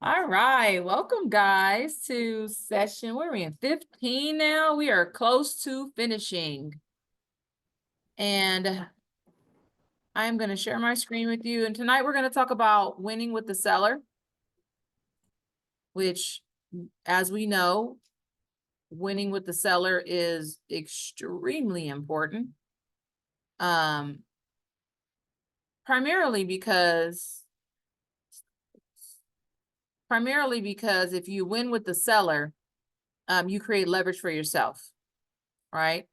All right, welcome guys to session. Where are we in 15 now? We are close to finishing. And I'm going to share my screen with you. And tonight we're going to talk about winning with the seller, which, as we know, winning with the seller is extremely important. Primarily because if you win with the seller, you create leverage for yourself, right?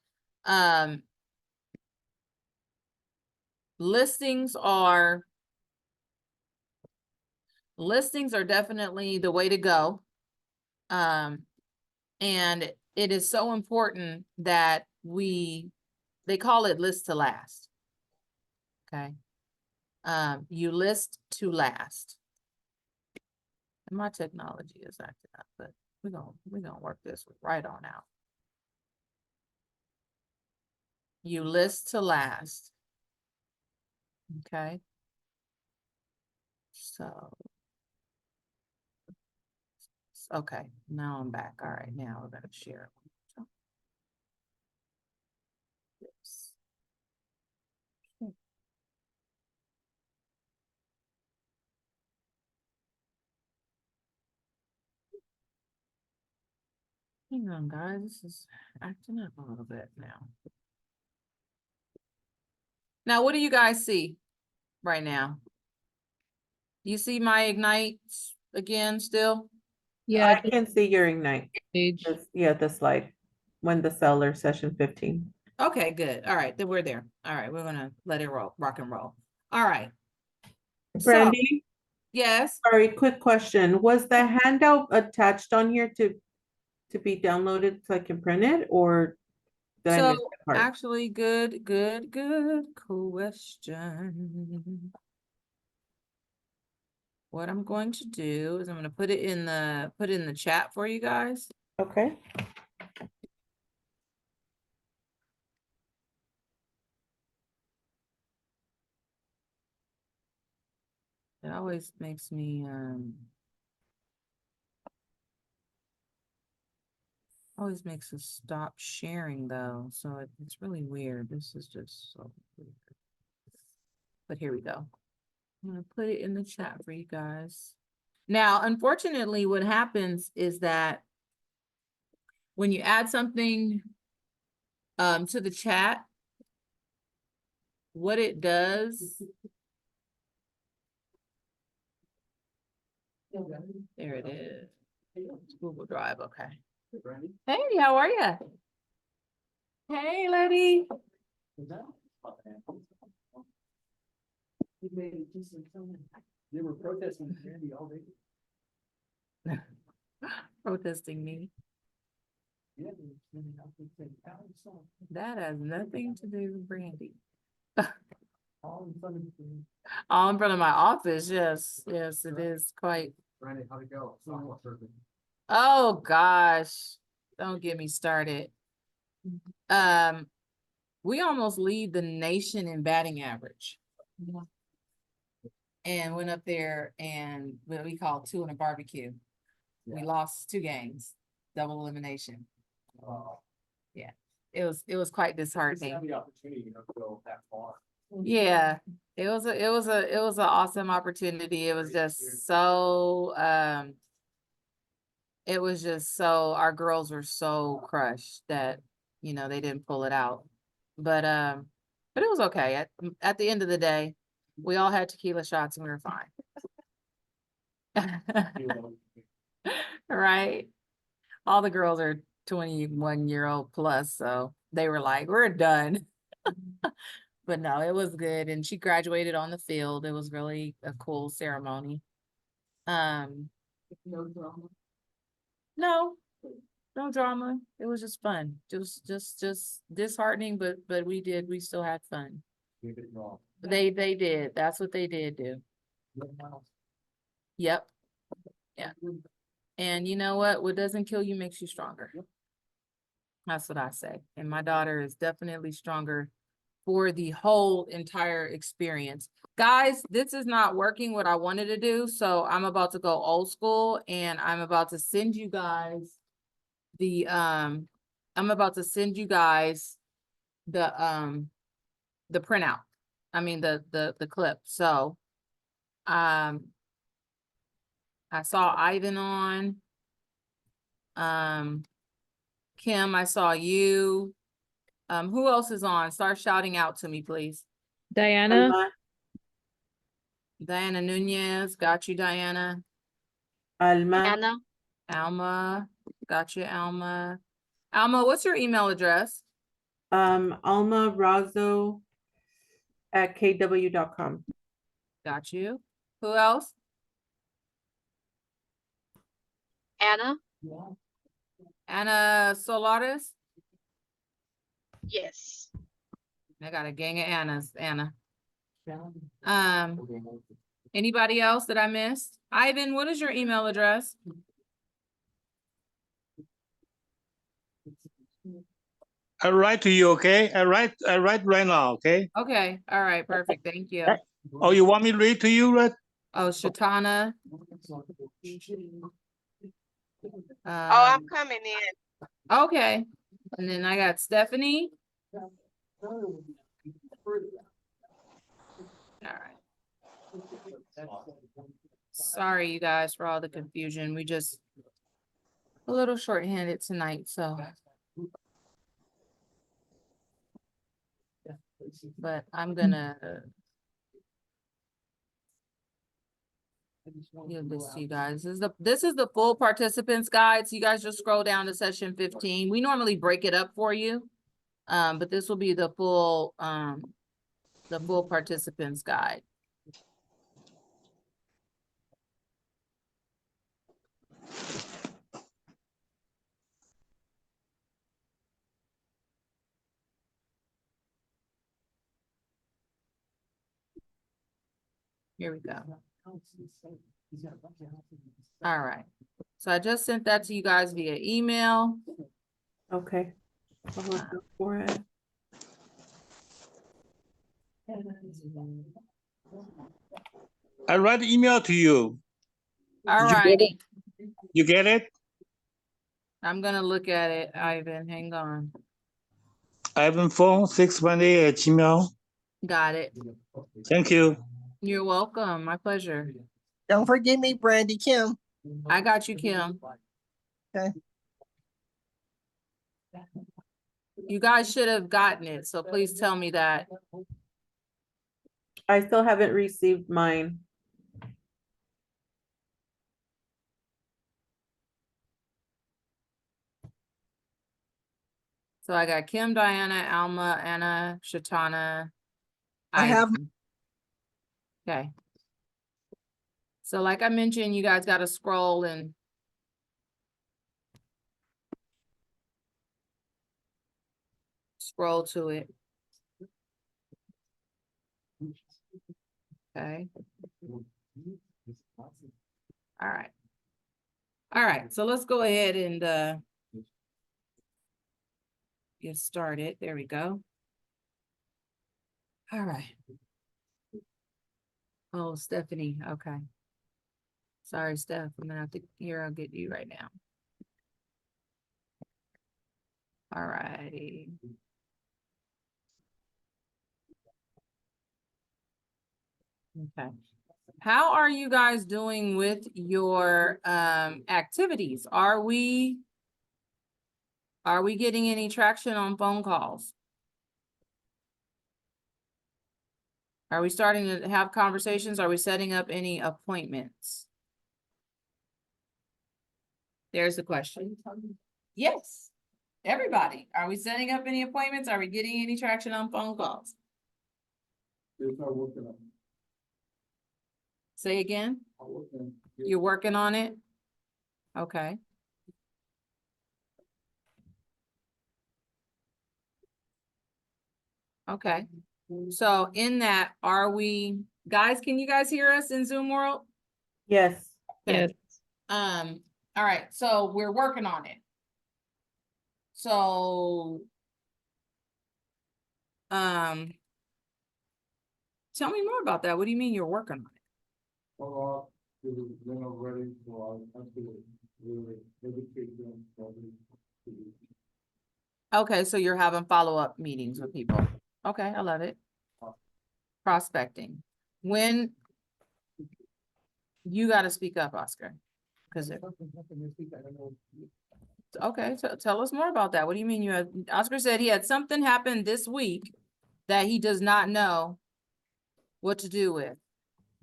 Listings are definitely the way to go. And it is so important that they call it list to last. Okay. You list to last. And my technology is acting up, but we're gonna work this right on out. You list to last. Okay. So, okay, now I'm back. All right, now we're gonna share. This. Hang on, guys. This is acting up a little bit now. Now, what do you guys see right now? You see my Ignite again still? Yeah, I can see your Ignite. page. The slide. When the seller, session 15. Okay, good. All right, then we're there. All right, we're gonna let it roll, rock and roll. All right. So, Brandy, yes. sorry, quick question. Was the handout attached on here to be downloaded so I can print it, or did I miss So that part? actually, good question. What I'm going to do is I'm going to put it in the chat for you guys. Okay. It always makes me us stop sharing though. So it's really weird. This is just so weird. But here we go. I'm gonna put it in the chat for you guys. Now, unfortunately, what happens is that when you add something to the chat, what it does. There it is. Google Drive, okay. Hey, how are you? Hey, lady. They were protesting Randy all day. Protesting me. Yeah, That has nothing to do with Brandy. all in front of me. All in front of my office, yes, it is quite. Randy, how'd it go? Oh gosh, don't get me started. We almost lead the nation in batting average. And went up there and what we call 2 and a barbecue. We lost 2 games, double elimination. Yeah, it was quite disheartening. The opportunity to go that far. Yeah, it was an awesome opportunity. It was just so our girls were so crushed that they didn't pull it out. But it was okay. At the end of the day, we all had tequila shots and we were fine. Right? All the girls are 21-year-old plus, so they were like, we're done. But no, it was good. And she graduated on the field. It was really a cool ceremony. No drama. No drama. It was just fun. Just disheartening, but we still had fun. They did. That's what they did do. Yep. Yeah. And you know what? What doesn't kill you makes you stronger. That's what I say. And my daughter is definitely stronger for the whole entire experience. Guys, this is not working what I wanted to do, so I'm about to go old school and I'm about to send you guys the the printout. I mean the clip. So I saw Ivan on. Kim, I saw you. Who else is on? Start shouting out to me, please. Diana, Alma, Diana Nunez, got you, Diana. Alma, Anna, Alma, got you, Alma. Alma, what's your email address? Alma Razzo at kw.com. Got you. Who else? Anna, Anna Solares. yes. I got a gang of Annas, Anna. Anybody else that I missed? Ivan, what is your email address? I write to you, okay? I write right now, okay? Okay, all right, perfect, thank you. Oh, you want me to read to you, right? Oh, Shatana. Oh, I'm Um, coming in. okay, and then I got Stephanie. All right. Sorry, you guys, for all the confusion. We just a little shorthanded tonight, so. But I'm gonna give this to you guys. This is the full participants guide. So you guys just scroll down to session 15. We normally break it up for you. But this will be the full participants guide. Here we go. All right. So I just sent that to you guys via email. Okay. I'll look out for it. I write email to you. All Did you get righty. You get it? I'm gonna look at it, Ivan. Hang on. Ivan phone 618 at Gmail. Got it. Thank you. You're welcome. My pleasure. Don't forget me, Brandy Kim. I got you, Kim. Okay. You guys should have gotten it, so please tell me that. I still haven't received mine. So I got Kim, Diana, Alma, Anna, Shatana. I have- Ivan. Okay. So like I mentioned, you guys gotta scroll and scroll to it. Okay. All right. All right, so let's go ahead and get started. There we go. All right. Oh, Stephanie, okay. Sorry, Steph, I'm gonna have to, here, I'll get you right now. All righty. Okay. How are you guys doing with your activities? Are we getting any traction on phone calls? Are we starting to have conversations? Are we setting up any appointments? There's the question. Yes, everybody. Are we setting up any appointments? Are we getting any traction on phone calls? Say again? You're working on it? Okay. Okay. So in that, are we, guys, can you guys hear us in Zoom world? Yes. yes, All right, so we're working on it. So Tell me more about that. What do you mean you're working on it? Follow up, to the dinner ready for, up to the education. Okay, so you're having follow-up meetings with people. Okay, I love it. Prospecting. When you gotta speak up, Oscar. Cause okay, so tell us more about that. What do you mean you had, Oscar said he had something happen this week that he does not know what to do with.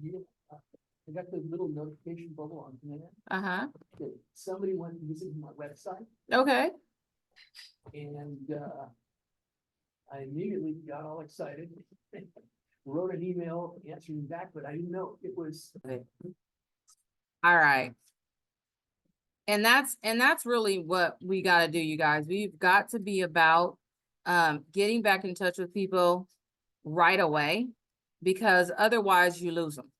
Yeah, I got the little notification bubble on command Uh-huh, that somebody went and visited my website okay. and, I immediately got all excited. Wrote an email answering back, but I didn't know it was. All right. And that's really what we gotta do, you guys. We've got to be about getting back in touch with people right away, because otherwise you lose them.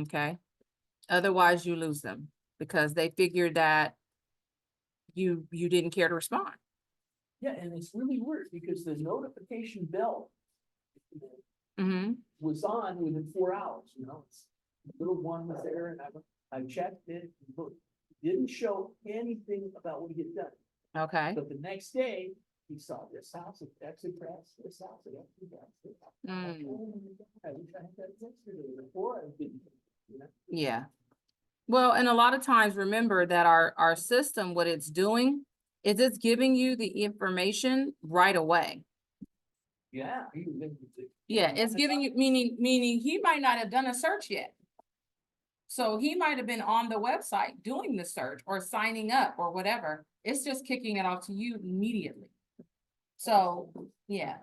Okay? Otherwise you lose them because they figured that you didn't care to respond. Yeah, and it's really weird because the notification bell Mm-hmm. was on within 4 hours, you know, it's, the little one was there and I checked it, but didn't show anything about what he had done. Okay. But the next day, he saw this house at Exit Press, this house at Exit Press. Mm. I wish I had that yesterday before I didn't, you know? Yeah. Well, and a lot of times, remember that our system, what it's doing is it's giving you the information right away. Yeah. Yeah, it's giving you, meaning he might not have done a search yet. So he might have been on the website doing the search or signing up or whatever. It's just kicking it off to you immediately. So, yeah,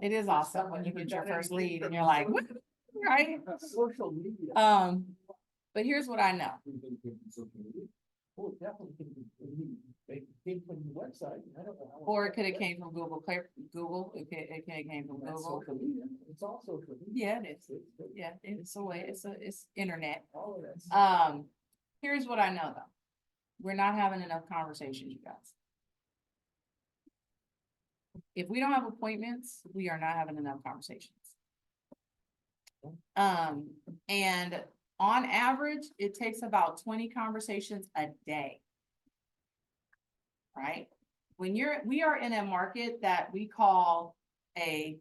it is awesome when you get your first lead and you're like, what? Right? Social media. But here's what I know. Oh, it definitely it came from the website. I don't know. how- Or it could have came from Google, it could have came from That's Google. social media. It's all social media. Yeah, it is. Yeah, it's a way, it's internet. All of that. Here's what I know though. We're not having enough conversations, you guys. If we don't have appointments, we are not having enough conversations. And on average, it takes about 20 conversations a day. Right? We are in a market that we call a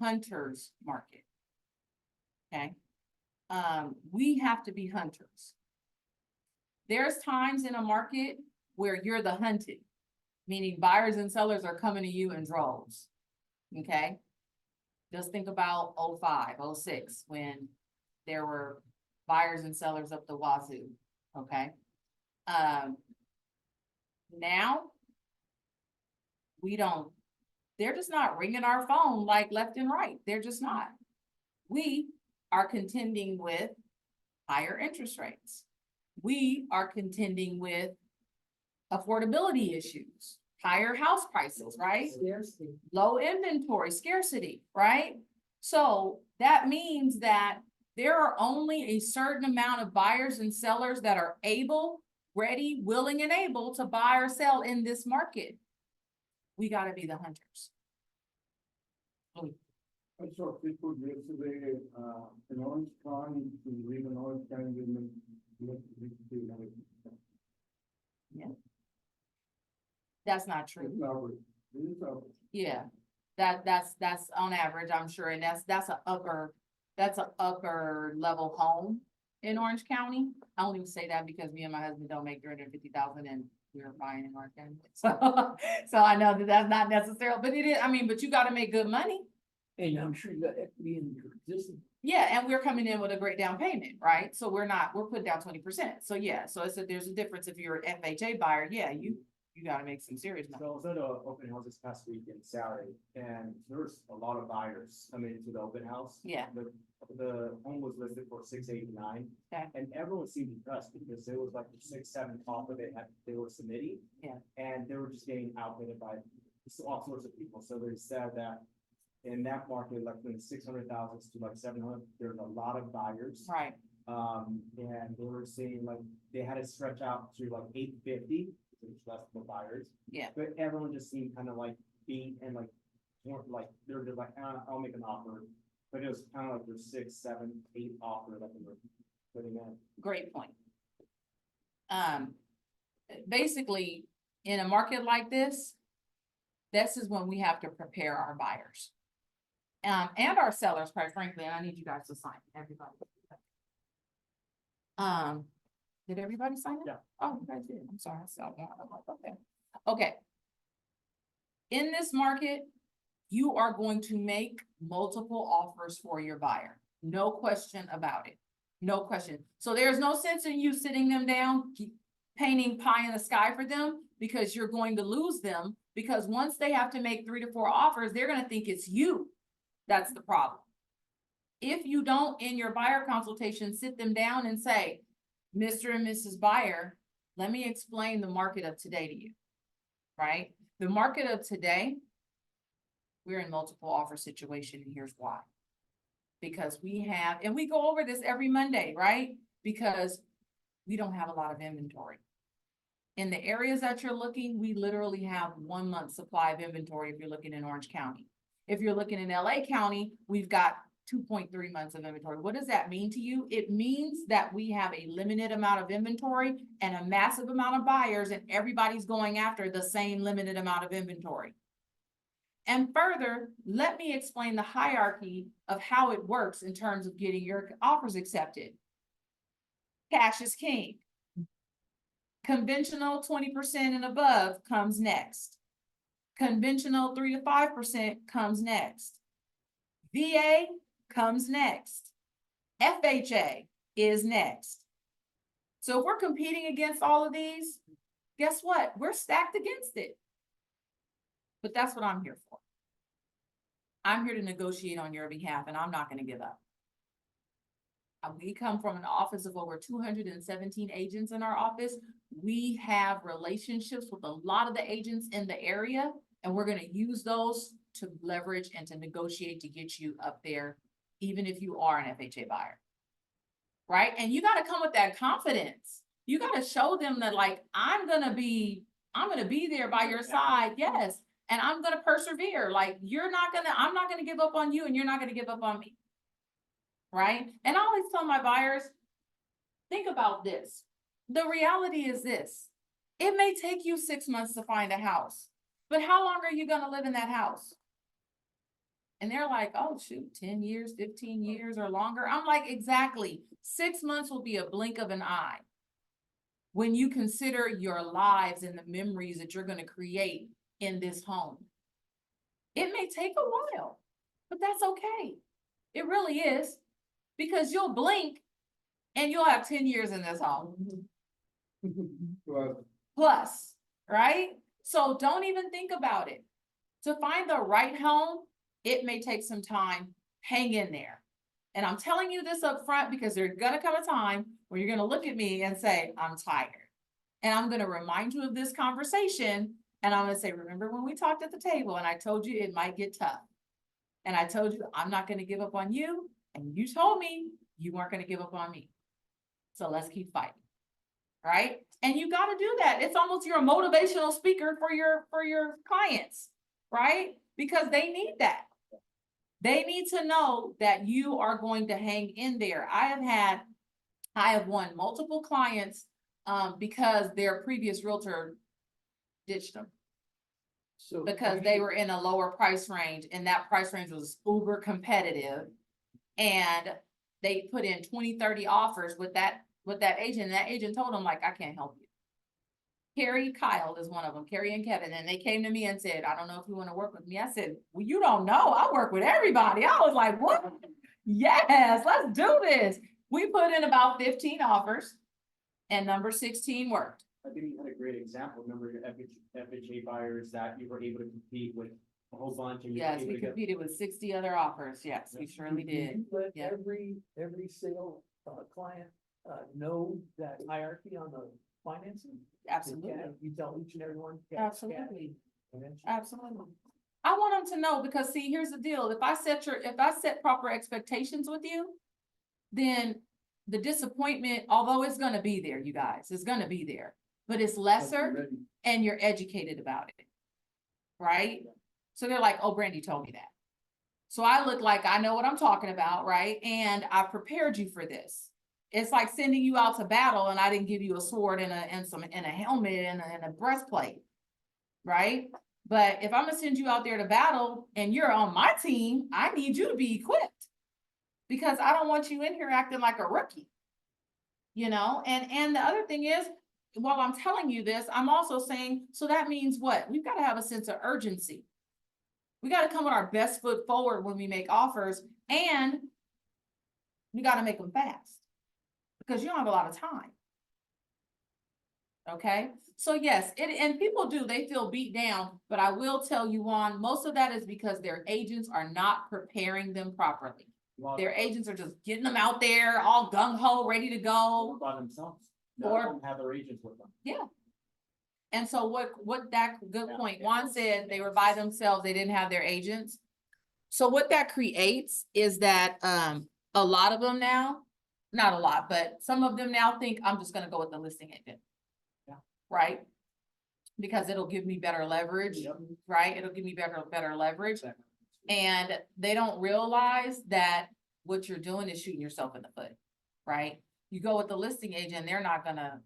hunter's market. Okay? We have to be hunters. There's times in a market where you're the hunted, meaning buyers and sellers are coming to you in droves. Okay? Just think about 05, 06, when there were buyers and sellers up the wazoo. Okay? Now, they're just not ringing our phone like left and right. They're just not. We are contending with higher interest rates. We are contending with affordability issues, higher house prices, right? Scarcity. Low inventory, scarcity, right? So that means that there are only a certain amount of buyers and sellers that are able, ready, willing, and able to buy or sell in this market. We gotta be the hunters. I saw people yesterday, in Orange County, to leave in Orange County, That's not true. it's average. It is average. Yeah, that's on average, I'm sure, and that's an upper level home in Orange County. I only say that because me and my husband don't make 350,000 and we're buying in Orange County. So I know that that's not necessary, but it is, I mean, but you gotta make good money. And I'm sure you got equity in your existing. Yeah, and we're coming in with a great down payment, right? So we're putting down 20%. So yeah, so there's a difference. If you're an FHA buyer, yeah, you gotta make some serious money. So I was at a open house this past weekend, Saturday, and there was a lot of buyers coming into the open house. Yeah. The home was listed for 689. Okay. And everyone seemed impressed because there was like 6, 7 offer they were submitting. Yeah. And they were just getting outbid by all sorts of people. So they said that in that market, like from 600,000 to like 700, there's a lot of buyers. Right. And they were saying like they had to stretch out to like 850, which is less for buyers. Yeah. But everyone just seemed kind of like beat and like weren't like, they're just like, I'll make an offer. But it was kind of like their 6, 7, 8 offer that they were putting in. Great point. Basically, in a market like this is when we have to prepare our buyers. And our sellers, quite frankly, and I need you guys to sign, everybody. Did everybody sign it? Yeah. Oh, you guys did, I'm sorry, I saw one. I'm like, okay. Okay. In this market, you are going to make multiple offers for your buyer. No question about it. No question. So there's no sense in you sitting them down, painting pie in the sky for them, because you're going to lose them. Because once they have to make 3 to 4 offers, they're gonna think it's you. That's the problem. If you don't, in your buyer consultation, sit them down and say, Mr. and Mrs. Buyer, let me explain the market of today to you, right? The market of today, we're in multiple offer situation, and here's why. Because we have, and we go over this every Monday, right? Because we don't have a lot of inventory. In the areas that you're looking, we literally have 1 month supply of inventory if you're looking in Orange County. If you're looking in LA County, we've got 2.3 months of inventory. What does that mean to you? It means that we have a limited amount of inventory and a massive amount of buyers, and everybody's going after the same limited amount of inventory. And further, let me explain the hierarchy of how it works in terms of getting your offers accepted. Cash is king. Conventional 20% and above comes next. Conventional 3 to 5% comes next. VA comes next. FHA is next. So if we're competing against all of these, guess what? We're stacked against it. But that's what I'm here for. I'm here to negotiate on your behalf, and I'm not going to give up. We come from an office of over 217 agents in our office. We have relationships with a lot of the agents in the area, and we're going to use those to leverage and to negotiate to get you up there, even if you are an FHA buyer. Right? And you got to come with that confidence. You got to show them that, like, I'm going to be there by your side. Yes. And I'm going to persevere. Like, I'm not going to give up on you, and you're not going to give up on me. Right? And I always tell my buyers, think about this. The reality is this. It may take you 6 months to find a house, but how long are you going to live in that house? And they're like, oh, shoot, 10 years, 15 years or longer. I'm like, exactly. 6 months will be a blink of an eye when you consider your lives and the memories that you're going to create in this home. It may take a while, but that's okay. It really is, because you'll blink and you'll have 10 years in this home. Plus, right? So don't even think about it. To find the right home, it may take some time. Hang in there. And I'm telling you this up front because there's gonna come a time where you're gonna look at me and say, I'm tired. And I'm gonna remind you of this conversation. And I'm gonna say, remember when we talked at the table and I told you it might get tough. And I told you I'm not gonna give up on you. And you told me you weren't gonna give up on me. So let's keep fighting. Right? And you gotta do that. It's almost you're a motivational speaker for your clients, right? Because they need that. They need to know that you are going to hang in there. I have won multiple clients because their previous realtor ditched them. So Because they were in a lower price range, and that price range was uber competitive. And they put in 20, 30 offers with that agent, and that agent told them, like, I can't help you. Carrie, Kyle is one of them, Carrie and Kevin, and they came to me and said, I don't know if you want to work with me. I said, well, you don't know. I work with everybody. I was like, what? Yes, let's do this. We put in about 15 offers, and number 16 worked. I think you had a great example. Remember your FHA buyers that you were able to compete with a whole bunch. And you were Yes, able we to get- competed with 60 other offers. Yes, we surely did. Let Yeah. every sale client know that hierarchy on the financing. Absolutely. You tell each and every one. Absolutely. And then- Absolutely. I want them to know, because see, here's the deal. If I set proper expectations with you, then the disappointment, although it's gonna be there, you guys, it's gonna be there, but it's lesser and you're educated about it. Right? So they're like, oh, Brandy told me that. So I look like I know what I'm talking about, right? And I prepared you for this. It's like sending you out to battle and I didn't give you a sword and a helmet and a breastplate, right? But if I'm gonna send you out there to battle and you're on my team, I need you to be equipped because I don't want you in here acting like a rookie, you know? And the other thing is, while I'm telling you this, I'm also saying, so that means what? We've got to have a sense of urgency. We got to come with our best foot forward when we make offers, and we got to make them fast because you don't have a lot of time. Okay, so yes, and people do, they feel beat down, but I will tell you, Juan, most of that is because their agents are not preparing them properly. Their agents are just getting them out there all gung-ho, ready to go. By themselves. None Or- of them have their agents with them. Yeah. And so what that good point, Juan said, they were by themselves, they didn't have their agents. So what that creates is that a lot of them now, not a lot, but some of them now think I'm just gonna go with the listing agent. Yeah. Right? Because it'll give me better leverage, Yep. right? It'll give me better leverage. Exactly. And they don't realize that what you're doing is shooting yourself in the foot, right? You go with the listing agent, they're not gonna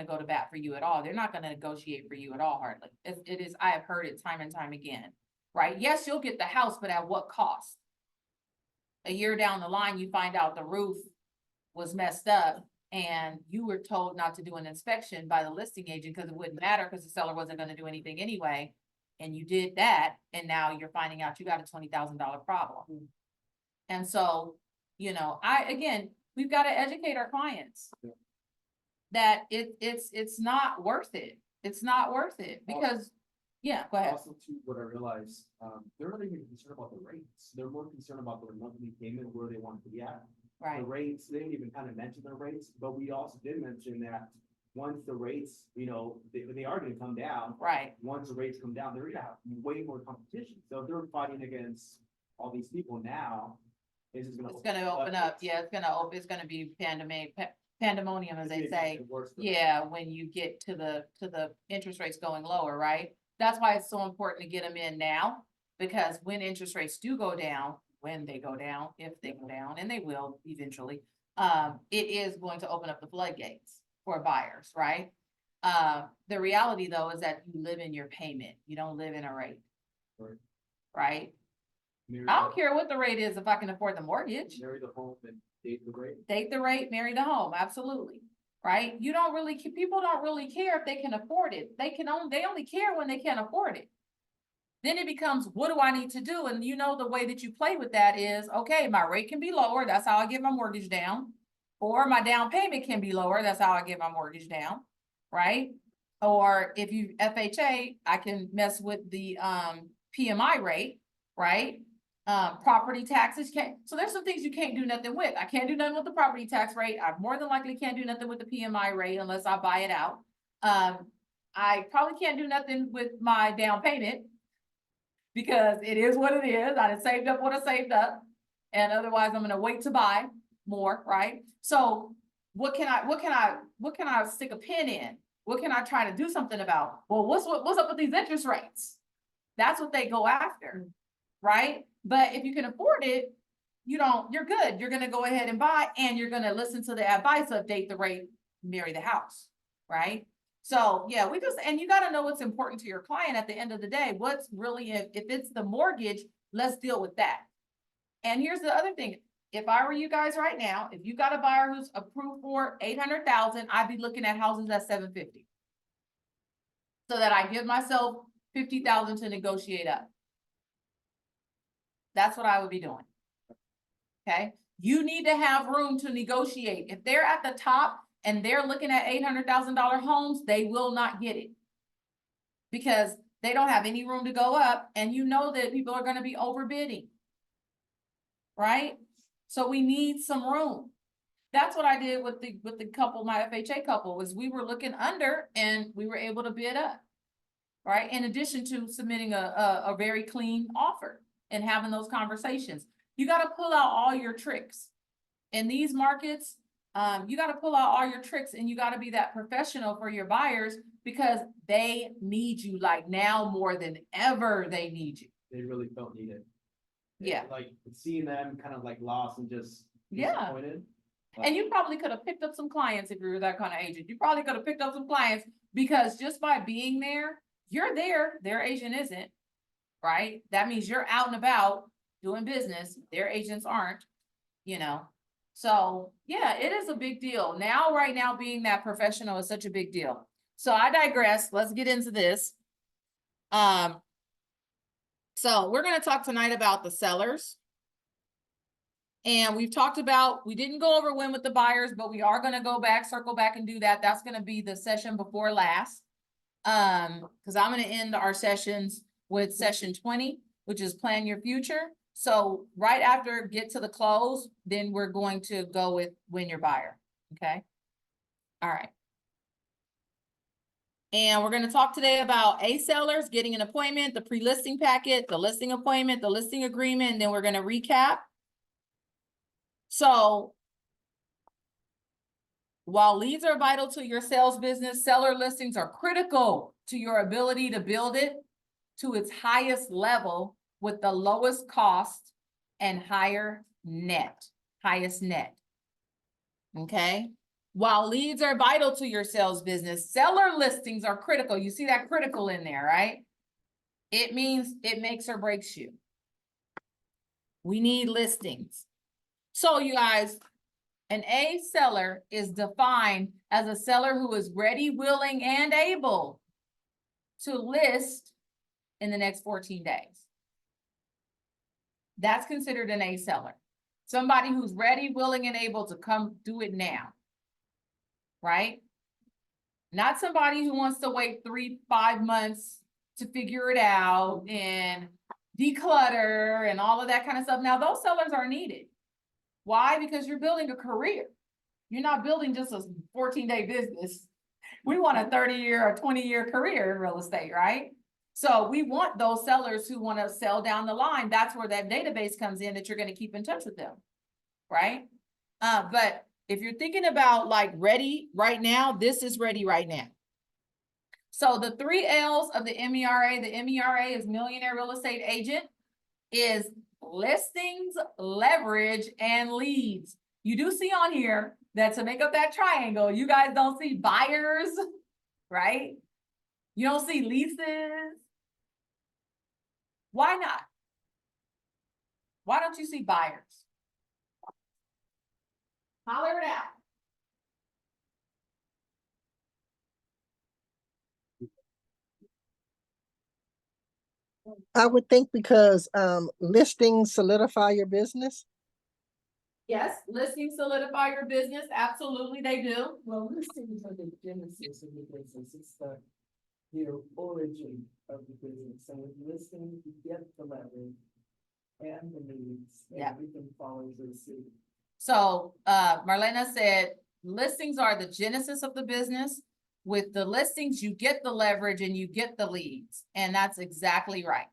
go to bat for you at all. They're not gonna negotiate for you at all, hardly. It is, I have heard it time and time again, right? Yes, you'll get the house, but at what cost? A year down the line, you find out the roof was messed up and you were told not to do an inspection by the listing agent because it wouldn't matter because the seller wasn't gonna do anything anyway. And you did that, and now you're finding out you got a $20,000 problem. And so, you know, we've got to educate our clients that it's not worth it. It's not worth it because, yeah, go ahead. Also, too, what I realized, they're not even concerned about the rates. They're more concerned about their monthly payment, where they want to be at. Right, The rates, they didn't even kind of mention the rates, but we also did mention that once the rates, you know, they are gonna come down. right. Once the rates come down, they're gonna have way more competition. So if they're fighting against all these people now, it's just gonna. It's gonna open up. Yeah, it's gonna be pandemonium, as they say. Yeah, when you get to the interest rates going lower, right? That's why it's so important to get them in now, because when interest rates do go down, when they go down, if they go down, and they will eventually, it is going to open up the floodgates for buyers, right? The reality though is that you live in your payment. You don't live in a rate. Right. Right? I don't care what the rate is if I can afford the mortgage. Marry the home and date the rate. Date the rate, marry the home, absolutely, right? You don't really, people don't really care if they can afford it. They only care when they can't afford it. Then it becomes, what do I need to do? And you know, the way that you play with that is, okay, my rate can be lower, that's how I get my mortgage down. Or my down payment can be lower, that's how I get my mortgage down, right? Or if you FHA, I can mess with the PMI rate, right? Property taxes so there's some things you can't do nothing with. I can't do nothing with the property tax rate. I more than likely can't do nothing with the PMI rate unless I buy it out. I probably can't do nothing with my down payment because it is what it is. I done saved up what I saved up, and otherwise I'm gonna wait to buy more, right? So what can I stick a pin in? What can I try to do something about? Well, what's up with these interest rates? That's what they go after, right? But if you can afford it, you're good. You're gonna go ahead and buy, and you're gonna listen to the advice of date the rate, marry the house, right? So yeah, and you gotta know what's important to your client at the end of the day. What's really, if it's the mortgage, let's deal with that. And here's the other thing. If I were you guys right now, if you got a buyer who's approved for 800,000, I'd be looking at houses at 750. So that I give myself 50,000 to negotiate up. That's what I would be doing. Okay, you need to have room to negotiate. If they're at the top and they're looking at $800,000 homes, they will not get it. Because they don't have any room to go up, and you know that people are going to be overbidding. Right? So we need some room. That's what I did with the couple, my FHA couple, was we were looking under and we were able to bid up. Right? In addition to submitting a very clean offer and having those conversations. You got to pull out all your tricks. In these markets, you got to pull out all your tricks, and you got to be that professional for your buyers, because they need you, like now more than ever they need you. they really felt needed. Yeah. Like seeing them kind of like lost and just Yeah. disappointed. And you probably could have picked up some clients if you were that kind of agent. You probably could have picked up some clients because just by being there, you're there, their agent isn't, right? That means you're out and about doing business. Their agents aren't, you know? So yeah, it is a big deal. Now, right now, being that professional is such a big deal. So I digress. Let's get into this. So we're going to talk tonight about the sellers. And we've talked about, we didn't go over win with the buyers, but we are going to go back, circle back and do that. That's going to be the session before last. Because I'm going to end our sessions with session 20, which is plan your future. So right after get to the close, then we're going to go with win your buyer. Okay. All right. And we're going to talk today about A sellers, getting an appointment, the pre-listing packet, the listing appointment, the listing agreement, and then we're going to recap. So while leads are vital to your sales business, seller listings are critical to your ability to build it to its highest level with the lowest cost and highest net. Okay. While leads are vital to your sales business, seller listings are critical. You see that critical in there, right? It means it makes or breaks you. We need listings. So you guys, an A seller is defined as a seller who is ready, willing, and able to list in the next 14 days. That's considered an A seller. Somebody who's ready, willing, and able to come do it now. Right? Not somebody who wants to wait 3-5 months to figure it out and declutter and all of that kind of stuff. Now, those sellers are needed. Why? Because you're building a career. You're not building just a 14-day business. We want a 30-year or 20-year career in real estate, right? So we want those sellers who want to sell down the line. That's where that database comes in, that you're going to keep in touch with them, right? But if you're thinking about like ready right now, this is ready right now. So the 3 L's of the MERA is Millionaire Real Estate Agent, is listings, leverage, and leads. You do see on here that to make up that triangle, you guys don't see buyers, right? You don't see leases. Why not? Why don't you see buyers? Holler it out. I would think because listings solidify your business. Yes, listings solidify your business. Absolutely, they do. Well, listings are the genesis of the business. It's the origin of the business. And with listings, you get the leverage and the leads. Yeah. Everything follows the suit. So Marlena said, listings are the genesis of the business. With the listings, you get the leverage and you get the leads. And that's exactly right.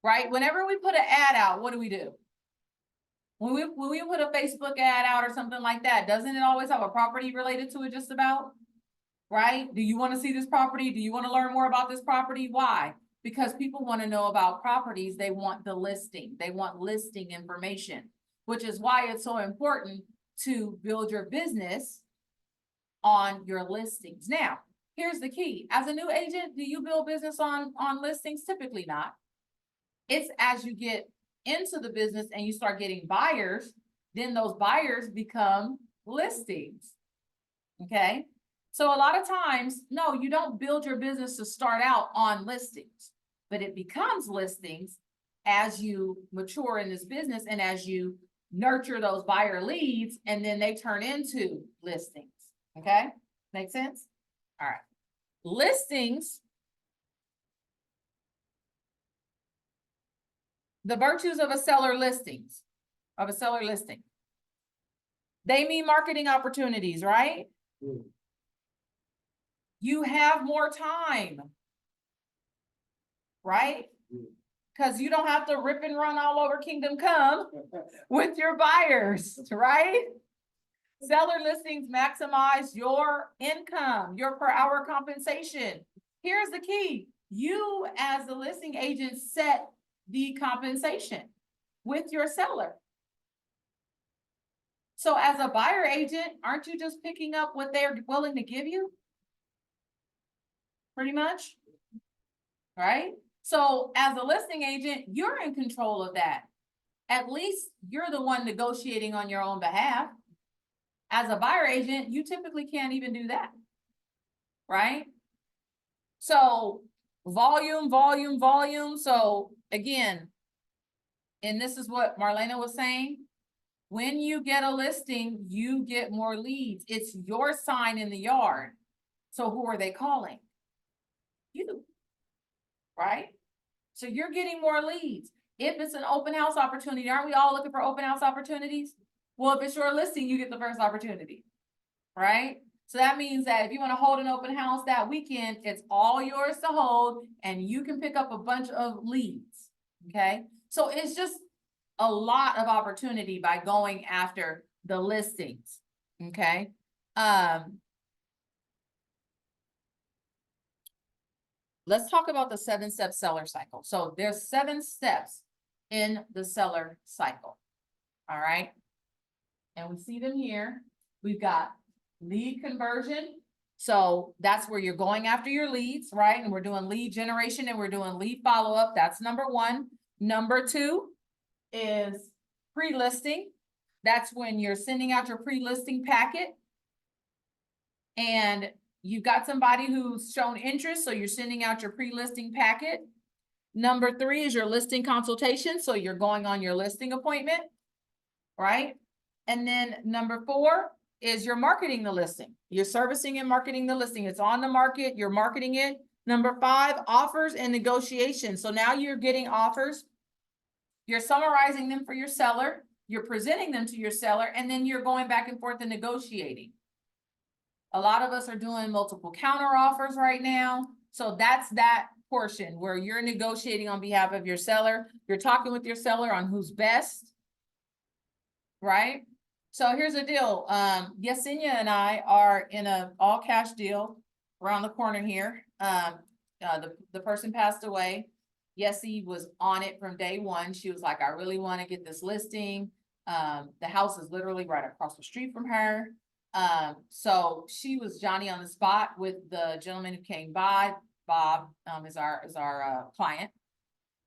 Right? Whenever we put an ad out, what do? When we put a Facebook ad out or something like that, doesn't it always have a property related to it just about? Right? Do you want to see this property? Do you want to learn more about this property? Why? Because people want to know about properties. They want the listing. They want listing information, which is why it's so important to build your business on your listings. Now, here's the key. As a new agent, do you build business on listings? Typically not. It's as you get into the business and you start getting buyers, then those buyers become listings. Okay. So a lot of times, no, you don't build your business to start out on listings, but it becomes listings as you mature in this business and as you nurture those buyer leads, and then they turn into listings. Okay. Make sense? All right. Listings. The virtues of a seller listing. They mean marketing opportunities, right? Mm. You have more time, right? Because you don't have to rip and run all over Kingdom Come with your buyers, right? Seller listings maximize your income, your per hour compensation. Here's the key. You as the listing agent set the compensation with your seller. So as a buyer agent, aren't you just picking up what they're willing to give you? Pretty much, right? So as a listing agent, you're in control of that. At least you're the one negotiating on your own behalf. As a buyer agent, you typically can't even do that, right? So volume, volume, volume. So again, and this is what Marlena was saying, when you get a listing, you get more leads. It's your sign in the yard. So who are they calling? You, right? So you're getting more leads. If it's an open house opportunity, aren't we all looking for open house opportunities? Well, if it's your listing, you get the first opportunity, right? So that means that if you want to hold an open house that weekend, it's all yours to hold and you can pick up a bunch of leads, okay? So it's just a lot of opportunity by going after the listings, okay? Let's talk about the 7-step seller cycle. So there's 7 steps in the seller cycle, all right? And we see them here. We've got lead conversion. So that's where you're going after your leads, right? And we're doing lead generation and we're doing lead follow-up. That's number 1. Number 2 is pre-listing. That's when you're sending out your pre-listing packet. And you've got somebody who's shown interest, so you're sending out your pre-listing packet. Number 3 is your listing consultation. So you're going on your listing appointment, right? And then number 4 is you're marketing the listing. You're servicing and marketing the listing. It's on the market, you're marketing it. Number 5, offers and negotiations. So now you're getting offers. You're summarizing them for your seller. You're presenting them to your seller, and then you're going back and forth and negotiating. A lot of us are doing multiple counter offers right now. So that's that portion where you're negotiating on behalf of your seller. You're talking with your seller on who's best, right? So here's the deal. Yesenia and I are in a all cash deal around the corner here. The person passed away. Yessie was on it from day one. She was like, I really want to get this listing. The house is literally right across the street from her. So she was Johnny on the spot with the gentleman who came by. Bob is our client,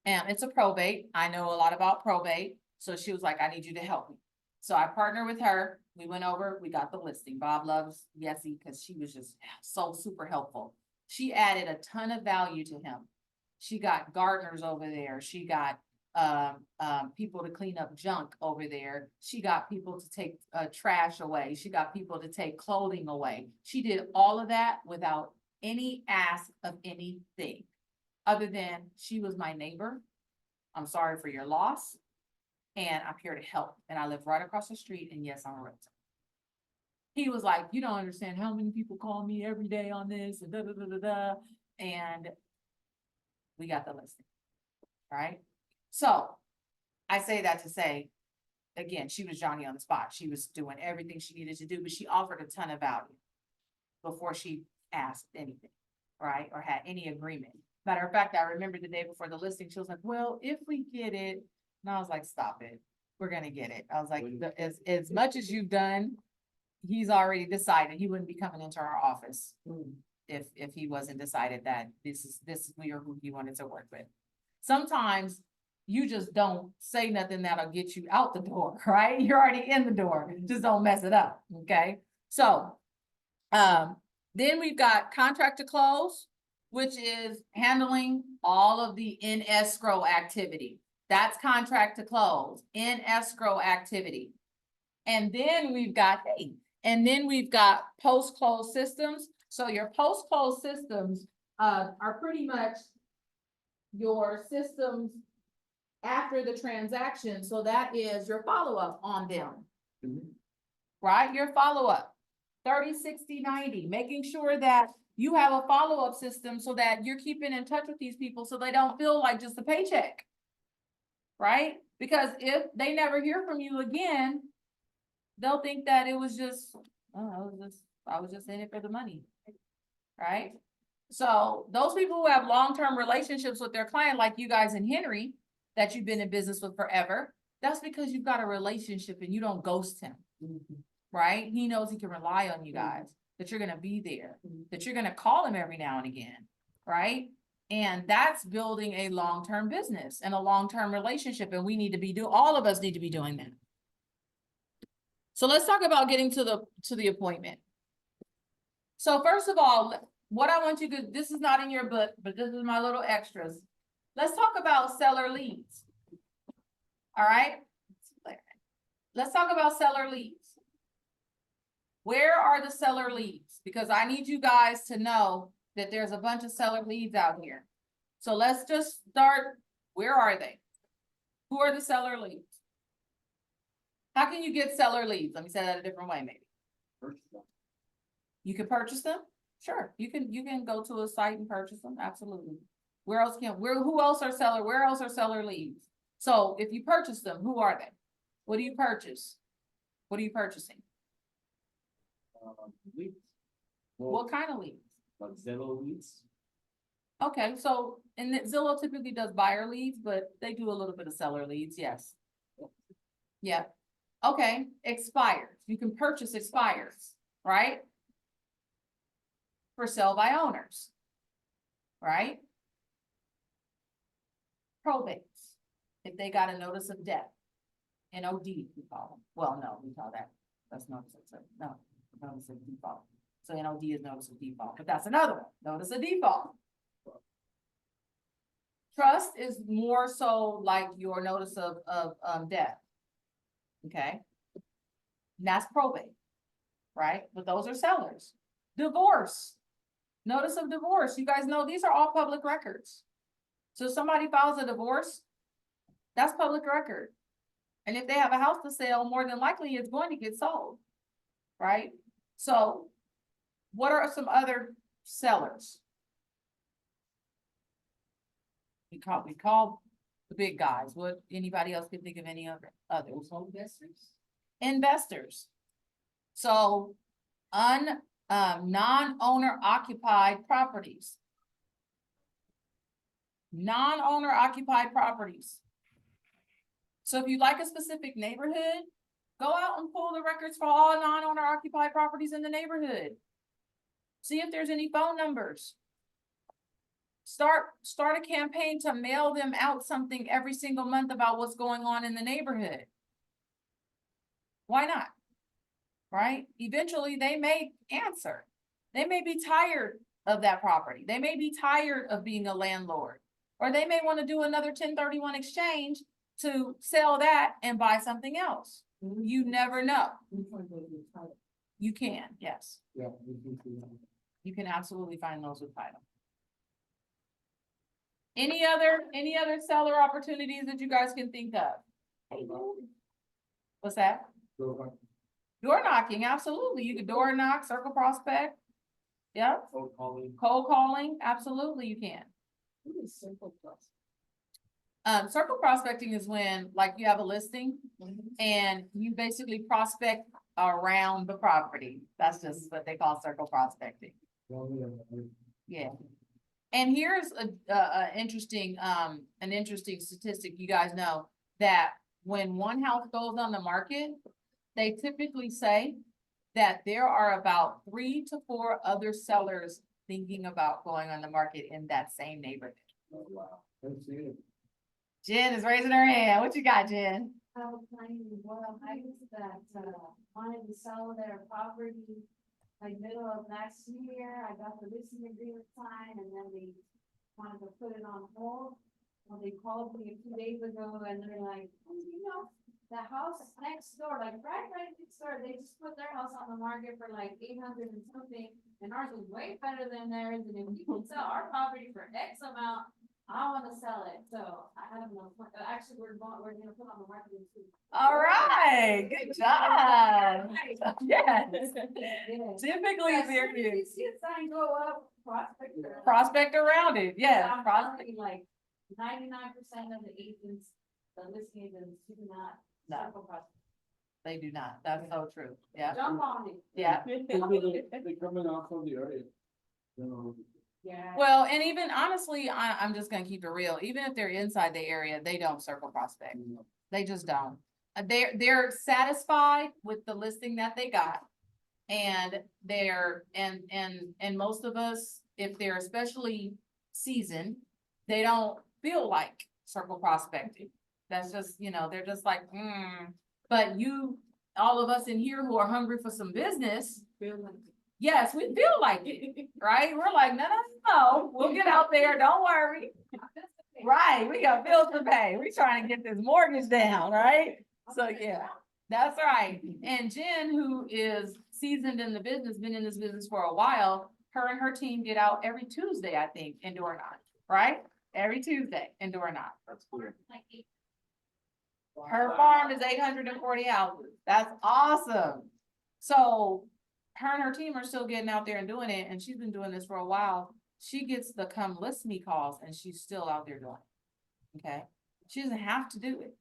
and it's a probate. I know a lot about probate. So she was like, I need you to help me. So I partnered with her. We went over, we got the listing. Bob loves Yessie because she was just so super helpful. She added a ton of value to him. She got gardeners over there. She got people to clean up junk over there. She got people to take trash away. She got people to take clothing away. She did all of that without any ask of anything other than she was my neighbor. I'm sorry for your loss. And I'm here to help. And I live right across the street. And yes, I'm a realtor. He was like, you don't understand how many people call me every day on this and da da da da da. And we got the listing, right? So I say that to say, again, she was Johnny on the spot. She was doing everything she needed to do, but she offered a ton of value before she asked anything, right? Or had any agreement. Matter of fact, I remember the day before the listing, she was like, well, if we get it, and I was like, stop it. We're going to get it. I was like, as much as you've done, he's already decided he wouldn't be coming into our office if he wasn't decided that this we are who he wanted to work with. Sometimes you just don't say nothing that'll get you out the door, right? You're already in the door. Just don't mess it up. Okay. So, then we've got contract to close, which is handling all of the in escrow activity. That's contract to close, in escrow activity. And then we've got, post-close systems. So your post-close systems are pretty much your systems after the transaction. So that is your follow-up on them, right? Your follow-up, 30, 60, 90, making sure that you have a follow-up system so that you're keeping in touch with these people so they don't feel like just a paycheck. Right? Because if they never hear from you again, they'll think that it was just, oh, I was just in it for the money. Right? So those people who have long-term relationships with their client, like you guys and Henry, that you've been in business with forever, that's because you've got a relationship and you don't ghost him, right? He knows he can rely on you guys, that you're gonna be there, that you're gonna call him every now and again, right? And that's building a long-term business and a long-term relationship, and we need to be all of us need to be doing that. So let's talk about getting to the appointment. So first of all, what I want you to, this is not in your book, but this is my little extras. Let's talk about seller leads. All right? Let's talk about seller leads. Where are the seller leads? Because I need you guys to know that there's a bunch of seller leads out here. So let's just start, where are they? Who are the seller leads? How can you get seller leads? Let me say that a different way, maybe. You can purchase them? Sure, you can go to a site and purchase them, absolutely. Where else are seller leads? So if you purchase them, who are they? What do you purchase? What are you purchasing? Leads. What kind of leads? Like Zillow leads. Okay, so, and Zillow typically does buyer leads, but they do a little bit of seller leads, yes. Yeah, okay, expires, you can purchase expires, right? For sale by owners, right? Probates, if they got a notice of death, NOD, we call them. Well, no, we call that, that's notice of default. So NOD is notice of default, but that's another one, notice of default. Trust is more so like your notice of death. Okay. And that's probate, right? But those are sellers. Divorce, notice of divorce. You guys know these are all public records. So if somebody files a divorce, that's public record. And if they have a house to sell, more than likely it's going to get sold, right? So what are some other sellers? We call the big guys. What, anybody else can think of any other others? Investors. So non-owner occupied properties. Non-owner occupied properties. So if you like a specific neighborhood, go out and pull the records for all non-owner occupied properties in the neighborhood. See if there's any phone numbers. Start a campaign to mail them out something every single month about what's going on in the neighborhood. Why not? Right? Eventually they may answer. They may be tired of that property. They may be tired of being a landlord, or they may want to do another 1031 exchange to sell that and buy something else. You never know. You can, yes. Yeah. You can absolutely find those with title. Any other seller opportunities that you guys can think of? What's that? Door knocking, absolutely. You could door knock, circle prospect. Yeah. Cold calling. Cold calling, absolutely you can. Circle prospecting is when, like, you have a listing and you basically prospect around the property. That's just what they call circle prospecting. Yeah. And here's an interesting statistic. You guys know that when one house goes on the market, they typically say that there are about 3 to 4 other sellers thinking about going on the market in that same neighborhood. Oh, wow. Let's see it. Jen is raising her hand. What you got, Jen? I was planning Royal Heights that wanted to sell their property like middle of last year. I got the listing agreement signed and then they wanted to put it on hold. Well, they called me a few days ago and they're like, oh, you know, the house next door, like right next door, they just put their house on the market for like 800 and something. And ours is way better than theirs. And if we can sell our property for X amount, I want to sell it. So I have no, actually, we're going to put on the market in 2 weeks. All right, good job. Yes. Yeah. Typically, As there soon as you is see a sign go up, prospect. prospect around it. Yeah, I'm prospect. telling you, like 99% of the agents, the listing agents do not. No. circle prospect. They do not. That's so true. Yeah. Jump on it. Yeah. They're coming out from the area. You know, Yeah. Well, and even honestly, I'm just gonna keep it real. Even if they're inside the area, they don't circle prospect. They just don't. They're satisfied with the listing that they got. And and most of us, if they're especially seasoned, they don't feel like circle prospecting. That's just, they're just like, But all of us in here who are hungry for some business, yes, we feel like it, right? We're like, no, we'll get out there, don't worry. Right, we got bills to pay. We trying to get this mortgage down, right? So, yeah, that's right. And Jen, who is seasoned in the business, been in this business for a while, her and her team get out every Tuesday, I think, and do or not, right? Every Tuesday and do or not. That's cool. Her farm is 840 houses. That's awesome. So her and her team are still getting out there and doing it, and she's been doing this for a while. She gets the come list me calls, and she's still out there doing it. Okay, she doesn't have to do it.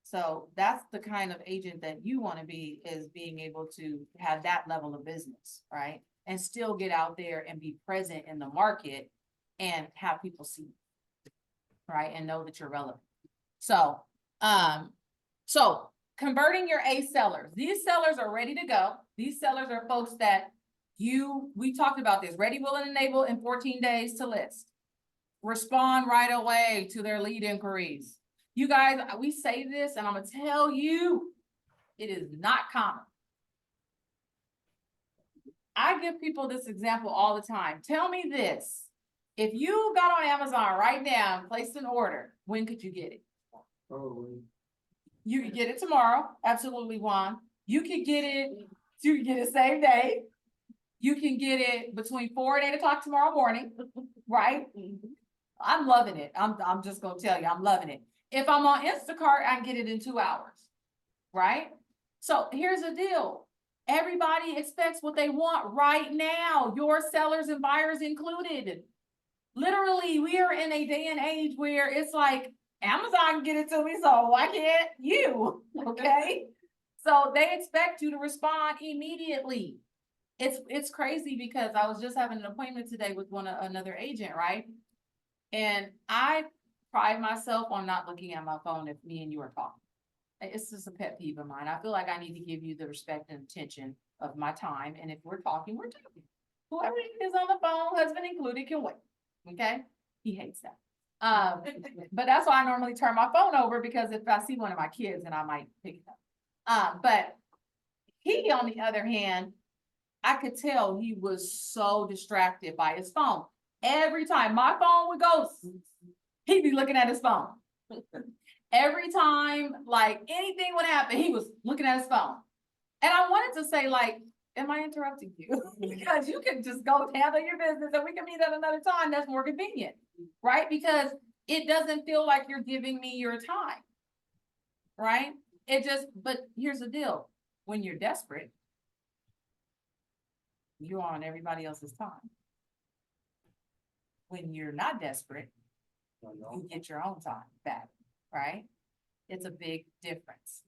So that's the kind of agent that you want to be, is being able to have that level of business, right? And still get out there and be present in the market and have people see, right? And know that you're relevant. So converting your A sellers, these sellers are ready to go. These sellers are folks that we talked about this, ready, willing, and able in 14 days to list. Respond right away to their lead inquiries. You guys, we say this, and I'm gonna tell you, it is not common. I give people this example all the time. Tell me this. If you got on Amazon right now and placed an order, when could you get it? You could get it tomorrow. Absolutely, Juan. You could get it same day. You can get it between 4 and 8 o'clock tomorrow morning, right? I'm loving it. I'm just gonna tell you, I'm loving it. If I'm on Instacart, I can get it in 2 hours, right? So here's the deal. Everybody expects what they want right now, your sellers and buyers included. Literally, we are in a day and age where it's like, Amazon can get it to me, so why can't you? Okay. So they expect you to respond immediately. It's crazy because I was just having an appointment today with another agent, right? And I pride myself on not looking at my phone if me and you are talking. It's just a pet peeve of mine. I feel like I need to give you the respect and attention of my time. And if we're talking, we're talking. Whoever is on the phone, husband included, can wait. Okay? He hates that. But that's why I normally turn my phone over, because if I see one of my kids, then I might pick it up. But he, on the other hand, I could tell he was so distracted by his phone. Every time my phone would go, he'd be looking at his phone. Every time, like, anything would happen, he was looking at his phone. And I wanted to say, like, am I interrupting you? Because you can just go handle your business and we can meet at another time. That's more convenient, right? Because it doesn't feel like you're giving me your time, right? But here's the deal. When you're desperate, you're on everybody else's time. When you're not desperate, you get your own time back, right? It's a big difference.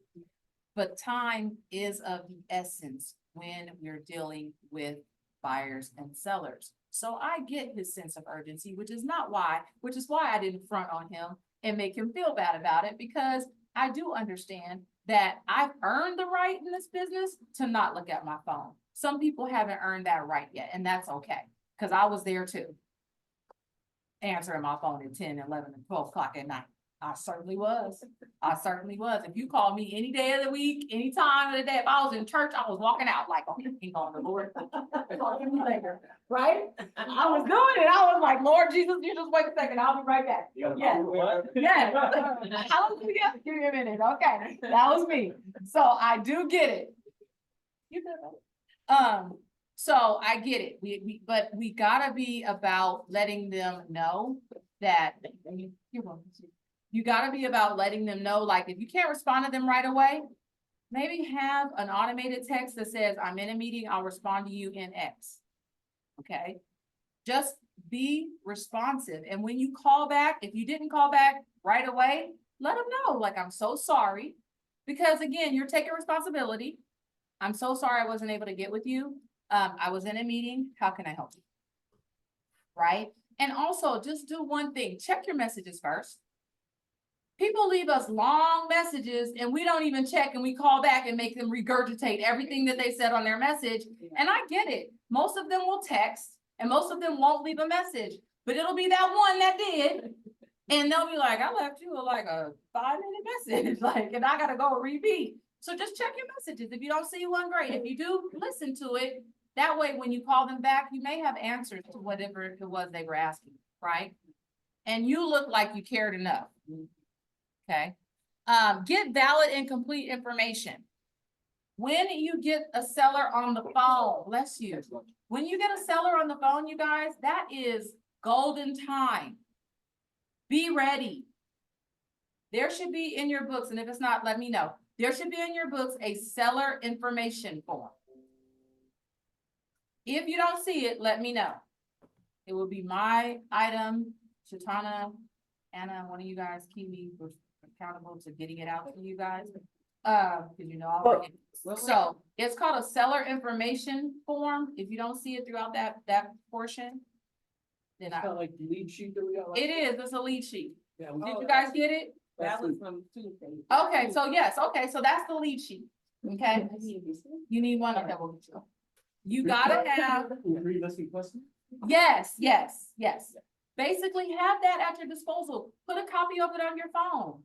But time is of the essence when we're dealing with buyers and sellers. So I get his sense of urgency, which is why I didn't front on him and make him feel bad about it, because I do understand that I've earned the right in this business to not look at my phone. Some people haven't earned that right yet, and that's okay, because I was there too. Answering my phone at 10, 11, and 12 o'clock at night. I certainly was. If you call me any day of the week, any time of the day, if I was in church, I was walking out like, oh, hang on, the Lord. Talk to me later, right? I was doing it. I was like, Lord Jesus, you just wait a second. I'll be right back. Yes. Hallelujah. Give me a minute. Okay. That was me. So I do get it. You good? So I get it. But we gotta be about letting them know that you gotta be about letting them know, like, if you can't respond to them right away, maybe have an automated text that says, I'm in a meeting, I'll respond to you in X. Okay. Just be responsive. And when you call back, if you didn't call back right away, let them know, like, I'm so sorry. Because again, you're taking responsibility. I'm so sorry I wasn't able to get with you. I was in a meeting. How can I help you? right? And also just do one thing, check your messages first. People leave us long messages and we don't even check and we call back and make them regurgitate everything that they said on their message. And I get it. Most of them will text and most of them won't leave a message, but it'll be that one that did. And they'll be like, I left you like a 5-minute message, like, and I gotta go repeat. So just check your messages. If you don't see one, great. If you do, listen to it. That way, when you call them back, you may have answers to whatever it was they were asking, right? And you look like you cared enough. Okay, get valid and complete information. When you get a seller on the phone, bless you. When you get a seller on the phone, you guys, that is golden time. Be ready. There should be in your books, and if it's not, let me know. There should be in your books a seller information form. If you don't see it, let me know. It will be my item. Shatana, Anna, one of you guys keep me accountable to getting it out to you guys. Because you know, I'll bring it. So it's called a seller information form. If you don't see it throughout that portion, then Kind of like the lead sheet that we got. it is, it's a lead sheet. Yeah, Did you guys get it? That was from Tuesday. Okay, so yes, okay, so that's the lead sheet, okay? You need one, okay, we'll get you. You gotta have, Re-listing question? yes. Basically have that at your disposal. Put a copy of it on your phone.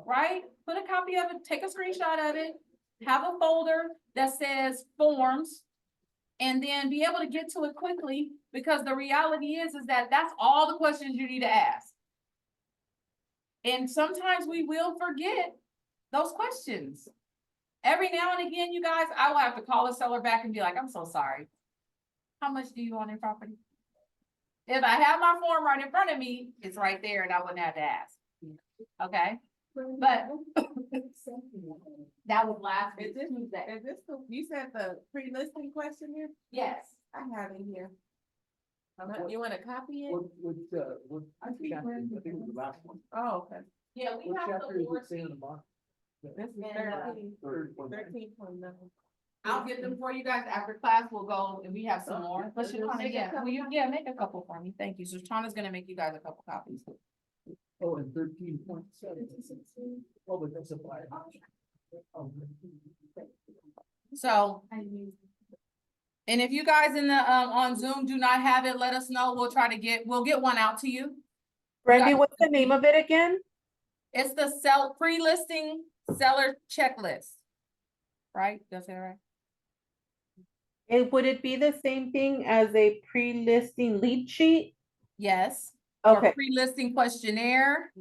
Right? Put a copy of it, take a screenshot of it, have a folder that says forms, and then be able to get to it quickly, because the reality is that that's all the questions you need to ask. And sometimes we will forget those questions. Every now and again, you guys, I will have to call a seller back and be like, I'm so sorry. How much do you own in property? If I have my form right in front of me, it's right there and I wouldn't have to ask. Okay? But that was last week, Tuesday. Is this the, you said the pre-listing question here? Yes. I have it here. You want to copy it? What chapter? I think it was the last one. Oh, okay. Yeah, we What have chapter the is board. it saying about? This is And, 13. I'll get them for you guys after class. We'll go and we have some more. But Shatana, yeah, will you, make a couple for me. Thank you. So Shatana's gonna make you guys a couple copies. Oh, and 13.7. Oh, but that's a fire. Oh. So. And if you guys in the, on Zoom do not have it, let us know. We'll get one out to you. Brandy, what's the name of it again? It's the pre-listing seller checklist. Right? That's it, right? And would it be the same thing as a pre-listing lead sheet? Yes. Or Okay, pre-listing questionnaire.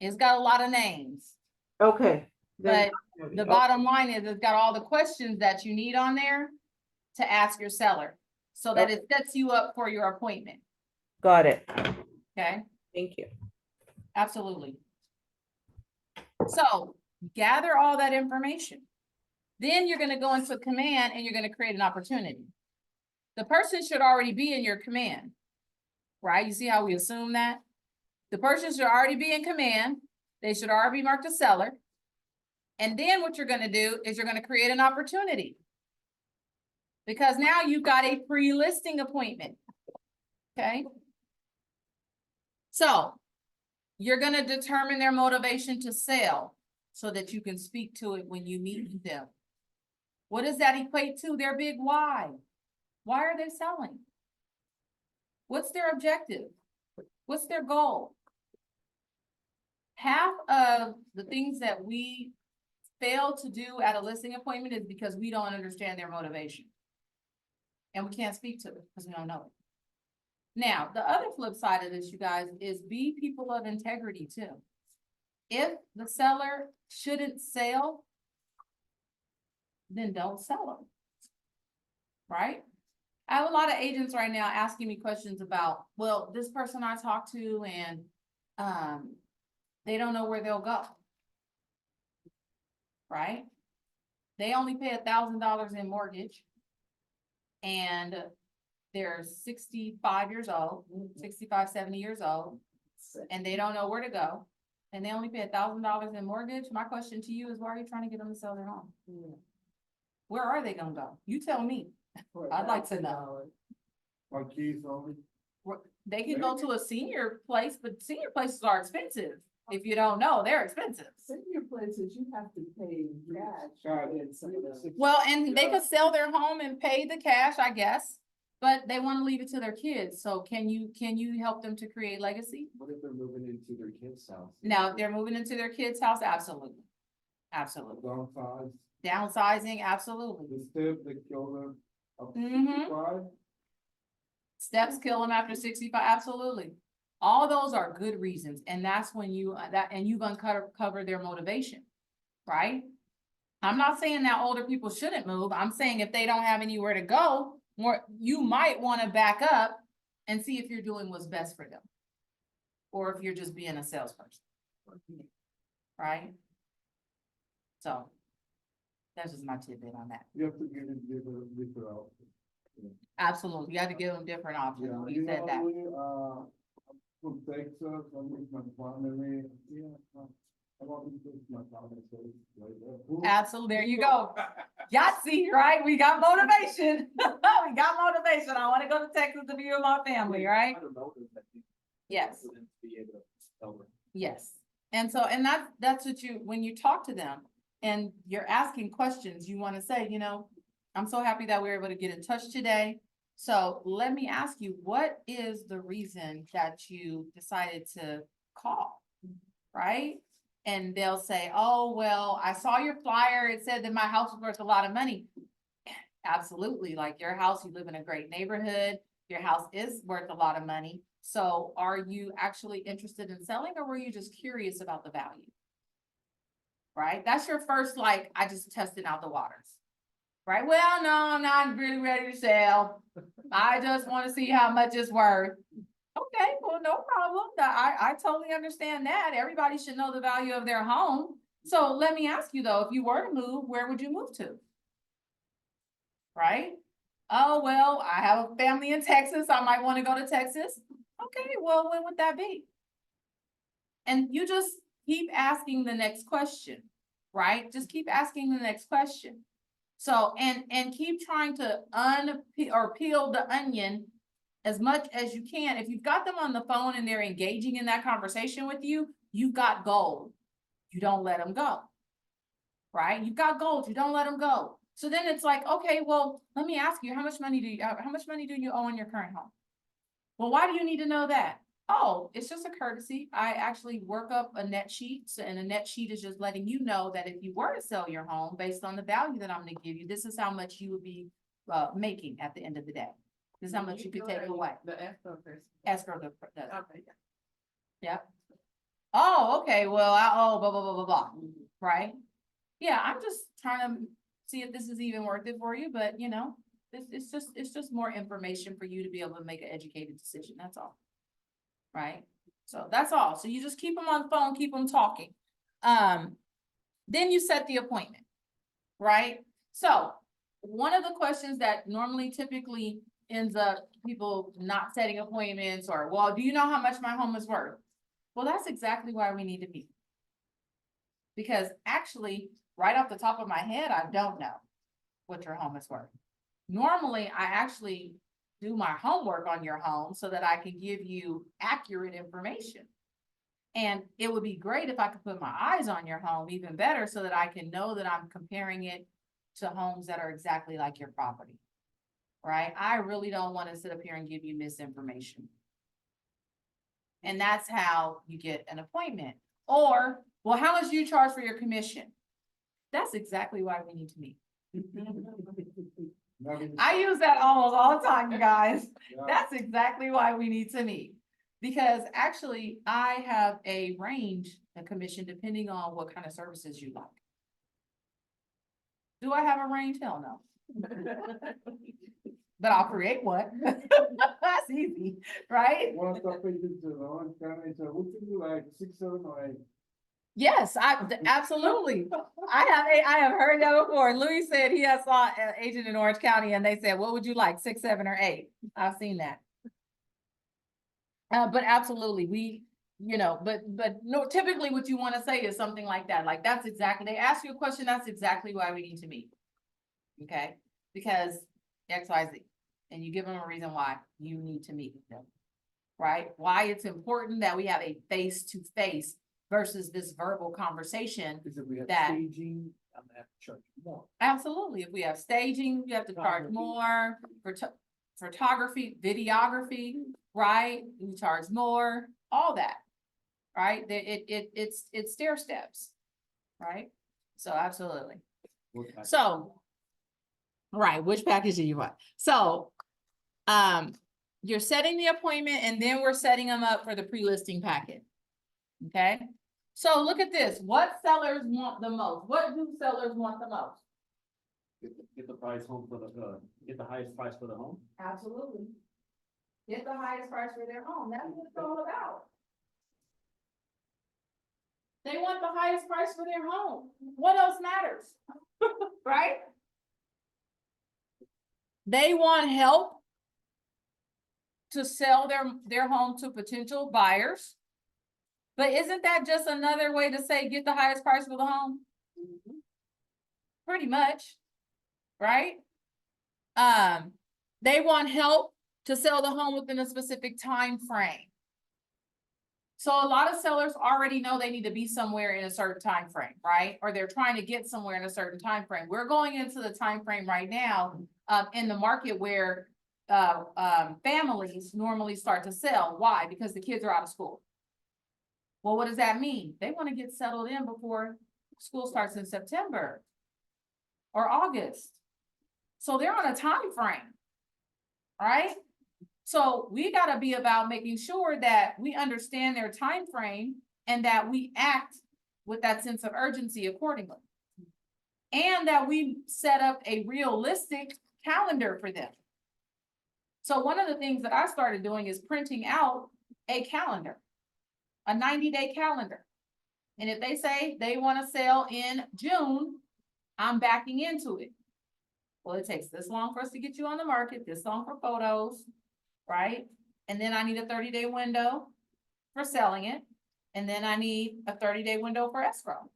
It's got a lot of names, okay. but the bottom line is it's got all the questions that you need on there to ask your seller, so that it sets you up for your appointment. Got it. Okay, Thank you. absolutely. So gather all that information. Then you're gonna go into command and you're gonna create an opportunity. The person should already be in your command, right? You see how we assume that? The person should already be in command. They should already be marked a seller. And then what you're gonna do is you're gonna create an opportunity. Because now you've got a pre-listing appointment. Okay? So you're gonna determine their motivation to sell so that you can speak to it when you meet them. What does that equate to? Their big why. Why are they selling? What's their objective? What's their goal? Half of the things that we fail to do at a listing appointment is because we don't understand their motivation. And we can't speak to it because we don't know it. Now, the other flip side of this, you guys, is be people of integrity too. If the seller shouldn't sell, then don't sell them. Right? I have a lot of agents right now asking me questions about, well, this person I talked to and they don't know where they'll go. Right? They only pay $1,000 in mortgage. And they're 65 years old, 65, 70 years old, and they don't know where to go. And they only pay $1,000 in mortgage. My question to you is, why are you trying to get them to sell their home? Where are they gonna go? You tell me. I'd like to know. My keys only. They can go to a senior place, but senior places are expensive. If you don't know, they're expensive. Senior places, you have to pay cash. Cash. in some of those. Well, and they could sell their home and pay the cash, I guess, but they want to leave it to their kids. So can you help them to create legacy? What if they're moving into their kid's house? Now, if they're moving into their kid's house, absolutely. Absolutely. Downsize. Downsizing, absolutely. The step, they kill them. Up to Mhm. 65. Steps kill them after 65, absolutely. All those are good reasons, and that's when you've uncovered their motivation, right? I'm not saying that older people shouldn't move. I'm saying if they don't have anywhere to go, you might want to back up and see if you're doing what's best for them. Or if you're just being a salesperson. Right? So that's just my tidbit on that. You have to give it different out. Absolutely. You have to give them different options. Yeah, You said that. I'm from Texas, I'm with my family, yeah, I want to take my family, so it's like that. Absolutely. There you go. Yahtzee, right? We got motivation. We got motivation. I want to go to Texas to be with my family, right? I don't know if that thing- Yes. for them to be able to tell them. Yes. And so, and that's what when you talk to them and you're asking questions, you want to say, I'm so happy that we were able to get in touch today. So let me ask you, what is the reason that you decided to call? Right? And they'll say, oh, well, I saw your flyer. It said that my house was worth a lot of money. Absolutely. Like your house, you live in a great neighborhood. Your house is worth a lot of money. So are you actually interested in selling, or were you just curious about the value? Right? That's your first, like, I just tested out the waters. Right? Well, no, I'm not really ready to sell. I just want to see how much it's worth. Okay, well, no problem. I totally understand that. Everybody should know the value of their home. So let me ask you though, if you were to move, where would you move to? Right? Oh, well, I have a family in Texas. I might want to go to Texas. Okay, well, when would that be? And you just keep asking the next question, right? Just keep asking the next question. So, and keep trying to peel the onion as much as you can. If you've got them on the phone and they're engaging in that conversation with you, you've got gold. You don't let them go, right? You've got gold. You don't let them go. So then it's like, okay, well, let me ask you, how much money do you owe on your current home? Well, why do you need to know that? Oh, it's just a courtesy. I actually work up a net sheet, and a net sheet is just letting you know that if you were to sell your home based on the value that I'm going to give you, this is how much you would be making at the end of the day. This is how much you could take away. The escrow person. Escrow does. Okay. Yeah. Oh, okay. Well, I owe blah, blah, blah, blah, blah. Right? Yeah, I'm just trying to see if this is even worth it for you, but it's just more information for you to be able to make an educated decision. That's all. Right? So that's all. So you just keep them on the phone, keep them talking. Then you set the appointment, right? So one of the questions that typically ends up people not setting appointments or, well, do you know how much my home is worth? Well, that's exactly why we need to meet. Because actually, right off the top of my head, I don't know what your home is worth. Normally, I actually do my homework on your home so that I can give you accurate information. And it would be great if I could put my eyes on your home even better so that I can know that I'm comparing it to homes that are exactly like your property. Right? I really don't want to sit up here and give you misinformation. And that's how you get an appointment. Or, well, how much do you charge for your commission? That's exactly why we need to meet. I use that almost all the time, you guys. That's exactly why we need to meet. Because actually, I have a range of commission depending on what kind of services you like. Do I have a range? Hell no. But I'll create one. That's easy, right? One of the pages in Orange County, so would you do like 6, 7, or 8? Yes, absolutely. I have heard that before. Louis said he has saw an agent in Orange County and they said, what would you like, 6, 7, or 8? I've seen that. But absolutely, but no, typically what you want to say is something like that. Like that's exactly, they ask you a question, that's exactly why we need to meet. Okay, because X, Y, Z. and you give them a reason why you need to meet with them. Right? Why it's important that we have a face-to-face versus this verbal conversation. Because if we have That- staging, I'm gonna have to charge more. Absolutely. If we have staging, you have to charge Photography. more for photography, videography, right? You charge more, all that. Right? It's stair steps, right? So absolutely. So, right, which package do you want? So, you're setting the appointment and then we're setting them up for the pre-listing packet. Okay? So look at this. What sellers want the most? What do sellers want the most? Get the price home for get the highest price for the home. Absolutely. Get the highest price for their home. That's what it's all about. They want the highest price for their home. What else matters? Right? They want help to sell their home to potential buyers. But isn't that just another way to say get the highest price for the home? Pretty much, right? They want help to sell the home within a specific time frame. So a lot of sellers already know they need to be somewhere in a certain time frame, right? Or they're trying to get somewhere in a certain time frame. We're going into the time frame right now in the market where families normally start to sell. Why? Because the kids are out of school. Well, what does that mean? They want to get settled in before school starts in September or August. So they're on a time frame, right? So we got to be about making sure that we understand their time frame and that we act with that sense of urgency accordingly. And that we set up a realistic calendar for them. So one of the things that I started doing is printing out a calendar, a 90-day calendar. And if they say they want to sell in June, I'm backing into it. Well, it takes this long for us to get you on the market, this long for photos, right? And then I need a 30-day window for selling it. And then I need a 30-day window for escrow.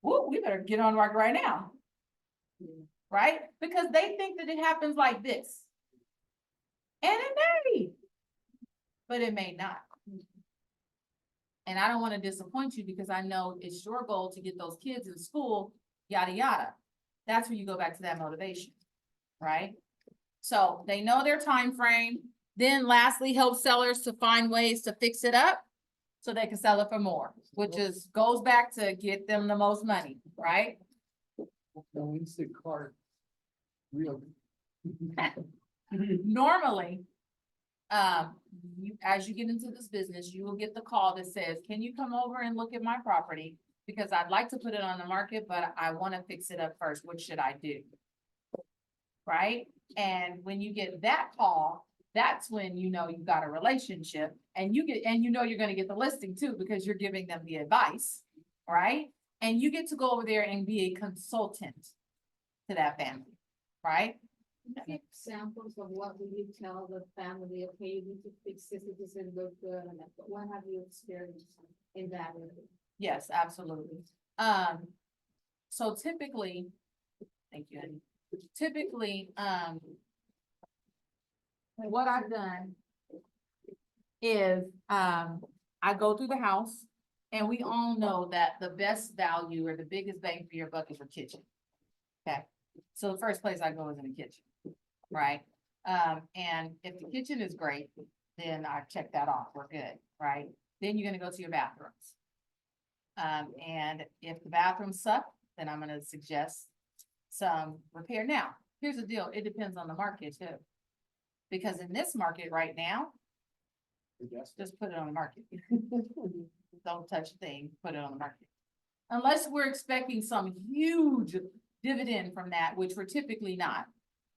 Woo, we better get on the market right now. Right? Because they think that it happens like this. And it may, but it may not. And I don't want to disappoint you because I know it's your goal to get those kids in school, yada, yada. That's where you go back to that motivation, right? So they know their time frame. Then lastly, help sellers to find ways to fix it up so they can sell it for more, which goes back to get them the most money, right? No instant card. Real. Normally, as you get into this business, you will get the call that says, can you come over and look at my property? Because I'd like to put it on the market, but I want to fix it up first. What should I do? Right? And when you get that call, that's when you know you've got a relationship and you know you're going to get the listing too, because you're giving them the advice, right? And you get to go over there and be a consultant to that family, right? Give examples of what would you tell the family, okay, you need to fix this, it doesn't look good, and what have you experienced in that area? Yes, absolutely. So typically, thank you, Eddie. Typically, what I've done is, I go through the house and we all know that the best value or the biggest bang for your buck is your kitchen. Okay, so the first place I go is in the kitchen, right? And if the kitchen is great, then I check that off, we're good, right? Then you're gonna go to your bathrooms. And if the bathrooms suck, then I'm gonna suggest some repair. Now, here's the deal, it depends on the market too. Because in this market right now, just put it on the market. Don't touch a thing, put it on the market. Unless we're expecting some huge dividend from that, which we're typically not.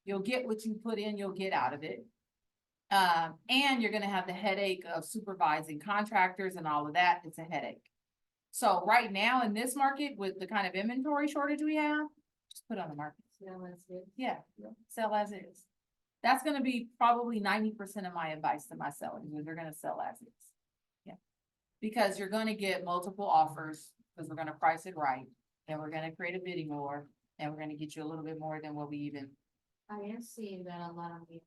You'll get what you put in, you'll get out of it. And you're gonna have the headache of supervising contractors and all of that, it's a headache. So right now in this market, with the kind of inventory shortage we have, just put it on the market. Sell as is. Yeah, sell as is. That's gonna be probably 90% of my advice to my sellers, is they're gonna sell as is. Yeah, because you're gonna get multiple offers, because we're gonna price it right, and we're gonna create a bidding war, and we're gonna get you a little bit more than what we even I am seeing that a lot of people.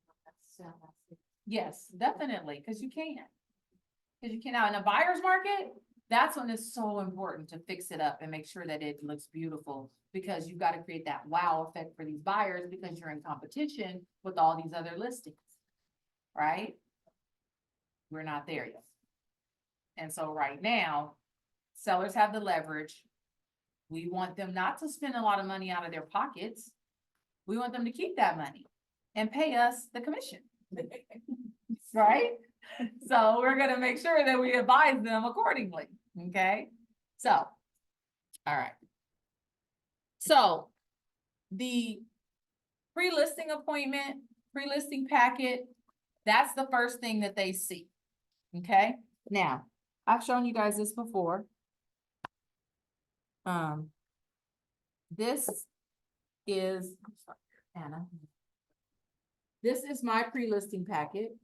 Yes, definitely, because you can. Because you can, now in a buyer's market, that's when it's so important to fix it up and make sure that it looks beautiful. Because you've got to create that wow effect for these buyers because you're in competition with all these other listings. Right? We're not there yet. And so right now, sellers have the leverage. We want them not to spend a lot of money out of their pockets. We want them to keep that money and pay us the commission. Right? So we're gonna make sure that we advise them accordingly, okay? So, all right. So, the pre-listing appointment, pre-listing packet, that's the first thing that they see, okay? Now, I've shown you guys this before. This is, sorry, Anna. This is my pre-listing packet.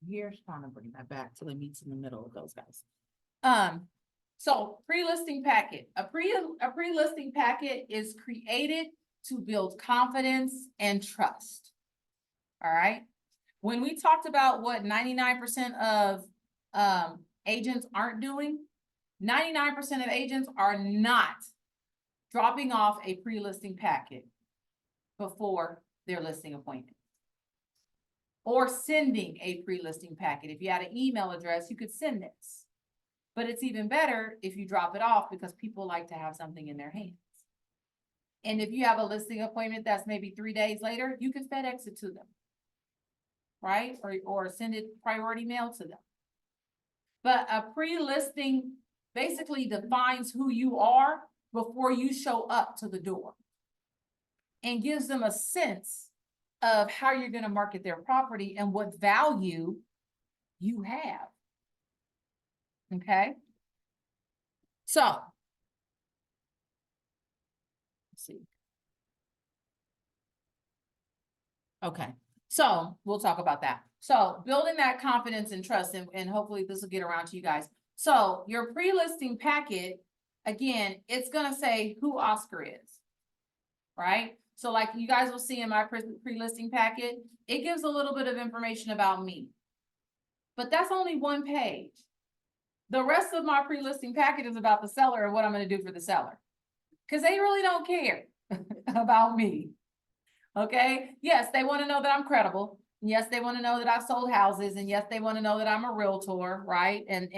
Here's trying to bring that back till it meets in the middle of those guys. So pre-listing packet, a pre-listing packet is created to build confidence and trust. All right. When we talked about what 99% of agents aren't doing, 99% of agents are not dropping off a pre-listing packet before their listing appointment. Or sending a pre-listing packet. If you had an email address, you could send this. But it's even better if you drop it off because people like to have something in their hands. And if you have a listing appointment that's maybe 3 days later, you can FedEx it to them. Right? Or send it priority mail to them. But a pre-listing basically defines who you are before you show up to the door. And gives them a sense of how you're going to market their property and what value you have. Okay. So, let's see. Okay. So we'll talk about that. So building that confidence and trust, and hopefully this will get around to you guys. So your pre-listing packet, again, it's going to say who Oscar is, right? So like you guys will see in my pre-listing packet, it gives a little bit of information about me. But that's only one page. The rest of my pre-listing packet is about the seller and what I'm going to do for the seller. Because they really don't care about me. Okay? Yes, they want to know that I'm credible. Yes, they want to know that I've sold houses. And yes, they want to know that I'm a realtor, right? And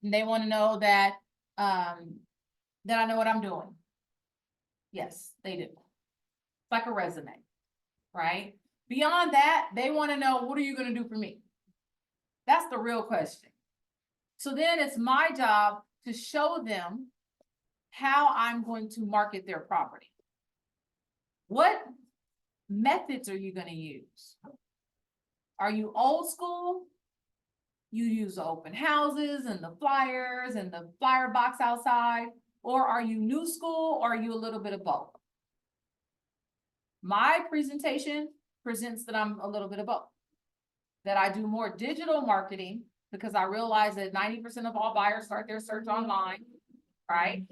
they want to know that that I know what I'm doing. Yes, they do. It's like a resume, right? Beyond that, they want to know, what are you going to do for me? That's the real question. So then it's my job to show them how I'm going to market their property. What methods are you going to use? Are you old school? You use open houses and the flyers and the flyer box outside? Or are you new school, or are you a little bit of both? My presentation presents that I'm a little bit of both. That I do more digital marketing because I realize that 90% of all buyers start their search online, right?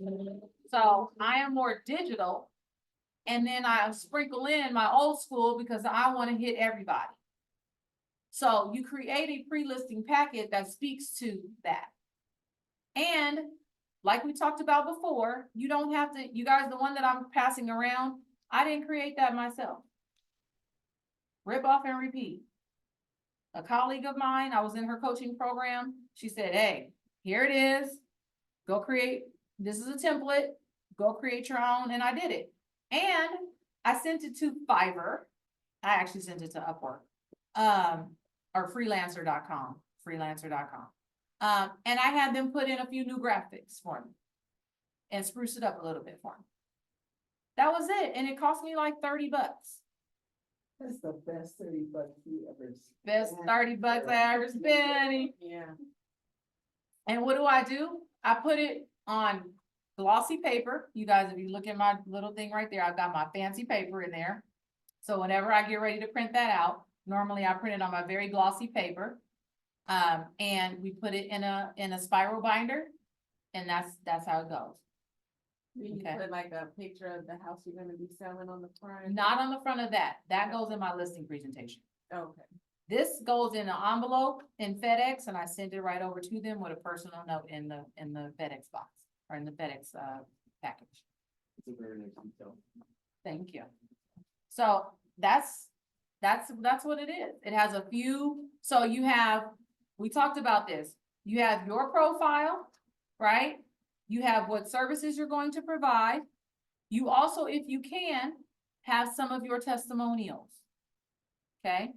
So I am more digital, and then I sprinkle in my old school because I want to hit everybody. So you create a pre-listing packet that speaks to that. And like we talked about before, you don't have to, you guys, the one that I'm passing around, I didn't create that myself. Rip off and repeat. A colleague of mine, I was in her coaching program. She said, hey, here it is. Go create, this is a template. Go create your own. And I did it. And I sent it to Fiverr. I actually sent it to Upwork. Or freelancer.com. And I had them put in a few new graphics for me and spruce it up a little bit for me. That was it. And it cost me like $30. That's the best 30 bucks you ever spent. Best 30 bucks I ever spent. Yeah. And what do? I put it on glossy paper. You guys, if you look at my little thing right there, I've got my fancy paper in there. So whenever I get ready to print that out, normally I print it on my very glossy paper. And we put it in a spiral binder, And that's how it goes. You Okay. put like a picture of the house you're gonna be selling on the front? Not on the front of that. That goes in my listing presentation. Okay. This goes in an envelope in FedEx and I send it right over to them with a personal note in the FedEx box or in the FedEx, package. It's a very nice detail. Thank you. So that's what it is. It has a few, so you have, we talked about this. You have your profile, right? You have what services you're going to provide. You also, if you can, have some of your testimonials. Okay?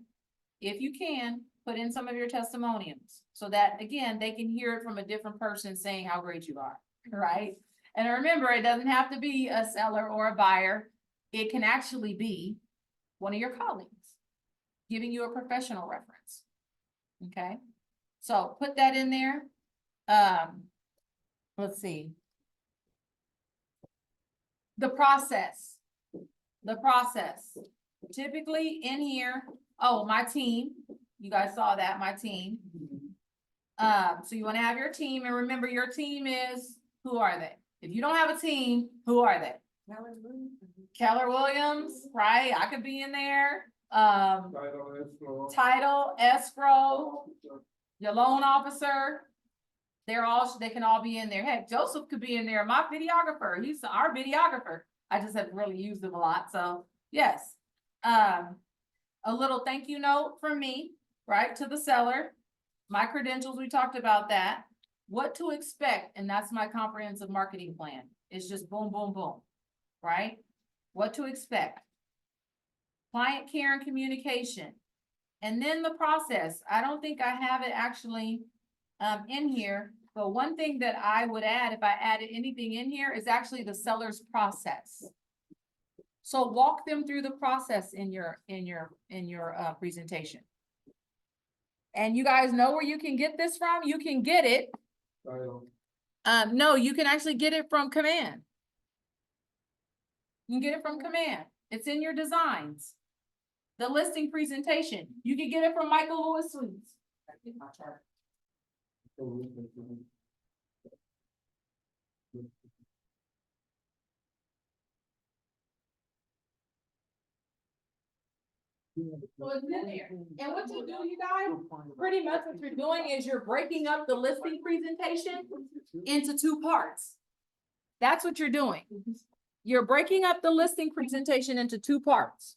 If you can, put in some of your testimonials so that, again, they can hear it from a different person saying how great you are, right? And remember, it doesn't have to be a seller or a buyer. It can actually be one of your colleagues giving you a professional reference. Okay? So put that in there. Let's see. The process. Typically in here, oh, my team, you guys saw that, my team. So you want to have your team, and remember your team is, who are they? If you don't have a team, who are they? Keller Williams, right? I could be in there. Title, escrow, your loan officer. They can all be in there. Heck, Joseph could be in there. My videographer, he's our videographer. I just haven't really used him a lot. So yes. A little thank you note from me, right, to the seller. My credentials, we talked about that. What to expect, and that's my comprehensive marketing plan. It's just boom, boom, boom, right? What to expect. Client care and communication. And then the process. I don't think I have it actually in here, but one thing that I would add, if I added anything in here, is actually the seller's process. So walk them through the process in your presentation. And you guys know where you can get this from? You can get it. No, you can actually get it from Command. You can get it from Command. It's in your designs. The listing presentation. You can get it from Michael Lewis Suites. So it's in there. And what you do, you guys, pretty much what you're doing is you're breaking up the listing presentation into two parts. That's what you're doing. You're breaking up the listing presentation into two parts.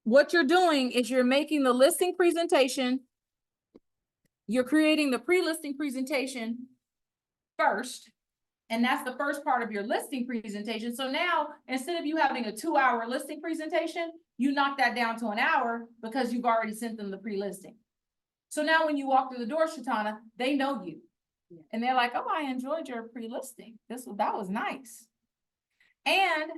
What you're doing is you're making the listing presentation, you're creating the pre-listing presentation first, and that's the first part of your listing presentation. So now, instead of you having a 2-hour listing presentation, you knock that down to an hour because you've already sent them the pre-listing. So now when you walk through the door, Shatana, they know you. And they're like, oh, I enjoyed your pre-listing. That was nice. And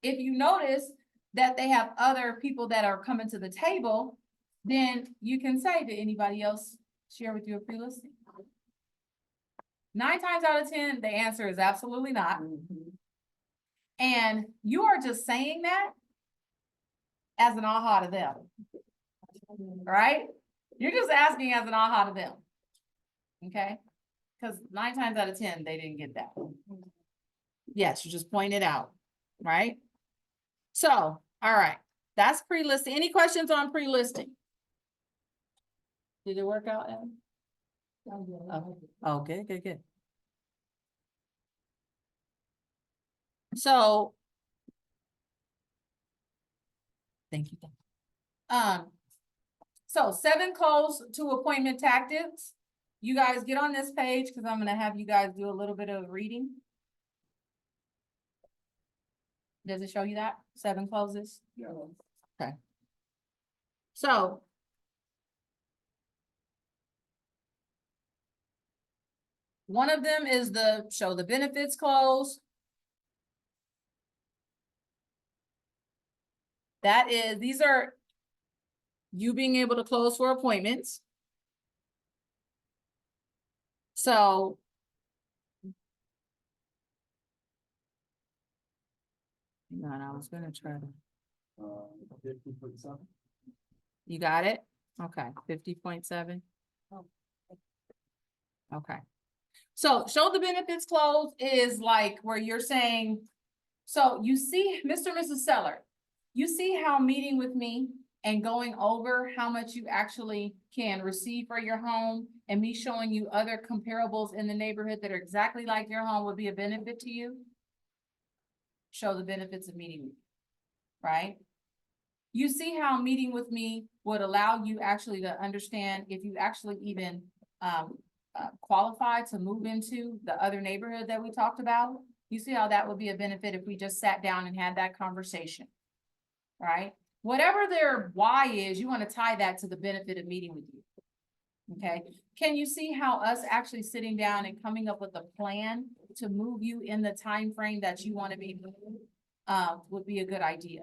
if you notice that they have other people that are coming to the table, then you can say, did anybody else share with you a pre-listing? 9 times out of 10, the answer is absolutely not. And you are just saying that as an aha to them, right? You're just asking as an aha to them, okay? Because 9 times out of 10, they didn't get that. Yes, you just point it out, right? So, all right, that's pre-listing. Any questions on pre-listing? Did it work out, Ellen? Oh, good, good, good. So, thank you. So 7 close to appointment tactics. You guys get on this page because I'm gonna have you guys do a little bit of reading. Does it show you that? 7 closes? Yeah. Okay. So. One of them is the show the benefits close. That is, these are you being able to close for appointments. So. Hang on, I was gonna try to. 50.7. You got it? Okay, 50.7. Okay. So show the benefits clause is like where you're saying, so you see, Mr. and Mrs. Seller, you see how meeting with me and going over how much you actually can receive for your home and me showing you other comparables in the neighborhood that are exactly like your home would be a benefit to you? Show the benefits of meeting with me, right? You see how meeting with me would allow you actually to understand if you actually even qualify to move into the other neighborhood that we talked about. You see how that would be a benefit if we just sat down and had that conversation, right? Whatever their why is, you want to tie that to the benefit of meeting with you. Okay, can you see how us actually sitting down and coming up with a plan to move you in the time frame that you want to be moved, would be a good idea?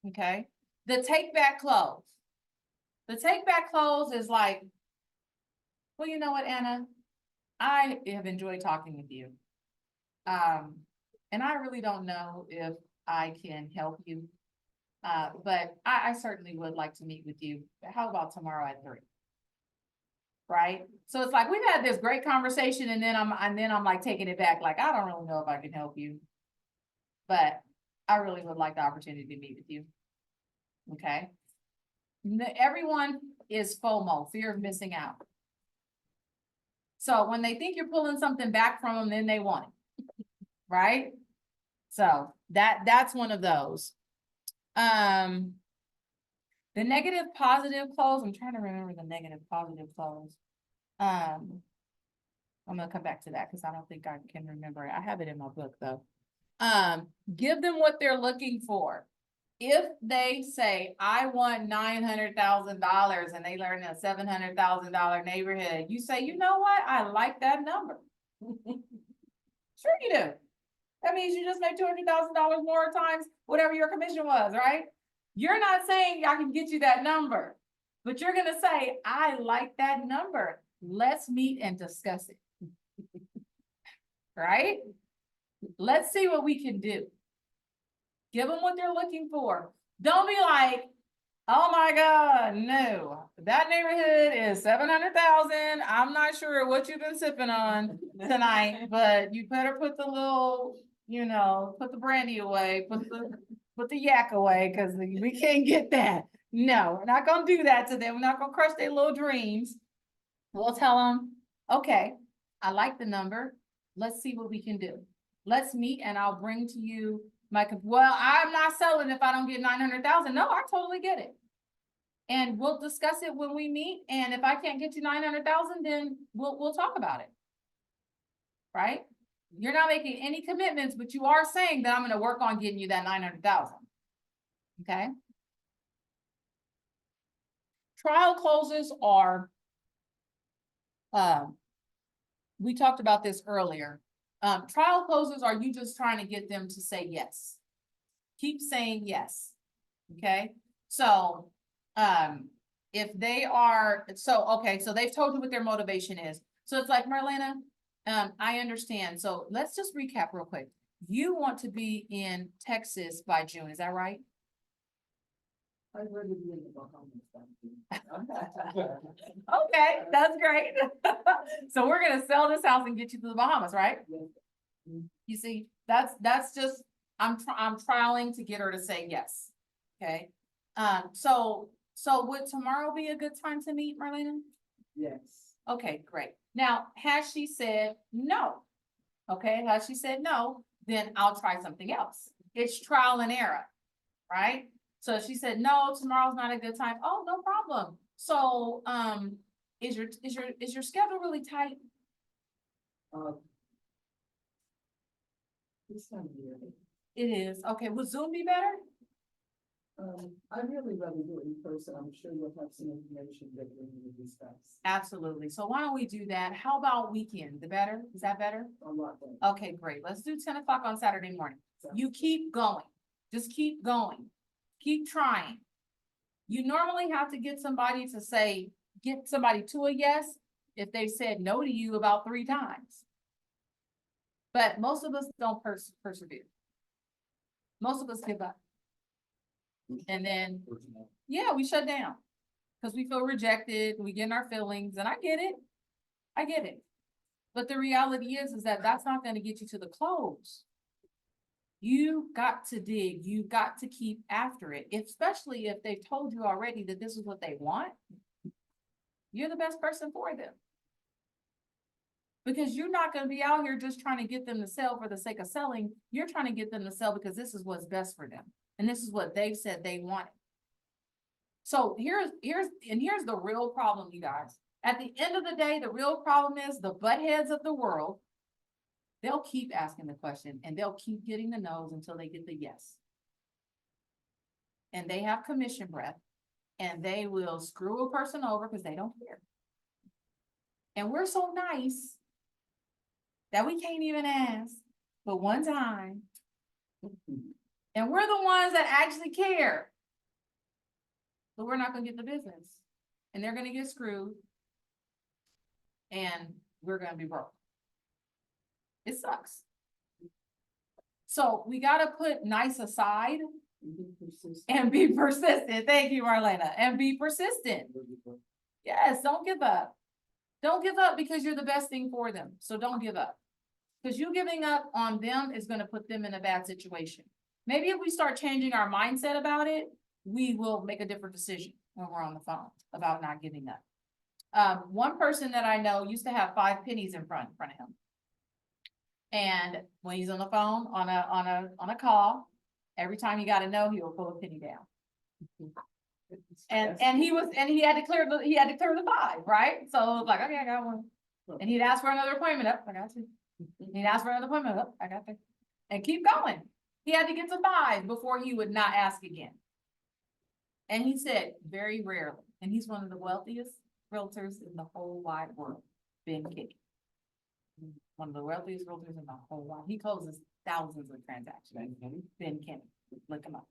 Okay, the take back clause. The take back clause is like, well, you know what, Anna? I have enjoyed talking with you. And I really don't know if I can help you. But I certainly would like to meet with you. How about tomorrow at 3? Right? So it's like, we've had this great conversation and then I'm like taking it back. Like, I don't really know if I can help you. But I really would like the opportunity to meet with you. Okay. Everyone is FOMO, fear of missing out. So when they think you're pulling something back from them, then they want it. Right? So that's one of those. The negative positive clause, I'm trying to remember the negative positive clause. I'm gonna come back to that because I don't think I can remember it. I have it in my book though. Give them what they're looking for. If they say, I want $900,000 and they learn a $700,000 neighborhood, you say, you know what? I like that number. Sure you do. That means you just made $200,000 more times whatever your commission was, right? You're not saying I can get you that number, but you're gonna say, I like that number. Let's meet and discuss it. Right? Let's see what we can do. Give them what they're looking for. Don't be like, oh my God, no, that neighborhood is 700,000. I'm not sure what you've been sipping on tonight, but you better put the little, put the brandy away, put the yak away, because we can't get that. No, we're not gonna do that to them. We're not gonna crush their little dreams. We'll tell them, okay, I like the number. Let's see what we can do. Let's meet and I'll bring to you well, I'm not selling if I don't get 900,000. No, I totally get it. And we'll discuss it when we meet. And if I can't get you 900,000, then we'll talk about it. Right? You're not making any commitments, but you are saying that I'm going to work on getting you that 900,000. Okay? Trial closes are, we talked about this earlier. Trial closes are you just trying to get them to say yes. Keep saying yes. Okay. So, if they are, so they've told you what their motivation is. So it's like, Marlena, I understand. So let's just recap real quick. You want to be in Texas by June. Is that right? I'd rather be in the Bahamas. Okay, that's great. So we're gonna sell this house and get you to the Bahamas, right? You see, that's just I'm trialing to get her to say yes. Okay. So would tomorrow be a good time to meet, Marlena? Yes. Okay, great. Now, has she said no? Okay, has she said no, then I'll try something else. It's trial and error, right? So if she said no, tomorrow's not a good time. Oh, no problem. So, is your schedule really tight? This time of year. It is. Okay, would Zoom be better? I'd really rather do it in person. I'm sure you'll have some information that we need to discuss. Absolutely. So why don't we do that? How about weekend? The better? Is that better? A lot better. Okay, great. Let's do 10 o'clock on Saturday morning. You keep going. Just keep going. Keep trying. You normally have to get somebody to a yes if they said no to you about 3 times. But most of us don't persevere. Most of us give up. And then, yeah, we shut down. Cause we feel rejected, we get in our feelings, and I get it. I get it. But the reality is that that's not gonna get you to the close. You got to dig, you got to keep after it, especially if they've told you already that this is what they want. You're the best person for them. Because you're not gonna be out here just trying to get them to sell for the sake of selling. You're trying to get them to sell because this is what's best for them. And this is what they've said they wanted. So here's the real problem, you guys. At the end of the day, the real problem is the buttheads of the world. They'll keep asking the question and they'll keep getting the no's until they get the yes. And they have commission breath and they will screw a person over because they don't care. And we're so nice that we can't even ask but one time. And we're the ones that actually care. But we're not gonna get the business. And they're gonna get screwed. And we're gonna be broke. It sucks. So we gotta put nice aside and be persistent. Thank you, Marlena. And be persistent. Yes, don't give up. Don't give up because you're the best thing for them. So don't give up. Because you giving up on them is gonna put them in a bad situation. Maybe if we start changing our mindset about it, we will make a different decision when we're on the phone about not giving up. One person that I know used to have 5 pennies in front of him. And when he's on the phone on a call, every time he got a no, he would pull a penny down. And he had to clear the 5, right? So it was like, okay, I got one. And he'd ask for another appointment. Up, I got 2. He'd ask for another appointment. Up, I got 3. And keep going. He had to get to 5 before he would not ask again. And he said, very rarely, and he's one of the wealthiest realtors in the whole wide world, Ben Kick. One of the wealthiest realtors in the whole world. He closes thousands of transactions. Ben Kinney, look him up.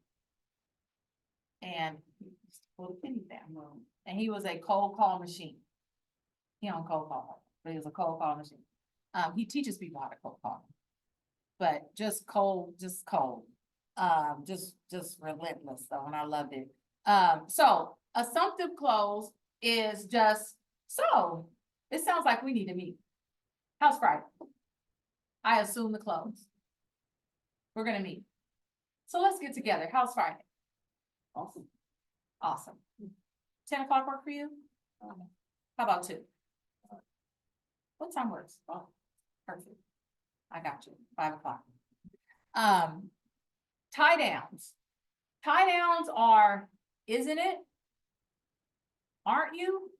And he used to pull the pennies down. And he was a cold call machine. He don't cold call, but he was a cold call machine. He teaches people how to cold call. But just relentless though, and I loved it. So assumptive close is just, so it sounds like we need to meet. How's Friday? I assume the close. We're gonna meet. So let's get together. How's Friday? Awesome. Awesome. 10 o'clock work for you? How about 2? What time works? Oh, perfect. I got you. 5 o'clock. Tie downs. Tie downs are, isn't it? Aren't you?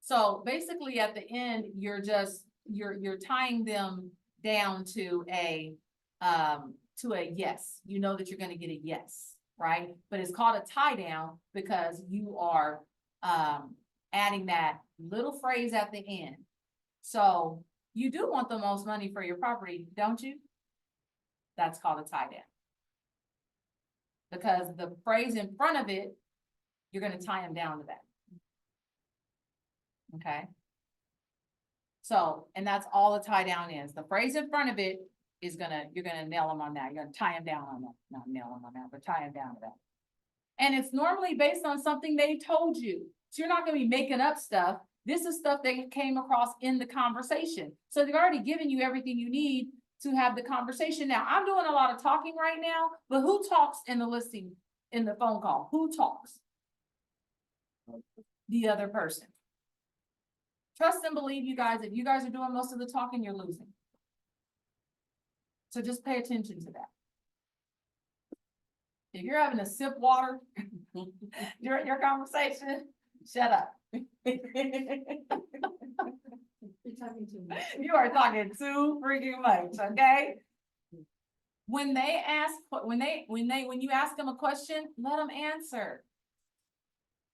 So basically at the end, you're just, you're tying them down to a yes. You know that you're going to get a yes, right? But it's called a tie down because you are adding that little phrase at the end. So you do want the most money for your property, don't you? That's called a tie down. Because the phrase in front of it, you're going to tie them down to that. Okay. So, and that's all the tie down is. The phrase in front of it is you're gonna nail them on that. You're gonna tie them down on that. Not nail them on that, but tie them down to that. And it's normally based on something they told you. So you're not gonna be making up stuff. This is stuff they came across in the conversation. So they've already given you everything you need to have the conversation. Now, I'm doing a lot of talking right now, but who talks in the listing, in the phone call? Who talks? The other person. Trust and believe, you guys, if you guys are doing most of the talking, you're losing. So just pay attention to that. If you're having to sip water during your conversation, shut up. You're talking too much. You are talking too freaking much, okay? When they ask, when you ask them a question, let them answer.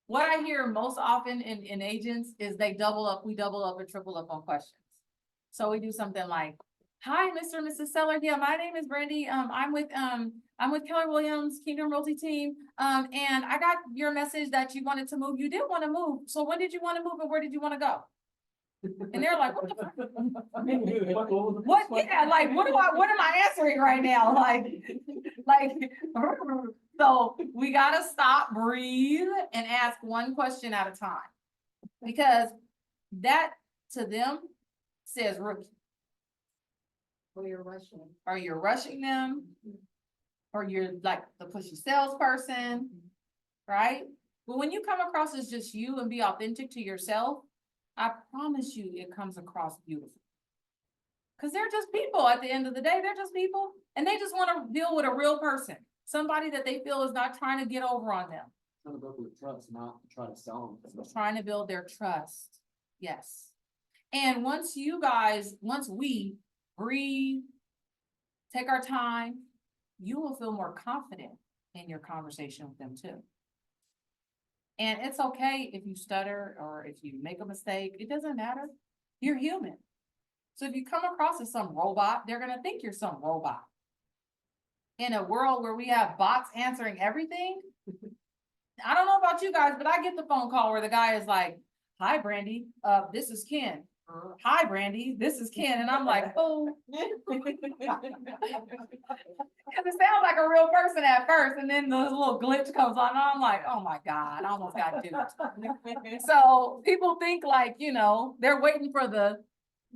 What I hear most often in agents is we double up or triple up on questions. So we do something like, hi, Mr. and Mrs. Seller. Yeah, my name is Brandy. I'm with Keller Williams, Kingdom Realty team. And I got your message that you wanted to move. You did want to move. So when did you want to move and where did you want to go? And they're like, what the fuck? What? Yeah, like, what am I answering right now? Like, So we gotta stop, breathe, and ask one question at a time. Because that, to them, says rookie. Or you're rushing. Or you're rushing them, or you're like the pushy salesperson, right? But when you come across as just you and be authentic to yourself, I promise you it comes across beautiful. Because they're just people at the end of the day, they're just people, and they just want to deal with a real person, somebody that they feel is not trying to get over on them. Trying to build with trust, not try to sell them. Trying to build their trust. Yes. And once we breathe, take our time, you will feel more confident in your conversation with them too. And it's okay if you stutter or if you make a mistake, it doesn't matter. You're human. So if you come across as some robot, they're gonna think you're some robot. In a world where we have bots answering everything, I don't know about you guys, but I get the phone call where the guy is like, "Hi, Brandy, this is Ken. Hi, Brandy, this is Ken." And I'm like, oh. Cause it sounds like a real person at first, and then the little glitch comes on, and I'm like, oh my God, I almost got duped. So people think like, they're waiting for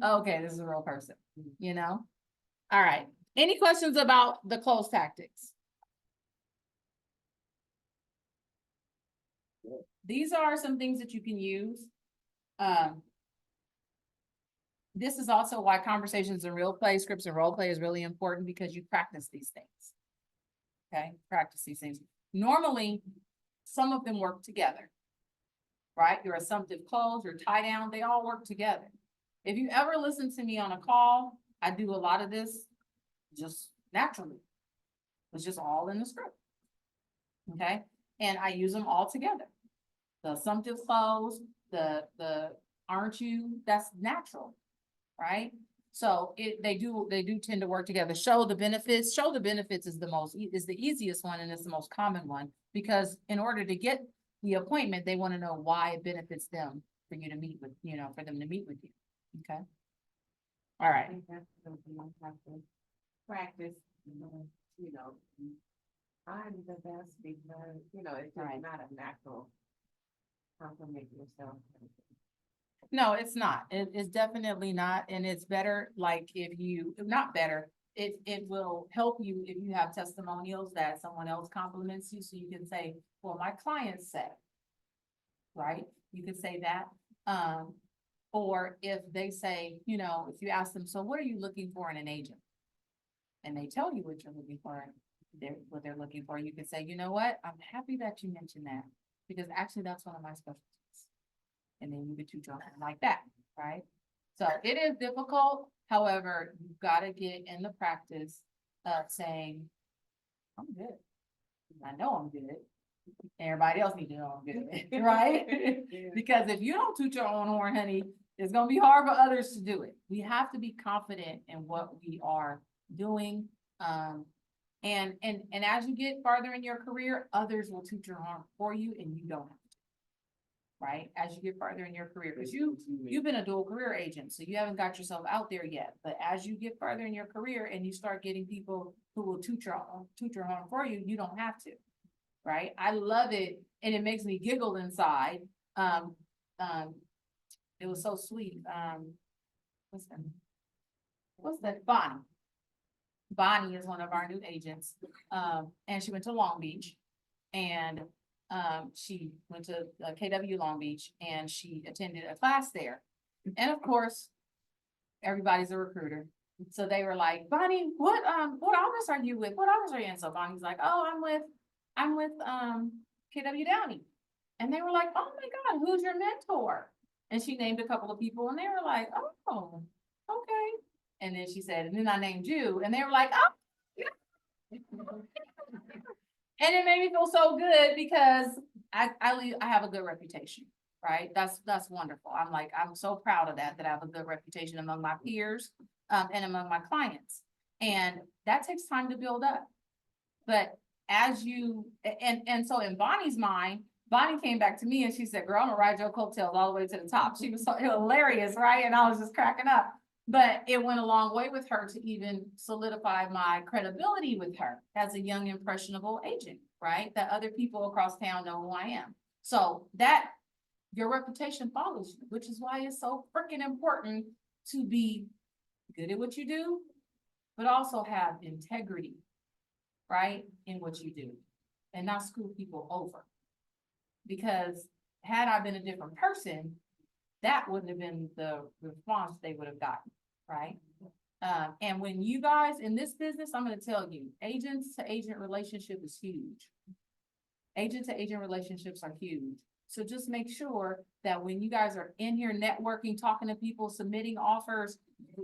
okay, this is a real person, All right. Any questions about the close tactics? These are some things that you can use. This is also why conversations in real play, scripts and role play is really important, because you practice these things. Okay, practice these things. Normally, some of them work together, right? Your assumptive close, your tie down, they all work together. If you ever listen to me on a call, I do a lot of this just naturally. It's just all in the script. Okay, and I use them all together. The assumptive close, the aren't you, that's natural. Right? So they do tend to work together. Show the benefits is the easiest one, and it's the most common one, because in order to get the appointment, they want to know why it benefits them for you to meet with, for them to meet with you. Okay. All right. Practice, I'm the best because, it's Right. not a natural compliment yourself. No, it's not. It's definitely not. And it's better, like not better, it will help you if you have testimonials that someone else compliments you. So you can say, well, my client said, right? You could say that. Or if they say, if you ask them, so what are you looking for in an agent? And they tell you what you're looking for, what they're looking for. You could say, you know what? I'm happy that you mentioned that, because actually that's one of my specialties. And then you get to jump in like that, right? So it is difficult. However, you've got to get in the practice of saying, I'm good. I know I'm good. Everybody else needs to know I'm good, right? Because if you don't toot your own horn, honey, it's going to be hard for others to do it. We have to be confident in what we are doing. And as you get farther in your career, others will toot your horn for you, and you don't have to. Right? As you get farther in your career, because you've been a dual career agent, so you haven't got yourself out there yet. But as you get farther in your career and you start getting people who will toot your horn for you, you don't have to. Right? I love it, and it makes me giggle inside. It was so sweet. What's that? Bonnie. Bonnie is one of our new agents, and she went to Long Beach, and she went to KW Long Beach, and she attended a class there. And of course, everybody's a recruiter. So they were like, Bonnie, what office are you with? What office are you in? So Bonnie's like, oh, I'm with KW Downey. And they were like, oh my God, who's your mentor? And she named a couple of people, and they were like, oh, okay. And then she said, and then I named you, and they were like, oh, yeah. And it made me feel so good, because I have a good reputation, right? That's wonderful. I'm so proud of that I have a good reputation among my peers, and among my clients. And that takes time to build up. But as you, and so in Bonnie's mind, Bonnie came back to me and she said, girl, I'm gonna ride your coattails all the way to the top. She was so hilarious, right? And I was just cracking up. But it went a long way with her to even solidify my credibility with her as a young, impressionable agent, right? That other people across town know who I am. So that, your reputation follows you, which is why it's so freaking important to be good at what you do, but also have integrity, right, in what you do, and not screw people over. Because had I been a different person, that wouldn't have been the response they would have gotten, right? And when you guys in this business, I'm gonna tell you, agents to agent relationship is huge. Agent to agent relationships are huge. So just make sure that when you guys are in here networking, talking to people, submitting offers,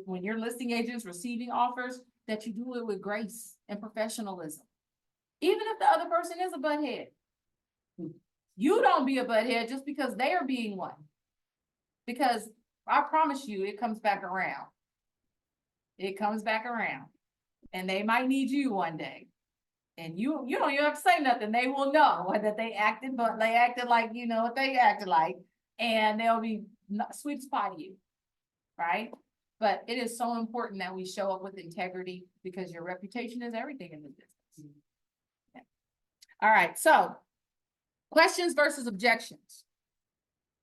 when you're listing agents, receiving offers, that you do it with grace and professionalism. Even if the other person is a butthead. You don't be a butthead just because they are being one. Because I promise you, it comes back around. It comes back around. And they might need you one day. And you don't even have to say nothing. They will know that they acted like, you know what they acted like. And they'll be sweet spot you, right? But it is so important that we show up with integrity because your reputation is everything in this business. Yeah. All right, so questions versus objections.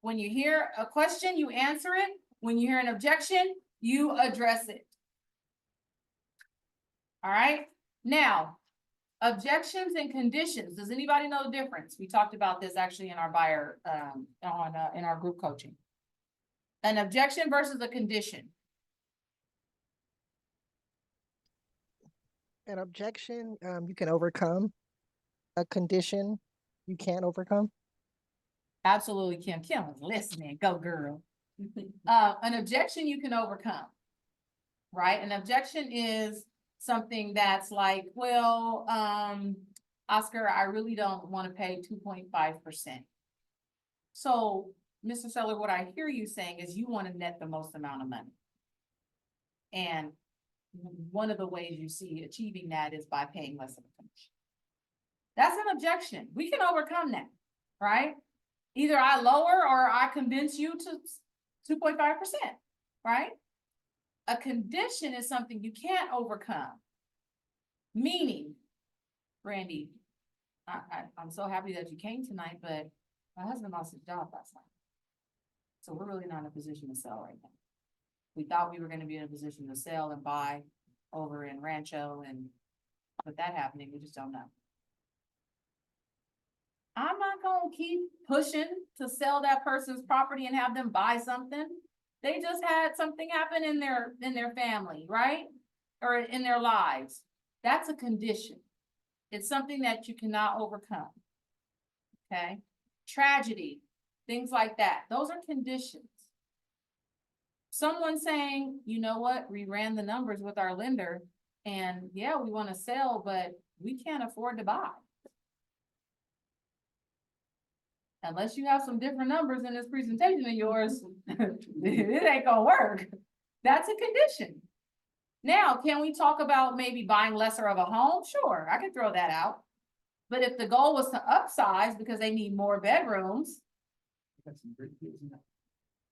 When you hear a question, you answer it. When you hear an objection, you address it. All right, now, objections and conditions. Does anybody know the difference? We talked about this actually in our buyer, in our group coaching. An objection versus a condition. An objection, you can overcome. A condition, you can't overcome. Absolutely, Kim. Kim was listening. Go, girl. An objection you can overcome, right? An objection is something that's like, well, Oscar, I really don't want to pay 2.5%. So, Mr. Seller, what I hear you saying is you want to net the most amount of money. And one of the ways you see achieving that is by paying less of a commission. That's an objection. We can overcome that, right? Either I lower or I convince you to 2.5%, right? A condition is something you can't overcome. Meaning, Randy, I'm so happy that you came tonight, but my husband lost his job last night. So we're really not in a position to sell right now. We thought we were going to be in a position to sell and buy over in Rancho, and with that happening, we just don't know. I'm not gonna keep pushing to sell that person's property and have them buy something. They just had something happen in their family, right? Or in their lives. That's a condition. It's something that you cannot overcome. Okay? Tragedy, things like that. Those are conditions. Someone saying, you know what, we ran the numbers with our lender and yeah, we want to sell, but we can't afford to buy. Unless you have some different numbers in this presentation of yours, it ain't gonna work. That's a condition. Now, can we talk about maybe buying lesser of a home? Sure, I can throw that out. But if the goal was to upsize because they need more bedrooms, That's some great kids in that.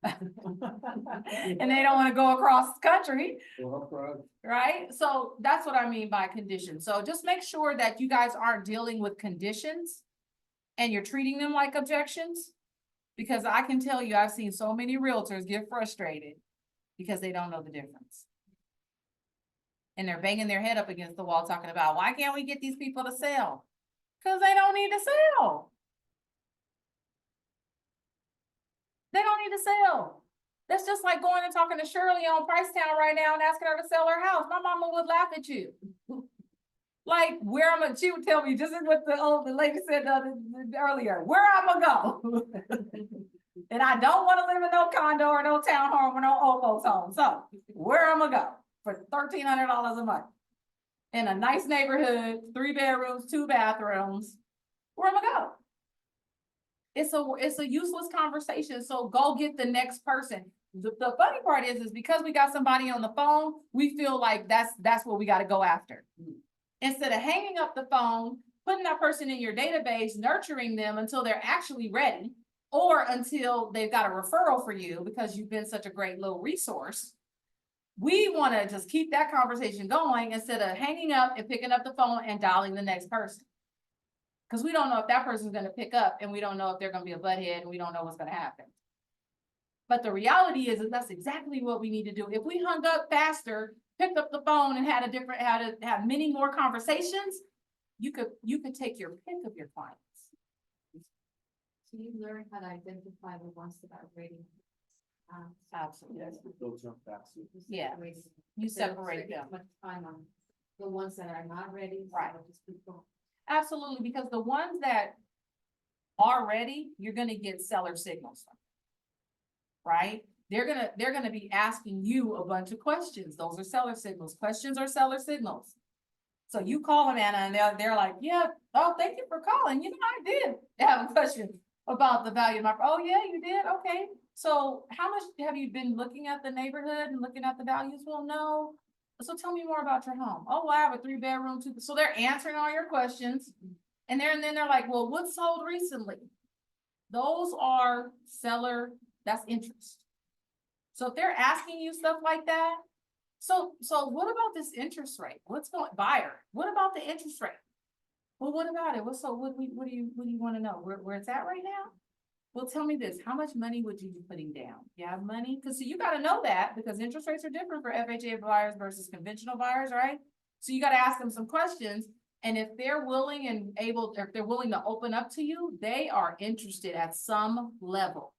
and they don't want to go across the country, Well, for- right? So that's what I mean by conditions. So just make sure that you guys aren't dealing with conditions and you're treating them like objections. Because I can tell you, I've seen so many realtors get frustrated because they don't know the difference. And they're banging their head up against the wall talking about, why can't we get these people to sell? Because they don't need to sell. They don't need to sell. That's just like going and talking to Shirley on Pricetown right now and asking her to sell her house. My mama would laugh at you. Like, where I'm gonna, she would tell me, just as what the lady said earlier, where I'm gonna go. And I don't want to live in no condo or no townhome or no old folks home. So where I'm gonna go for $1,300 a month in a nice neighborhood, 3 bedrooms, 2 bathrooms, where I'm gonna go? It's a useless conversation. So go get the next person. The funny part is because we got somebody on the phone, we feel like that's what we got to go after. Instead of hanging up the phone, putting that person in your database, nurturing them until they're actually ready, or until they've got a referral for you because you've been such a great little resource. We want to just keep that conversation going instead of hanging up and picking up the phone and dialing the next person. Cause we don't know if that person's gonna pick up, and we don't know if they're gonna be a butthead, and we don't know what's gonna happen. But the reality is that that's exactly what we need to do. If we hung up faster, picked up the phone and had many more conversations, you could take your pick of your clients. So you learn how to identify the ones that are ready. Absolutely. Yes, those are fast. Yeah. Separating them. You Instead of separate spending them. Much time on the ones that are not ready. so Right. they'll just keep going. Absolutely, because the ones that are ready, you're gonna get seller signals from. Right? They're gonna be asking you a bunch of questions. Those are seller signals. Questions are seller signals. So you call them, Anna, and they're like, yeah, oh, thank you for calling. You know, I did have a question about the value of my, oh, yeah, you did? Okay. So how much have you been looking at the neighborhood and looking at the values? Well, no. So tell me more about your home. Oh, well, I have a 3-bedroom, 2. So they're answering all your questions. And then they're like, well, what sold recently? Those are seller, that's interest. So if they're asking you stuff like that, so what about this interest rate? What's going, buyer? What about the interest rate? Well, what about it? What do you want to know? Where it's at right now? Well, tell me this, how much money would you be putting down? You have money? Cause so you gotta know that because interest rates are different for FHA buyers versus conventional buyers, right? So you gotta ask them some questions. And if they're willing and able, or if they're willing to open up to you, they are interested at some level.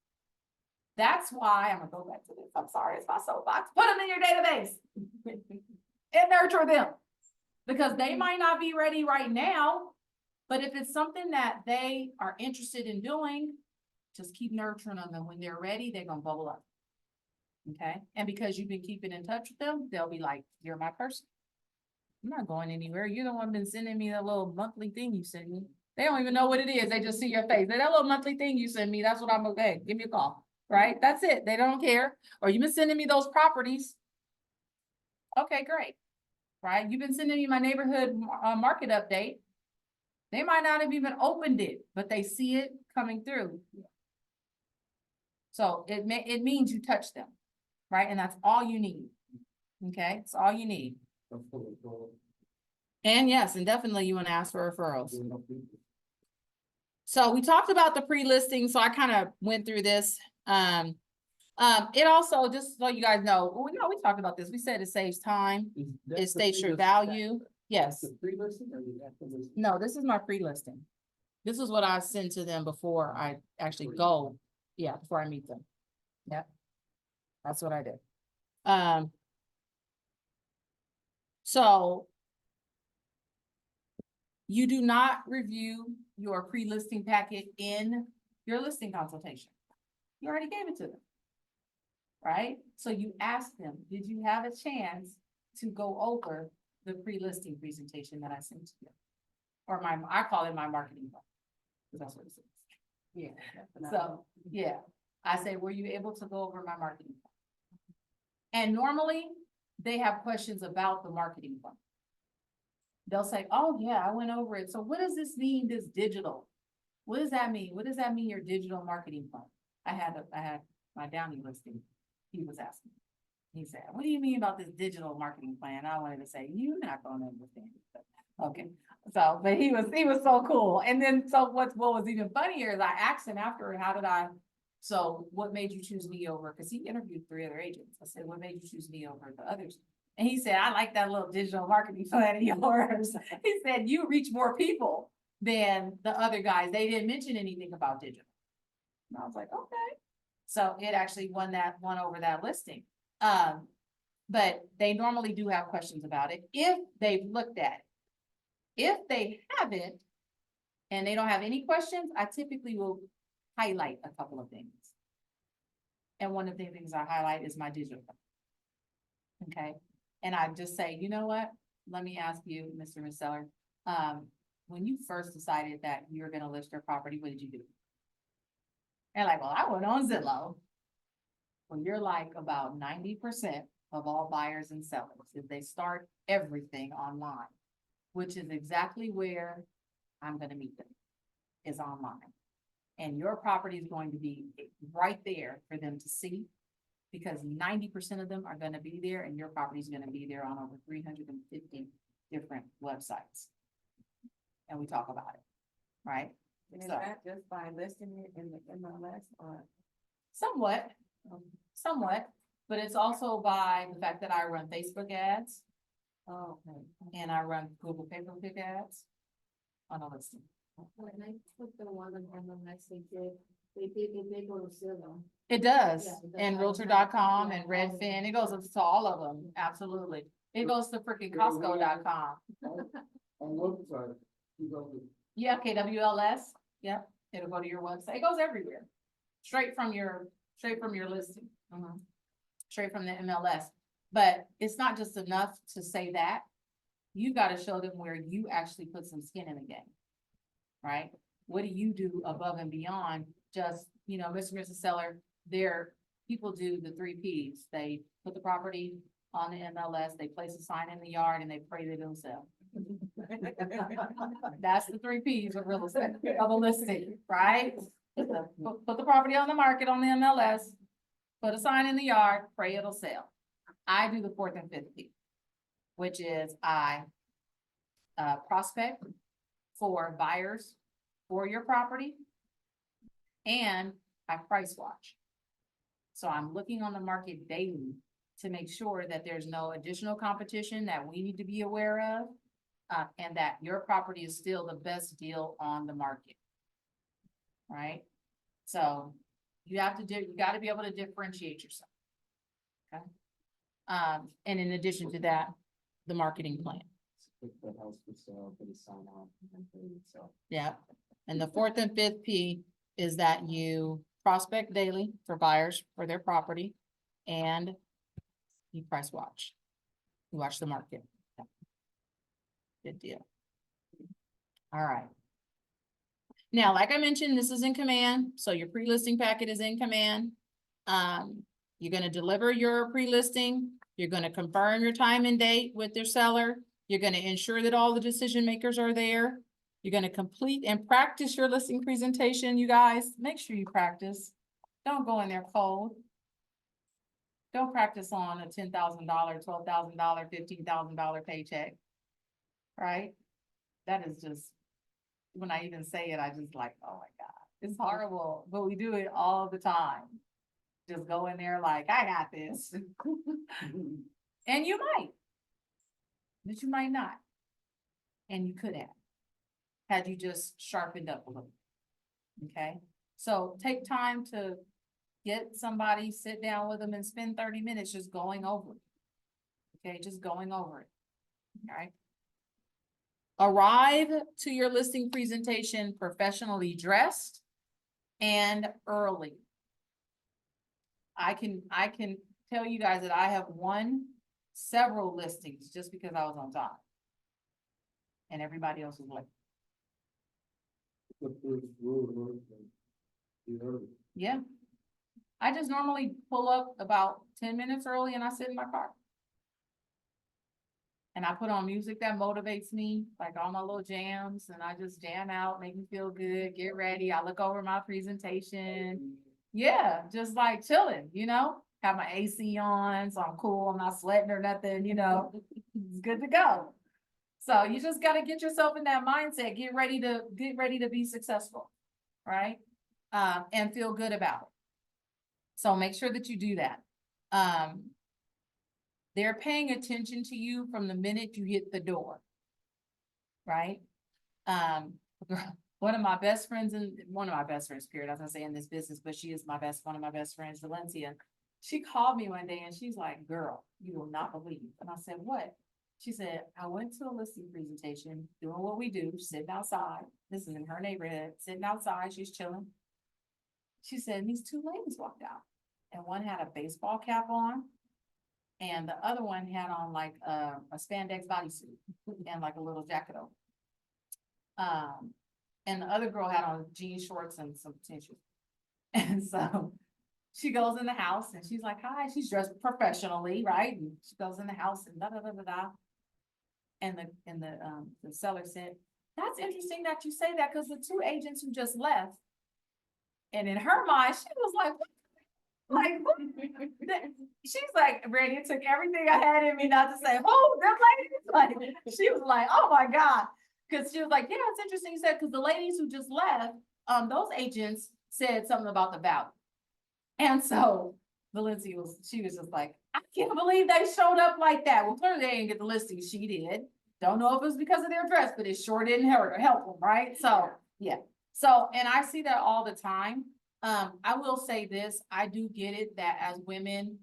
That's why, I'm gonna go back to this, I'm sorry, it's my soapbox, put them in your database. And nurture them. Because they might not be ready right now, but if it's something that they are interested in doing, just keep nurturing them, and when they're ready, they're gonna bubble up. Okay, and because you've been keeping in touch with them, they'll be like, you're my person. I'm not going anywhere. You're the one been sending me that little monthly thing you send me. They don't even know what it is. They just see your face. That little monthly thing you send me, that's what I'm okay. Give me a call, right? That's it. They don't care. Or you've been sending me those properties. Okay, great. Right? You've been sending me my neighborhood market update. They might not have even opened it, but they see it coming through. So it means you touch them, right? And that's all you need. Okay, it's all you need. And yes, and definitely you want to ask for referrals. So we talked about the pre-listing, so I kind of went through this. It also, just so you guys know, we talked about this. We said it saves time. It states your value. Yes. No, this is my pre-listing. This is what I send to them before I actually go. Yeah, before I meet them. Yep. That's what I did. So you do not review your pre-listing packet in your listing consultation. You already gave it to them. Right? So you ask them, did you have a chance to go over the pre-listing presentation that I sent to you? Or I call it my marketing plan. That's what it says. Yeah. So, yeah, I say, were you able to go over my marketing plan? And normally they have questions about the marketing plan. They'll say, oh yeah, I went over it. So what does this mean, this digital? What does that mean? What does that mean, your digital marketing plan? I had my Downey listing. He was asking. He said, what do you mean about this digital marketing plan? I wanted to say, you're not going to understand it. Okay. So, but he was so cool. And then, so what was even funnier is I asked him after, so what made you choose me over? Cause he interviewed 3 other agents. I said, what made you choose me over the others? And he said, I like that little digital marketing plan of yours. He said, you reach more people than the other guys. They didn't mention anything about digital. And I was like, okay. So it actually won over that listing. But they normally do have questions about it if they've looked at it. If they haven't, and they don't have any questions, I typically will highlight a couple of things. And one of the things I highlight is my digital. Okay. And I just say, you know what? Let me ask you, Mr. and Ms. Seller, when you first decided that you were going to list your property, what did you do? And like, well, I went on Zillow. Well, you're like about 90% of all buyers and sellers. If they start everything online, which is exactly where I'm going to meet them, is online. And your property is going to be right there for them to see, because 90% of them are going to be there, and your property is going to be there on over 350 different websites. And we talk about it. right? And is So- that just by listing it in the MLS or? Somewhat, somewhat, but it's also by the fact that I run Facebook ads Oh, okay. and I run Google pay-per-click ads on a listing. When I put the one on MLS, they go to zero. It does, Yeah, it does and have a Realtor.com map, and yeah, all of Redfin, them. it goes to all of them, absolutely. It goes to freaking Costco.com. On website, you know, Yeah, KWLS, yep, it'll go to your website, it goes everywhere. Straight from your listing, straight from the MLS. But it's not just enough to say that. You gotta show them where you actually put some skin in the game. Right? What do you do above and beyond just, Mr. and Mrs. Seller, people do the 3 Ps. They put the property on the MLS, they place a sign in the yard, and they pray they don't sell. That's the 3 Ps of real estate, of a listing, right? Put the property on the market on the MLS, put a sign in the yard, pray it'll sell. I do the 4th and 5th P, which is I prospect for buyers for your property, and I price watch. So I'm looking on the market daily to make sure that there's no additional competition that we need to be aware of, and that your property is still the best deal on the market. Right? So you gotta be able to differentiate yourself. Okay? And in addition to that, the marketing plan. Put the house for sale, put a sign on. So, Yeah, and the 4th and 5th P is that you prospect daily for buyers for their property, and you price watch. You watch the market. Good deal. All right. Now, like I mentioned, this is in command, so your pre-listing packet is in command. You're gonna deliver your pre-listing, you're gonna confirm your time and date with your seller, you're gonna ensure that all the decision makers are there. You're gonna complete and practice your listing presentation, you guys. Make sure you practice. Don't go in there cold. Don't practice on a $10,000, $12,000, $15,000 paycheck. Right? That is just, when I even say it, I just like, oh my God, it's horrible, but we do it all the time. Just go in there like, I got this. And you might, but you might not. And you could have, had you just sharpened up a little. Okay, so take time to get somebody, sit down with them and spend 30 minutes just going over it. Okay, just going over it. All right. Arrive to your listing presentation professionally dressed and early. I can tell you guys that I have won several listings just because I was on time. And everybody else was late. the first rule of the early. Yeah. I just normally pull up about 10 minutes early and I sit in my car. And I put on music that motivates me, like all my little jams, and I just jam out, make me feel good, get ready. I look over my presentation. Yeah, just like chilling, have my AC on, so I'm cool. I'm not sweating or nothing, it's good to go. So you just got to get yourself in that mindset, get ready to be successful, right? And feel good about it. So make sure that you do that. They're paying attention to you from the minute you hit the door, right? One of my best friends, period, I was gonna say in this business, but she is one of my best friends, Valencia. She called me one day and she's like, girl, you will not believe. And I said, what? She said, I went to a listing presentation, doing what we do, sitting outside. This is in her neighborhood, sitting outside, she's chilling. She said, these 2 ladies walked out, and one had a baseball cap on, and the other one had on like a spandex bodysuit and like a little jacket over. And the other girl had on jean shorts and some tissues. And so she goes in the house and she's like, hi, she's dressed professionally, right? And she goes in the house and da da da da da. And the seller said, that's interesting that you say that, because the 2 agents who just left. And in her mind, she was like, what? She's like, Randy, it took everything I had in me not to say, oh, them ladies. Like, she was like, oh my God. Cause she was like, yeah, it's interesting you said, cause the ladies who just left, those agents said something about the value. And so Valencia she was just like, I can't believe they showed up like that. Well, clearly they didn't get the listing. She did. Don't know if it was because of their dress, but it sure didn't help them, right? So, yeah. So, and I see that all the time. I will say this, I do get it that as women,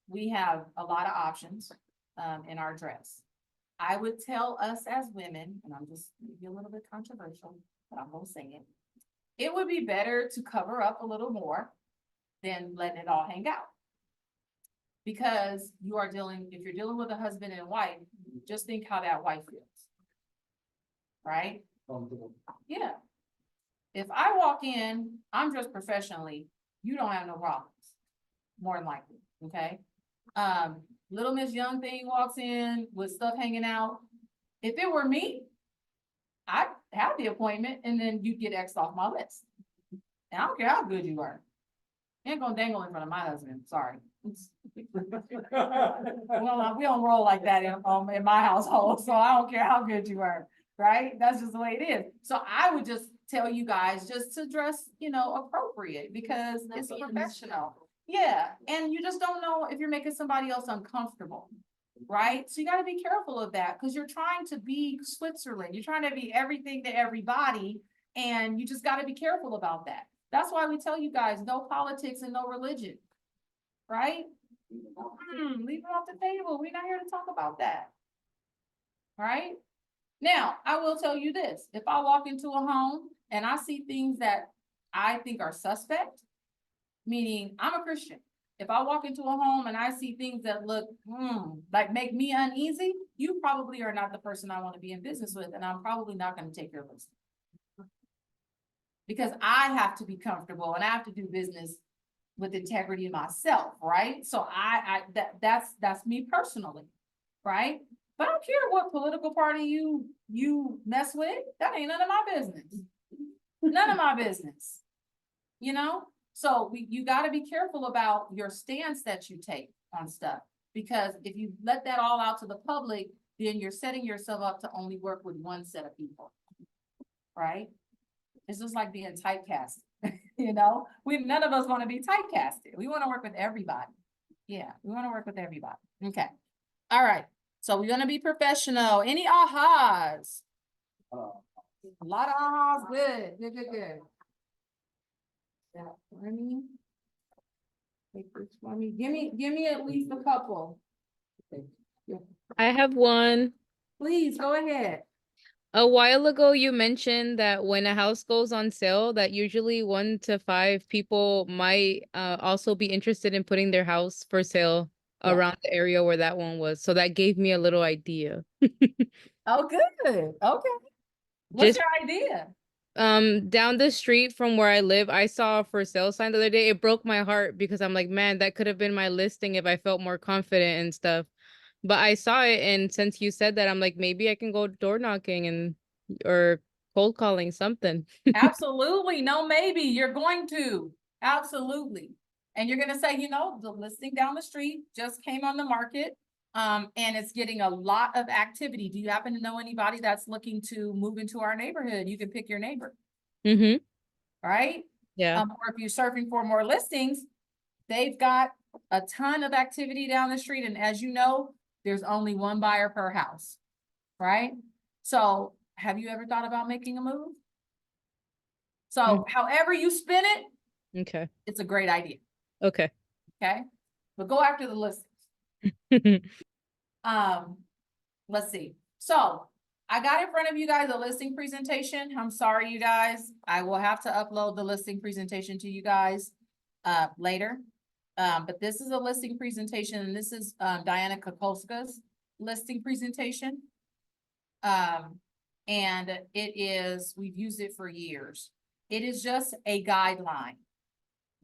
we have a lot of options, in our dress. I would tell us as women, and I'm just maybe a little bit controversial, but I'm gonna say it. It would be better to cover up a little more than letting it all hang out. Because if you're dealing with a husband and wife, just think how that wife feels. Right? Yeah. If I walk in, I'm dressed professionally, you don't have no problems. More than likely, okay? Little Miss Young thing walks in with stuff hanging out. If it were me, I'd have the appointment and then you'd get X'd off my list. And I don't care how good you are. You ain't gonna dangle in front of my husband, sorry. We don't roll like that in my household, so I don't care how good you are, right? That's just the way it is. So I would just tell you guys just to dress, appropriate because it's professional. Yeah, and you just don't know if you're making somebody else uncomfortable, right? So you gotta be careful of that because you're trying to be Switzerland. You're trying to be everything to everybody, and you just gotta be careful about that. That's why we tell you guys, no politics and no religion, right? Leave it off the table. We're not here to talk about that. Right? Now, I will tell you this. If I walk into a home and I see things that I think are suspect, meaning I'm a Christian. If I walk into a home and I see things that look, like make me uneasy, you probably are not the person I want to be in business with, and I'm probably not going to take your list. Because I have to be comfortable and I have to do business with integrity myself, right? So that's me personally, right? But I don't care what political party you mess with. That ain't none of my business. None of my business. So you got to be careful about your stance that you take on stuff, because if you let that all out to the public, then you're setting yourself up to only work with one set of people, right? It's just like being typecasted. None of us want to be typecasted. We want to work with everybody. Yeah, we want to work with everybody. Okay. All right. So we're going to be professional. Any ahas? A lot of ahas. Good. Yeah, for me. Take this for me. Give me at least a couple. Okay. Yeah. I have one. Please go ahead. A while ago, you mentioned that when a house goes on sale, that usually 1 to 5 people might also be interested in putting their house for sale around the area where that one was. So that gave me a little idea. Oh, good. Okay. What's your idea? Down the street from where I live, I saw a for sale sign the other day. It broke my heart because I'm like, man, that could have been my listing if I felt more confident and stuff. But I saw it, and since you said that, I'm like, maybe I can go door knocking or cold calling something. Absolutely. No, maybe you're going to. Absolutely. And you're going to say, the listing down the street just came on the market. And it's getting a lot of activity. Do you happen to know anybody that's looking to move into our neighborhood? You can pick your neighbor. Right? Yeah. Or if you're surfing for more listings, they've got a ton of activity down the street. And as you know, there's only one buyer per house, right? So have you ever thought about making a move? So however you spin it, okay, it's a great idea. Okay. Okay. But go after the listings. Let's see. So I got in front of you guys a listing presentation. I'm sorry, you guys. I will have to upload the listing presentation to you guys later. But this is a listing presentation, and this is Diana Kokoska's listing presentation. And we've used it for years. It is just a guideline.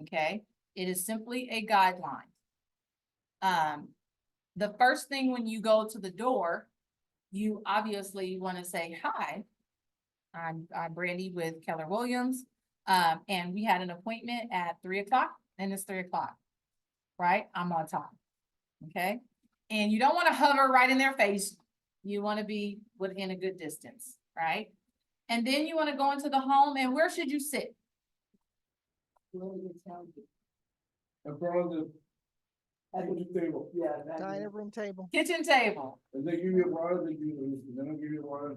Okay. It is simply a guideline. The first thing when you go to the door, you obviously want to say, hi, I'm Brandy with Keller Williams. And we had an appointment at 3 o'clock, and it's 3 o'clock, right? I'm on time. Okay. And you don't want to hover right in their face. You wanna be within a good distance, right? And then you wanna go into the home, and where should you sit? In front of the, At the table, yeah. that Dining is- room table. Kitchen table. if they give you water, they don't give you water.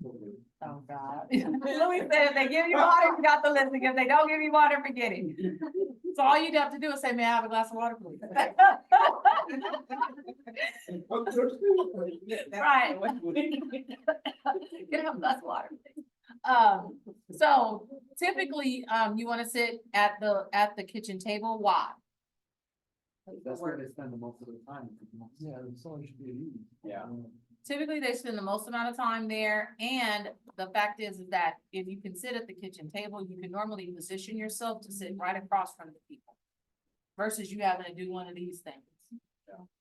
Okay. Oh, God. Louis said, if they give you water, you got the listing. If they don't give you water, forget it. So all you'd have to do is say, may I have a glass of water, please? I'm thirsty. Right. Get a glass of water. So typically, you wanna sit at the kitchen table. Why? That's where they spend the most of their time. Yeah, it's only should be easy. Yeah. Typically, they spend the most amount of time there, and the fact is that if you can sit at the kitchen table, you can normally position yourself to sit right across from the people. Versus you having to do one of these things.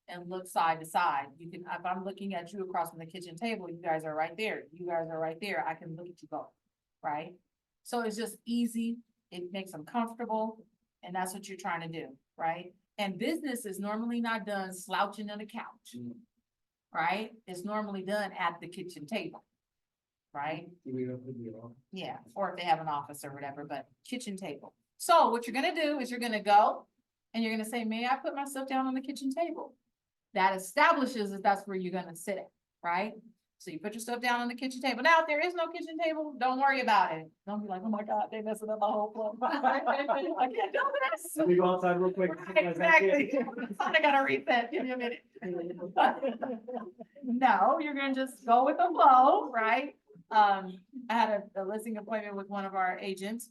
And look side to side. You can, if I'm looking at you across from the kitchen table, you guys are right there. You guys are right there. I can look at you both, right? So it's just easy. It makes them comfortable, and that's what you're trying to do, right? And business is normally not done slouching on the couch. Right? It's normally done at the kitchen table. Right? Yeah, or if they have an office or whatever, but kitchen table. So what you're gonna do is you're gonna go and you're gonna say, may I put myself down on the kitchen table? That establishes that that's where you're gonna sit at, right? So you put yourself down on the kitchen table. Now, if there is no kitchen table, don't worry about it. Don't be like, oh my God, they messing up my whole floor. I can't do this. Let me go outside real quick. Right, exactly. I gotta reset. Give me a minute. No, you're gonna just go with the flow, right? I had a listing appointment with one of our agents.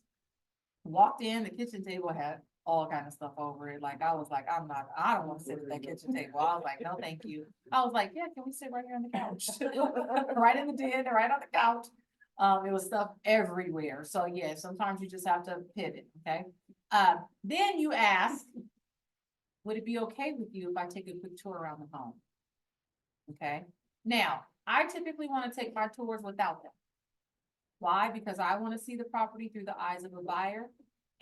Walked in, the kitchen table had all kind of stuff over it. Like, I was like, I don't want to sit at that kitchen table. I was like, no, thank you. I was like, yeah, can we sit right here on the couch? Right in the den, right on the couch. It was stuff everywhere. So yeah, sometimes you just have to pivot, okay? Then you ask, would it be okay with you if I take a quick tour around the home? Okay, now, I typically want to take my tours without them. Why? Because I want to see the property through the eyes of a buyer,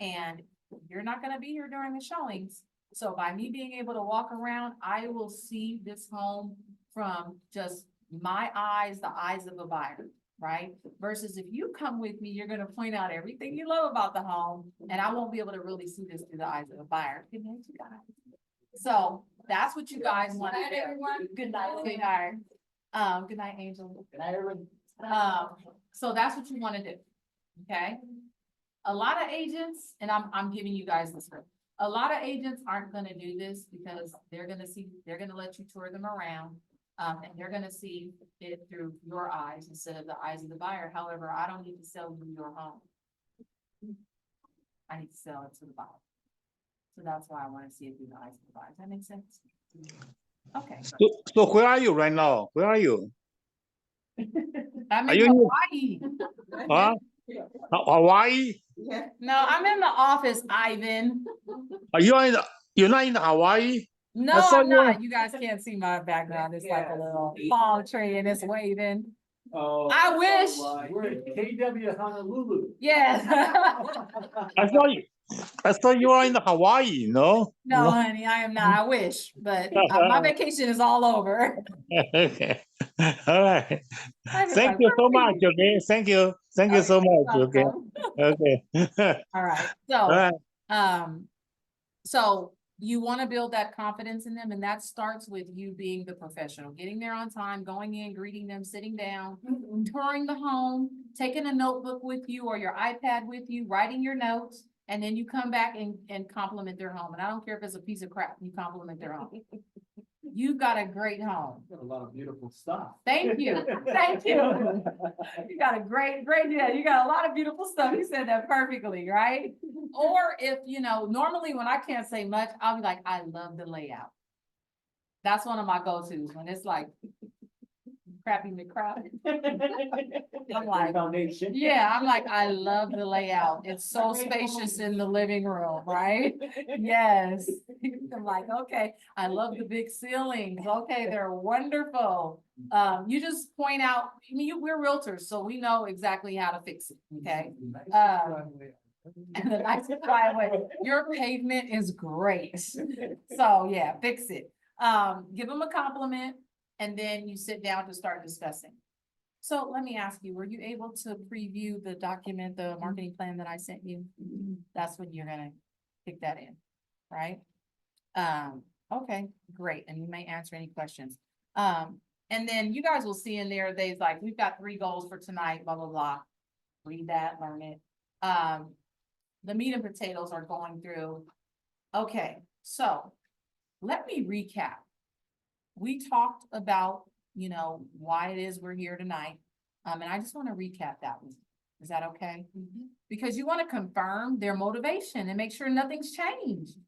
and you're not gonna be here during the showings. So by me being able to walk around, I will see this home from just my eyes, the eyes of a buyer, right? Versus if you come with me, you're gonna point out everything you love about the home, and I won't be able to really see this through the eyes of a buyer. Good night, you guys. So that's what you guys want to do. Good night, sweetheart. Good night, Angel. Good night, everyone. So that's what you want to do, okay? A lot of agents, and I'm giving you guys this script. A lot of agents aren't gonna do this because they're gonna let you tour them around. And they're gonna see it through your eyes instead of the eyes of the buyer. However, I don't need to sell you your home. I need to sell it to the buyer. So that's why I wanna see it through the eyes of the buyer. Does that make sense? Okay. So where are you right now? Where are you? I'm Are in you Hawaii. Huh? Hawaii? No, I'm in the office, Ivan. You're not in Hawaii? No, I saw I'm you- not. You guys can't see my background. It's like a little palm tree and it's waving. Oh. I wish. We're at KW Honolulu. Yes. I thought you are in Hawaii, no? No, honey, I am not. I wish, but my vacation is all over. Okay. All right. I was Thank like, you so "Where are much, okay? Thank you. Thank you so much, okay? Okay. All right, All so, right. so you want to build that confidence in them, and that starts with you being the professional, getting there on time, going in, greeting them, sitting down, touring the home, taking a notebook with you or your iPad with you, writing your notes, and then you come back and compliment their home. And I don't care if it's a piece of crap, you compliment their home. You got a great home. Got a lot of beautiful stuff. Thank you. Thank you. You got a great, yeah, you got a lot of beautiful stuff. You said that perfectly, right? Or if, normally when I can't say much, I'll be like, I love the layout. That's one of my go-tos when it's like crappy McCrap. I'm like, Foundation. yeah, I'm like, I love the layout. It's so spacious in the living room, right? Yes. I'm like, okay, I love the big ceilings. Okay, they're wonderful. You just point out, we're realtors, so we know exactly how to fix it, okay? And the nice driveway, your pavement is great. So yeah, fix it. Give them a compliment. and then you sit down to start discussing. So let me ask you, were you able to preview the document, the marketing plan that I sent you? That's when you're gonna pick that in, right? Okay, great, and you may answer any questions. And then you guys will see in there, they's like, we've got 3 goals for tonight, blah, blah, blah. Read that, learn it. The meat and potatoes are going through. Okay, so let me recap. We talked about, you know, why it is we're here tonight. And I just want to recap that one. Is that okay? Because you want to confirm their motivation and make sure nothing's changed.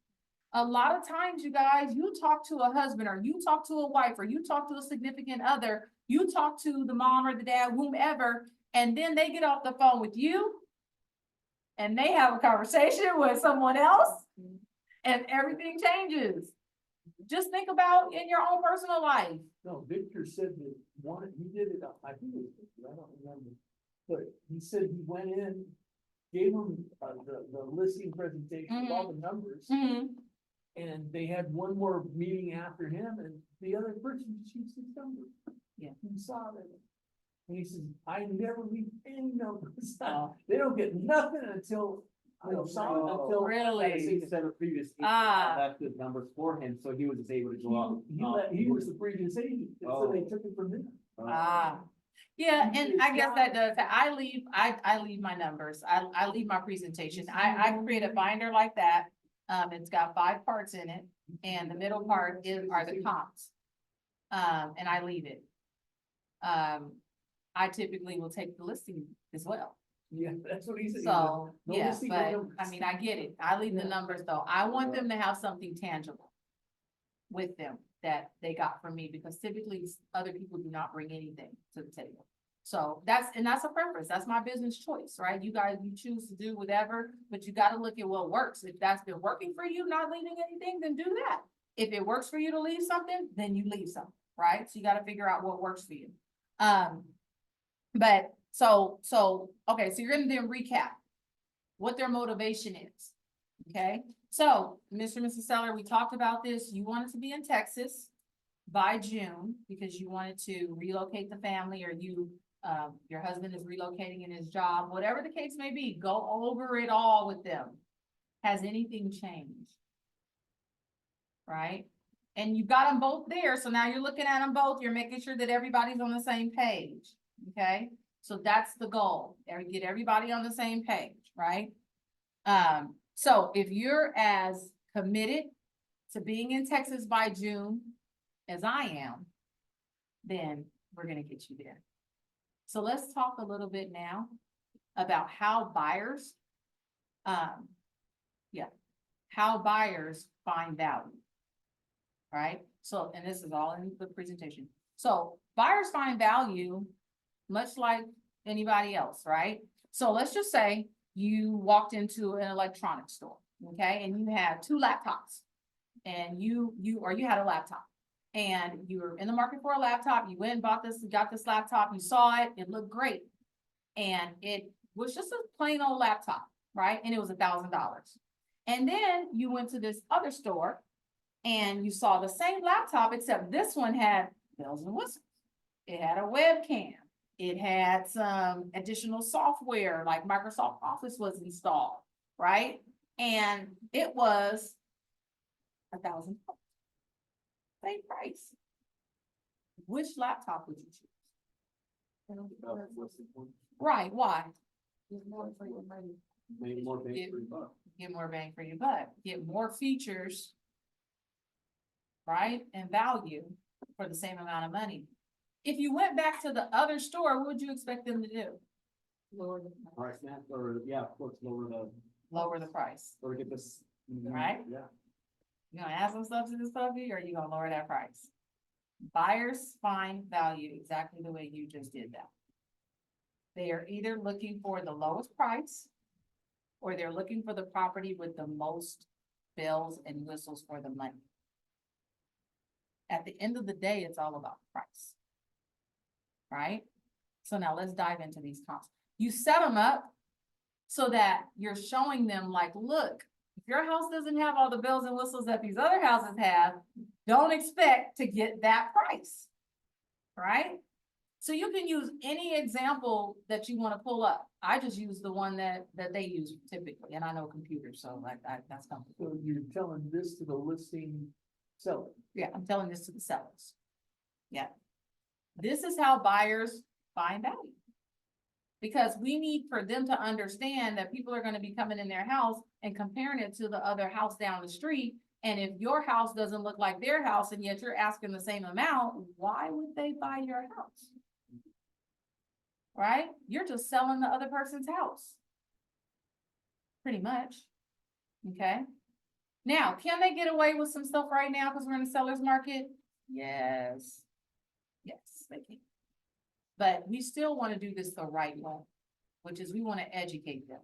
A lot of times, you guys, you talk to a husband or you talk to a wife or you talk to a significant other, you talk to the mom or the dad, whomever, and then they get off the phone with you and they have a conversation with someone else and everything changes. Just think about in your own personal life. No, Victor said that he did it, I think it was Victor, I don't remember. But he said he went in, gave him the listing presentation with all the numbers. And they had one more meeting after him and the other person shoots his number. Yeah. He saw that. And he says, I never leave any numbers. They don't get nothing until, until. Really? Instead of previous, left the numbers for him, so he was just able to go up. He was the previous agent, and so they took it from him. Yeah, and I guess that does, I leave my numbers, I leave my presentation, I create a binder like that. It's got 5 parts in it, and the middle part are the comps. And I leave it. I typically will take the listing as well. Yeah, that's what he said. So, No yeah, listing, no but numbers. I mean, I get it. I leave the numbers though. I want them to have something tangible with them that they got from me, because typically other people do not bring anything to the table. So that's a preference. That's my business choice, right? You guys, you choose to do whatever, but you got to look at what works. If that's been working for you, not leaving anything, then do that. If it works for you to leave something, then you leave something, right? So you got to figure out what works for you. But okay, so you're gonna then recap what their motivation is. Okay, so Mr. and Mrs. Seller, we talked about this. You wanted to be in Texas by June because you wanted to relocate the family, or your husband is relocating in his job, whatever the case may be, go over it all with them. Has anything changed? Right? And you've got them both there, so now you're looking at them both, you're making sure that everybody's on the same page, okay? So that's the goal, get everybody on the same page, right? So if you're as committed to being in Texas by June as I am, then we're gonna get you there. So let's talk a little bit now about how buyers, how buyers find value. Right? So, and this is all in the presentation. So buyers find value much like anybody else, right? So let's just say you walked into an electronics store, okay? And you had 2 laptops and you had a laptop and you were in the market for a laptop. You went and got this laptop, you saw it, it looked great. And it was just a plain old laptop, right? And it was $1,000. And then you went to this other store and you saw the same laptop, except this one had bells and whistles. It had a webcam. It had some additional software like Microsoft Office was installed, right? And it was $1,000. Same price. Which laptop would you choose? Right, why? More bang for your buck. Get more bang for your buck. Get more features, right? And value for the same amount of money. If you went back to the other store, what would you expect them to do? Lower the price, man, or of course, Lower the price, or get this. Right? Yeah. You gonna add some stuff to this puppy, or are you gonna lower that price? Buyers find value exactly the way you just did that. They are either looking for the lowest price, or they're looking for the property with the most bells and whistles for the money. At the end of the day, it's all about price. Right? So now let's dive into these comps. You set them up so that you're showing them like, look, if your house doesn't have all the bells and whistles that these other houses have, don't expect to get that price. right? So you can use any example that you want to pull up. I just use the one that they use typically, and I know computers, so like that's comfortable. So you're telling this to the listing seller. Yeah, I'm telling this to the sellers. Yeah. This is how buyers find value. Because we need for them to understand that people are gonna be coming in their house and comparing it to the other house down the street. And if your house doesn't look like their house and yet you're asking the same amount, why would they buy your house? Right? You're just selling the other person's house. Pretty much. Okay? Now, can they get away with some stuff right now because we're in the seller's market? Yes. Yes, they can. But we still want to do this the right way, which is we want to educate them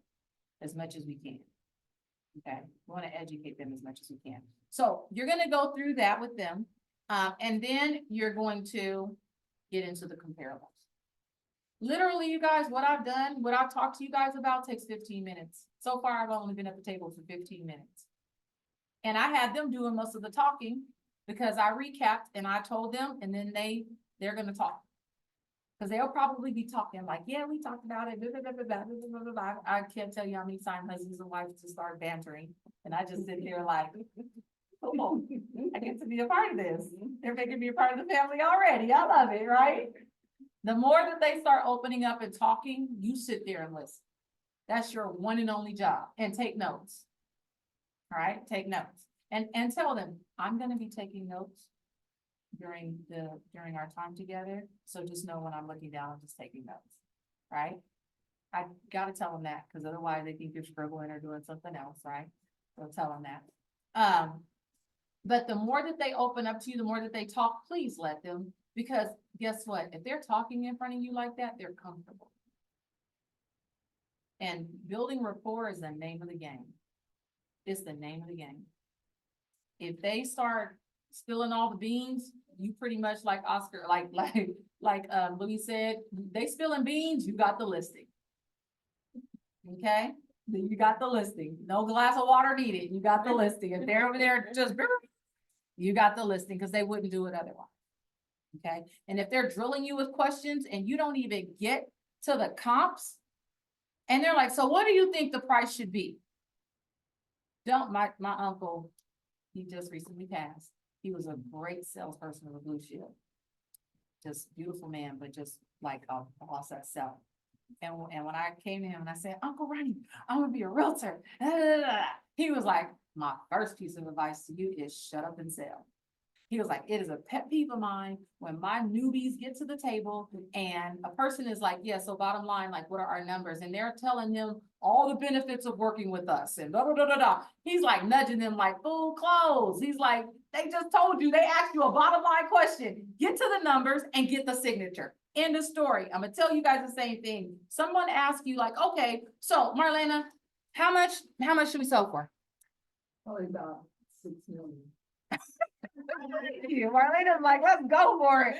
as much as we can. Okay, we want to educate them as much as we can. So you're going to go through that with them. And then you're going to get into the comparables. Literally, you guys, what I've done, what I've talked to you guys about takes 15 minutes. So far, I've only been at the table for 15 minutes. And I had them doing most of the talking because I recapped and I told them, and then they're going to talk. Because they'll probably be talking like, yeah, we talked about it. Blah, blah, blah, blah, blah, blah, blah. I can't tell you how many times husbands and wives to start bantering. And I just sit there like, oh, I get to be a part of this. They're making me a part of the family already. I love it, right? The more that they start opening up and talking, you sit there and listen. That's your one and only job. And take notes. All right, take notes. And tell them, I'm going to be taking notes during our time together. So just know when I'm looking down, I'm just taking notes, right? I gotta tell them that because otherwise they think you're struggling or doing something else, right? So tell them that. But the more that they open up to you, the more that they talk, please let them, because guess what? If they're talking in front of you like that, they're comfortable. And building rapport is the name of the game. It's the name of the game. If they start spilling all the beans, you pretty much like Oscar, like Louis said, they spilling beans, you got the listing. Okay, then you got the listing. No glass of water needed. You got the listing. If they're over there just, you got the listing because they wouldn't do it otherwise. Okay, and if they're drilling you with questions and you don't even get to the comps, and they're like, so what do you think the price should be? My uncle, he just recently passed. He was a great salesperson of a Blue Shield. Just beautiful man, but just like a boss at sell. And when I came to him and I said, Uncle Ronnie, I'm gonna be a realtor. He was like, my first piece of advice to you is shut up and sell. He was like, it is a pet peeve of mine when my newbies get to the table and a person is like, yeah, so bottom line, like, what are our numbers? And they're telling them all the benefits of working with us and blah, blah, blah, blah, blah. He's like nudging them like, full clothes. He's like, they just told you, they asked you a bottom line question. Get to the numbers and get the signature. End of story. I'm gonna tell you guys the same thing. Someone asked you like, okay, so Marlena, how much should we sell for? Probably about 6 million. Marlena's like, let's go for it.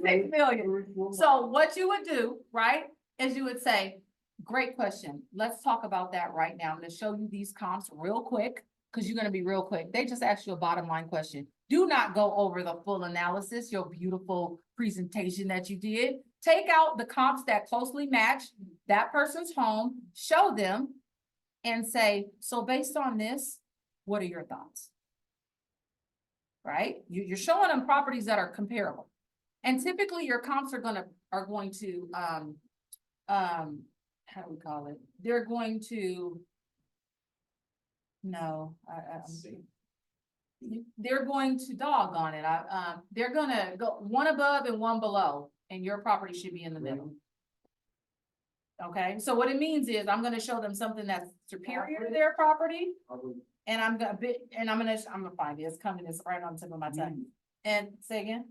6 million. So what you would do, right, is you would say, great question. Let's talk about that right now. I'm going to show you these comps real quick because you're going to be real quick. They just asked you a bottom line question. Do not go over the full analysis, your beautiful presentation that you did. Take out the comps that closely match that person's home, show them, and say, so based on this, what are your thoughts? Right? You're showing them properties that are comparable. And typically your comps are going to, how do we call it? They're going to, they're going to dog on it. They're going to go one above and one below, and your property should be in the middle. Okay. So what it means is I'm going to show them something that's superior to their property. And I'm gonna find it. It's coming. It's right on the tip of my tongue. And say again,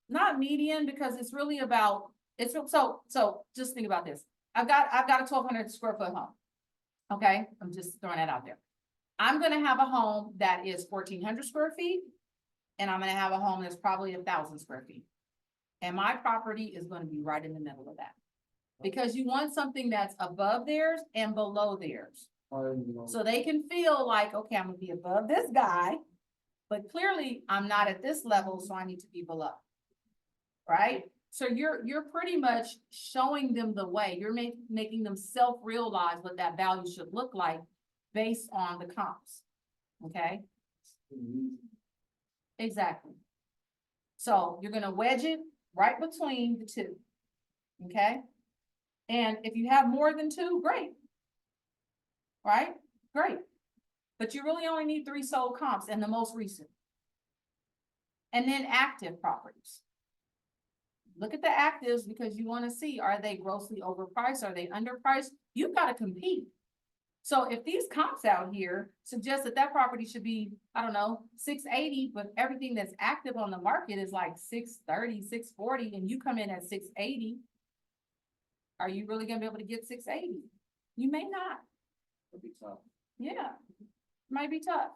not median, because it's really about it's so just think about this. I've got a 1,200 square foot home. Okay, I'm just throwing that out there. I'm gonna have a home that is 1,400 square feet, and I'm gonna have a home that's probably 1,000 square feet. And my property is gonna be right in the middle of that, because you want something that's above theirs and below theirs. So they can feel like, okay, I'm gonna be above this guy, but clearly I'm not at this level, so I need to be below. right? So you're pretty much showing them the way. You're making them self-realize what that value should look like based on the comps. Okay? Exactly. So you're gonna wedge it right between the two. Okay? And if you have more than two, great. Right? Great. But you really only need 3 sold comps and the most recent. And then active properties. Look at the actives because you want to see, are they grossly overpriced? Are they underpriced? You've got to compete. So if these comps out here suggest that that property should be, I don't know, 680, but everything that's active on the market is like 630, 640, and you come in at 680, are you really gonna be able to get 680? You may not. It'd be tough. Yeah, might be tough.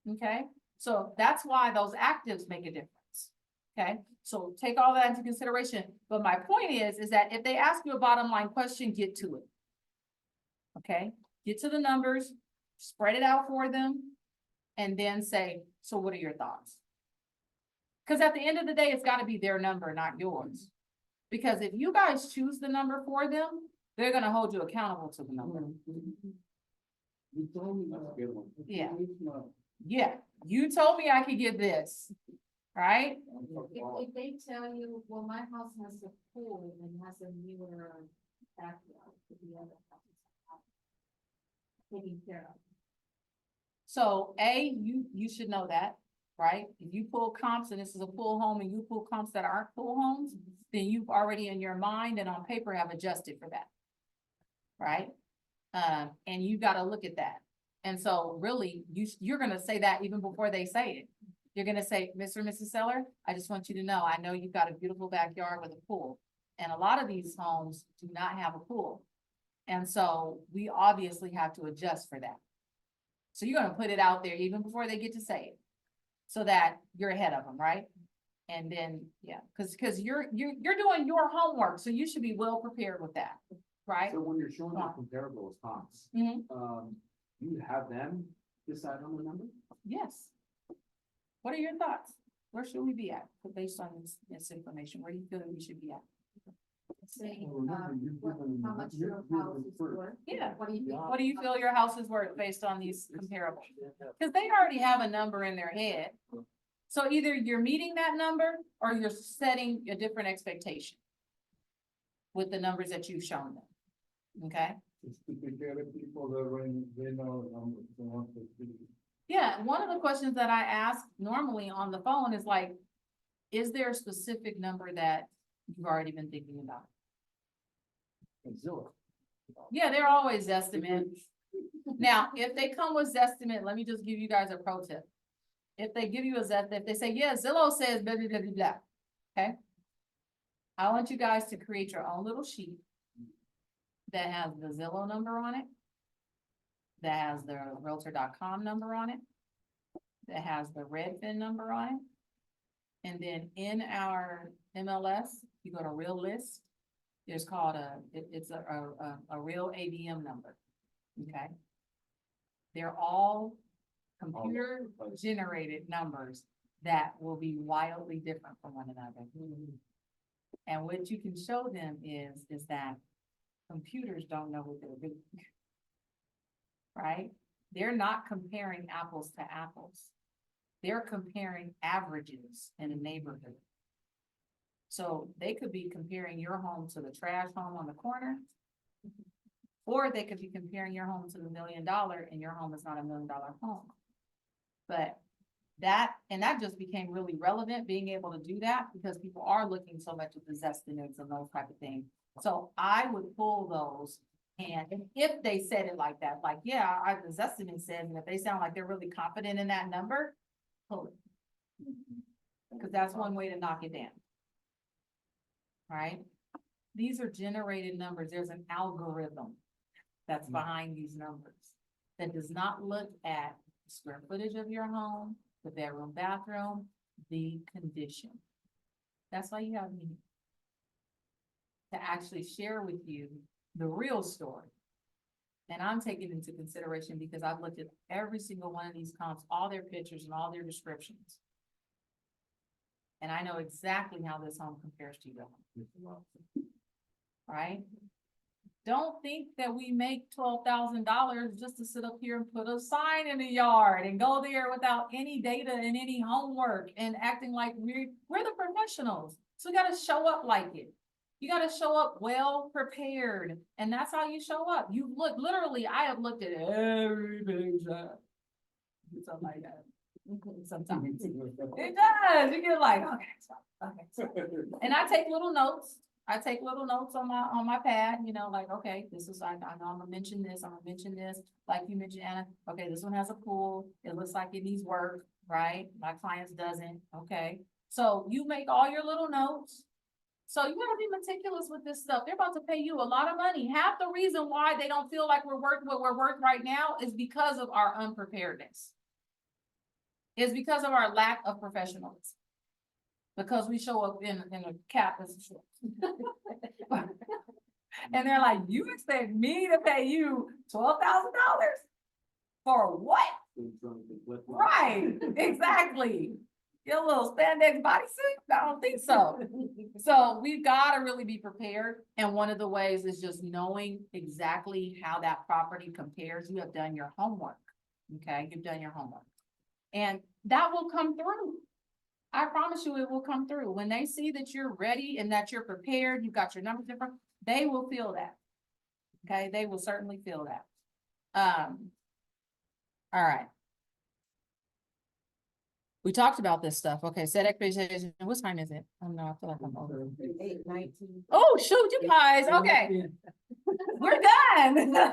Okay, so that's why those actives make a difference. Okay, so take all that into consideration. But my point is that if they ask you a bottom line question, get to it. Okay, get to the numbers, spread it out for them, and then say, so what are your thoughts? Because at the end of the day, it's got to be their number, not yours. Because if you guys choose the number for them, they're going to hold you accountable to the number. You told me That's a good one. Yeah. It's not- Yeah, you told me I could get this, right? If they tell you, well, my house has a pool and has a newer backyard to the other houses. Taking care of. So you should know that, right? If you pull comps and this is a pool home and you pull comps that aren't pool homes, then you've already in your mind and on paper have adjusted for that. Right? And you got to look at that. And so really you're going to say that even before they say it. You're going to say, Mr. and Mrs. Seller, I just want you to know, I know you've got a beautiful backyard with a pool. And a lot of these homes do not have a pool. And so we obviously have to adjust for that. So you're going to put it out there even before they get to say it, so that you're ahead of them, right? And then, yeah, because you're doing your homework, so you should be well prepared with that, right? So when you're showing Come the on. comparable comps, Mhm. you have them decide on the number? Yes. What are your thoughts? Where should we be at based on this information? Where do you feel that we should be at? Saying, Well, remember, you've given- how much you're your given house is first. worth. Yeah. What do you think? What do you feel your house is worth based on these comparables? Because they already have a number in their head. So either you're meeting that number or you're setting a different expectation with the numbers that you've shown them. Okay? It's to take care of people that when they know, they want to see. Yeah, one of the questions that I ask normally on the phone is like, is there a specific number that you've already been thinking about? Zillow. Yeah, they're always estimate. Now, if they come with Zestimate, let me just give you guys a pro tip. If they give you a Zestimate, if they say, yeah, Zillow says blah, blah, blah, blah, blah, okay? I want you guys to create your own little sheet that has the Zillow number on it, that has the Realtor.com number on it, that has the Redfin number on it. And then in our MLS, you go to Real List, there's called it's a real ABM number, okay? They're all computer generated numbers that will be wildly different from one another. And what you can show them is that computers don't know what they're doing. Right? They're not comparing apples to apples. They're comparing averages in a neighborhood. So they could be comparing your home to the trash home on the corner. Or they could be comparing your home to the $1 million and your home is not a $1 million home. But that just became really relevant, being able to do that, because people are looking so much at the Zestimates and those type of things. So I would pull those, and if they said it like that, like, yeah, the Zestimate says, and if they sound like they're really confident in that number, pull it. Because that's one way to knock it down. Right? These are generated numbers. There's an algorithm that's behind these numbers that does not look at the square footage of your home, the bedroom, bathroom, the condition. That's why you have me to actually share with you the real story. And I'm taking into consideration because I've looked at every single one of these comps, all their pictures and all their descriptions. And I know exactly how this home compares to your home. Right? Don't think that we make $12,000 just to sit up here and put a sign in the yard and go there without any data and any homework and acting like we're the professionals. So we gotta show up like it. You gotta show up well prepared, and that's how you show up. You look, literally, I have looked at every picture. Something like that. Sometimes it does. You get like, okay, stop. And I take little notes. I take little notes on my pad, you know, like, okay, this is, I know I'm gonna mention this, I'm gonna mention this, like you mentioned, Anna, okay, this one has a pool, it looks like it needs work, right? My client's doesn't, okay? So you make all your little notes. So you gotta be meticulous with this stuff. They're about to pay you a lot of money. Half the reason why they don't feel like we're worth what we're worth right now is because of our unpreparedness. It's because of our lack of professionalism. Because we show up in a cap and shorts. And they're like, you expect me to pay you $12,000 for what? Right, exactly. Your little spandex bodysuit? I don't think so. So we've got to really be prepared. And one of the ways is just knowing exactly how that property compares. You have done your homework. Okay, you've done your homework. And that will come through. I promise you it will come through. When they see that you're ready and that you're prepared, you've got your numbers different, they will feel that. Okay, they will certainly feel that. All right. We talked about this stuff. Okay, set expectations. What time is it? Oh no, I feel like I'm over. 8:19. Oh, shoot, you guys. Okay. We're done. I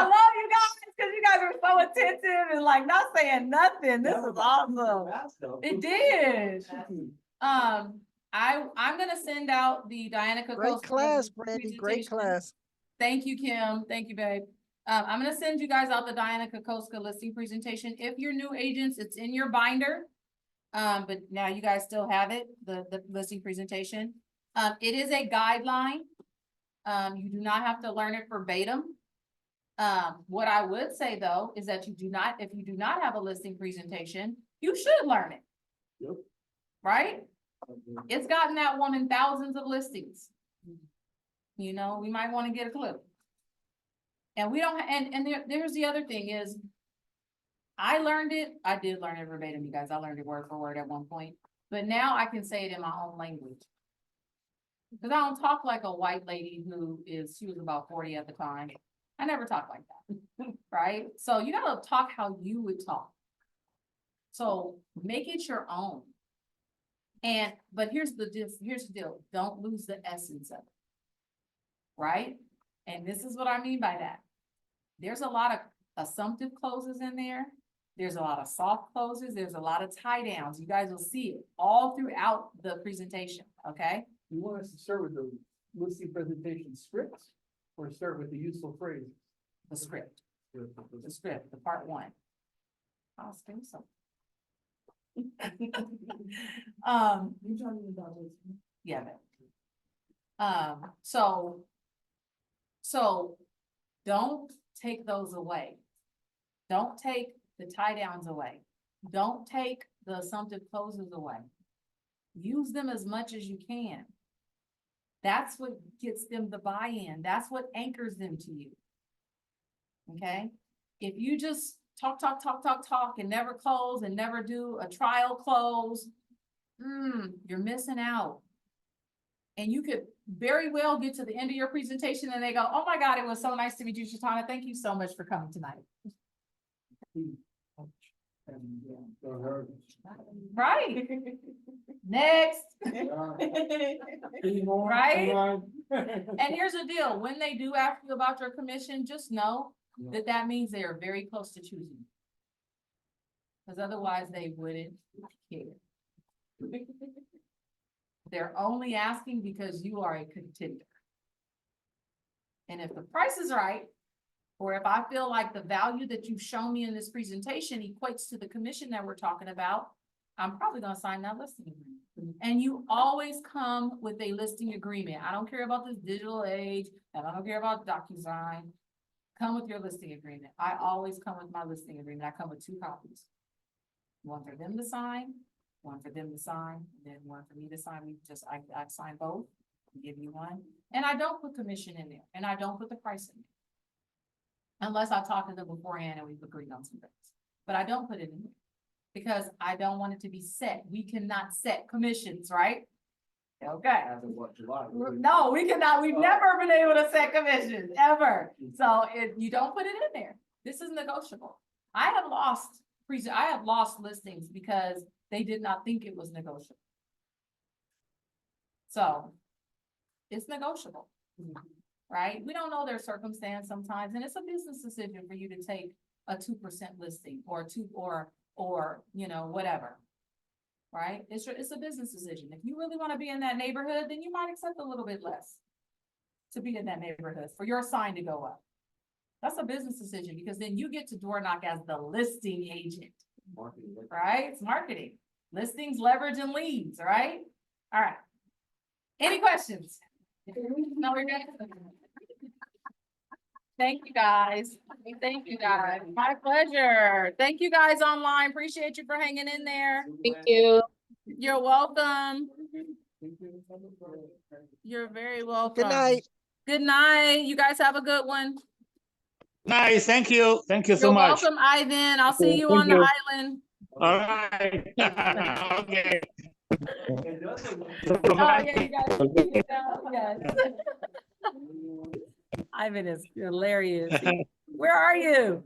love you guys because you guys are so attentive and like not saying nothing. This is awesome. It did. I'm gonna send out the Diana Great Coco's class, Brandy, great presentation. class. Thank you, Kim. Thank you, babe. I'm gonna send you guys out the Diana Kokoska listing presentation. If you're new agents, it's in your binder. But now you guys still have it, the listing presentation. It is a guideline. You do not have to learn it verbatim. What I would say though, is that if you do not have a listing presentation, you should learn it. Yep. Right? It's gotten that one in thousands of listings. You know, we might want to get a clip. And we don't, there's the other thing is, I did learn it verbatim, you guys. I learned it word for word at one point, but now I can say it in my own language. Because I don't talk like a white lady she was about 40 at the time. I never talked like that, right? So you gotta talk how you would talk. So make it your own. But here's the deal, don't lose the essence of it, right? And this is what I mean by that. There's a lot of assumptive closes in there. There's a lot of soft closes. There's a lot of tie downs. You guys will see it all throughout the presentation, okay? You want us to start with the listing presentation scripts or start with the useful phrases? The script, the part one. I'll spend some. You're talking about this. Yeah. So don't take those away. Don't take the tie downs away. Don't take the assumptive closes away. Use them as much as you can. That's what gets them the buy-in. That's what anchors them to you. Okay? If you just talk and never close and never do a trial close, you're missing out. And you could very well get to the end of your presentation and they go, oh my God, it was so nice to meet you, Shatana. Thank you so much for coming tonight. Right. Next. Right. And here's the deal. When they do ask you about your commission, just know that means they are very close to choosing. Because otherwise they wouldn't care. They're only asking because you are a contender. And if the price is right, or if I feel like the value that you've shown me in this presentation equates to the commission that we're talking about, I'm probably gonna sign that listing agreement. And you always come with a listing agreement. I don't care about this digital age, and I don't care about DocuSign. Come with your listing agreement. I always come with my listing agreement. I come with 2 copies. One for them to sign, one for them to sign, and then one for me to sign. I sign both, give you one. And I don't put commission in there, and I don't put the price in there. Unless I talk to them beforehand and we've agreed on some things. But I don't put it in there. Because I don't want it to be set. We cannot set commissions, right? Okay. As of what, July? No, we cannot. We've never been able to set commissions, ever. So you don't put it in there. This is negotiable. I have lost listings because they did not think it was negotiable. So it's negotiable, right? We don't know their circumstance sometimes, and it's a business decision for you to take a 2% listing or you know, whatever. Right? It's a business decision. If you really want to be in that neighborhood, then you might accept a little bit less to be in that neighborhood for your sign to go up. That's a business decision because then you get to door knock as the listing agent, right? It's marketing, listings, leverage, and leads, right? All right. Any questions? No, we're good. Thank you, guys. Thank you, guys. My pleasure. Thank you, guys online. Appreciate you for hanging in there. Thank you. You're welcome. You're very welcome. Good night. Good night. You guys have a good one. Nice, thank you. Thank you so You're much. welcome, Ivan. I'll see you Thank on the you. island. All right. Okay. Oh, yeah, you guys. See you now. Yes. Ivan is hilarious. Where are you?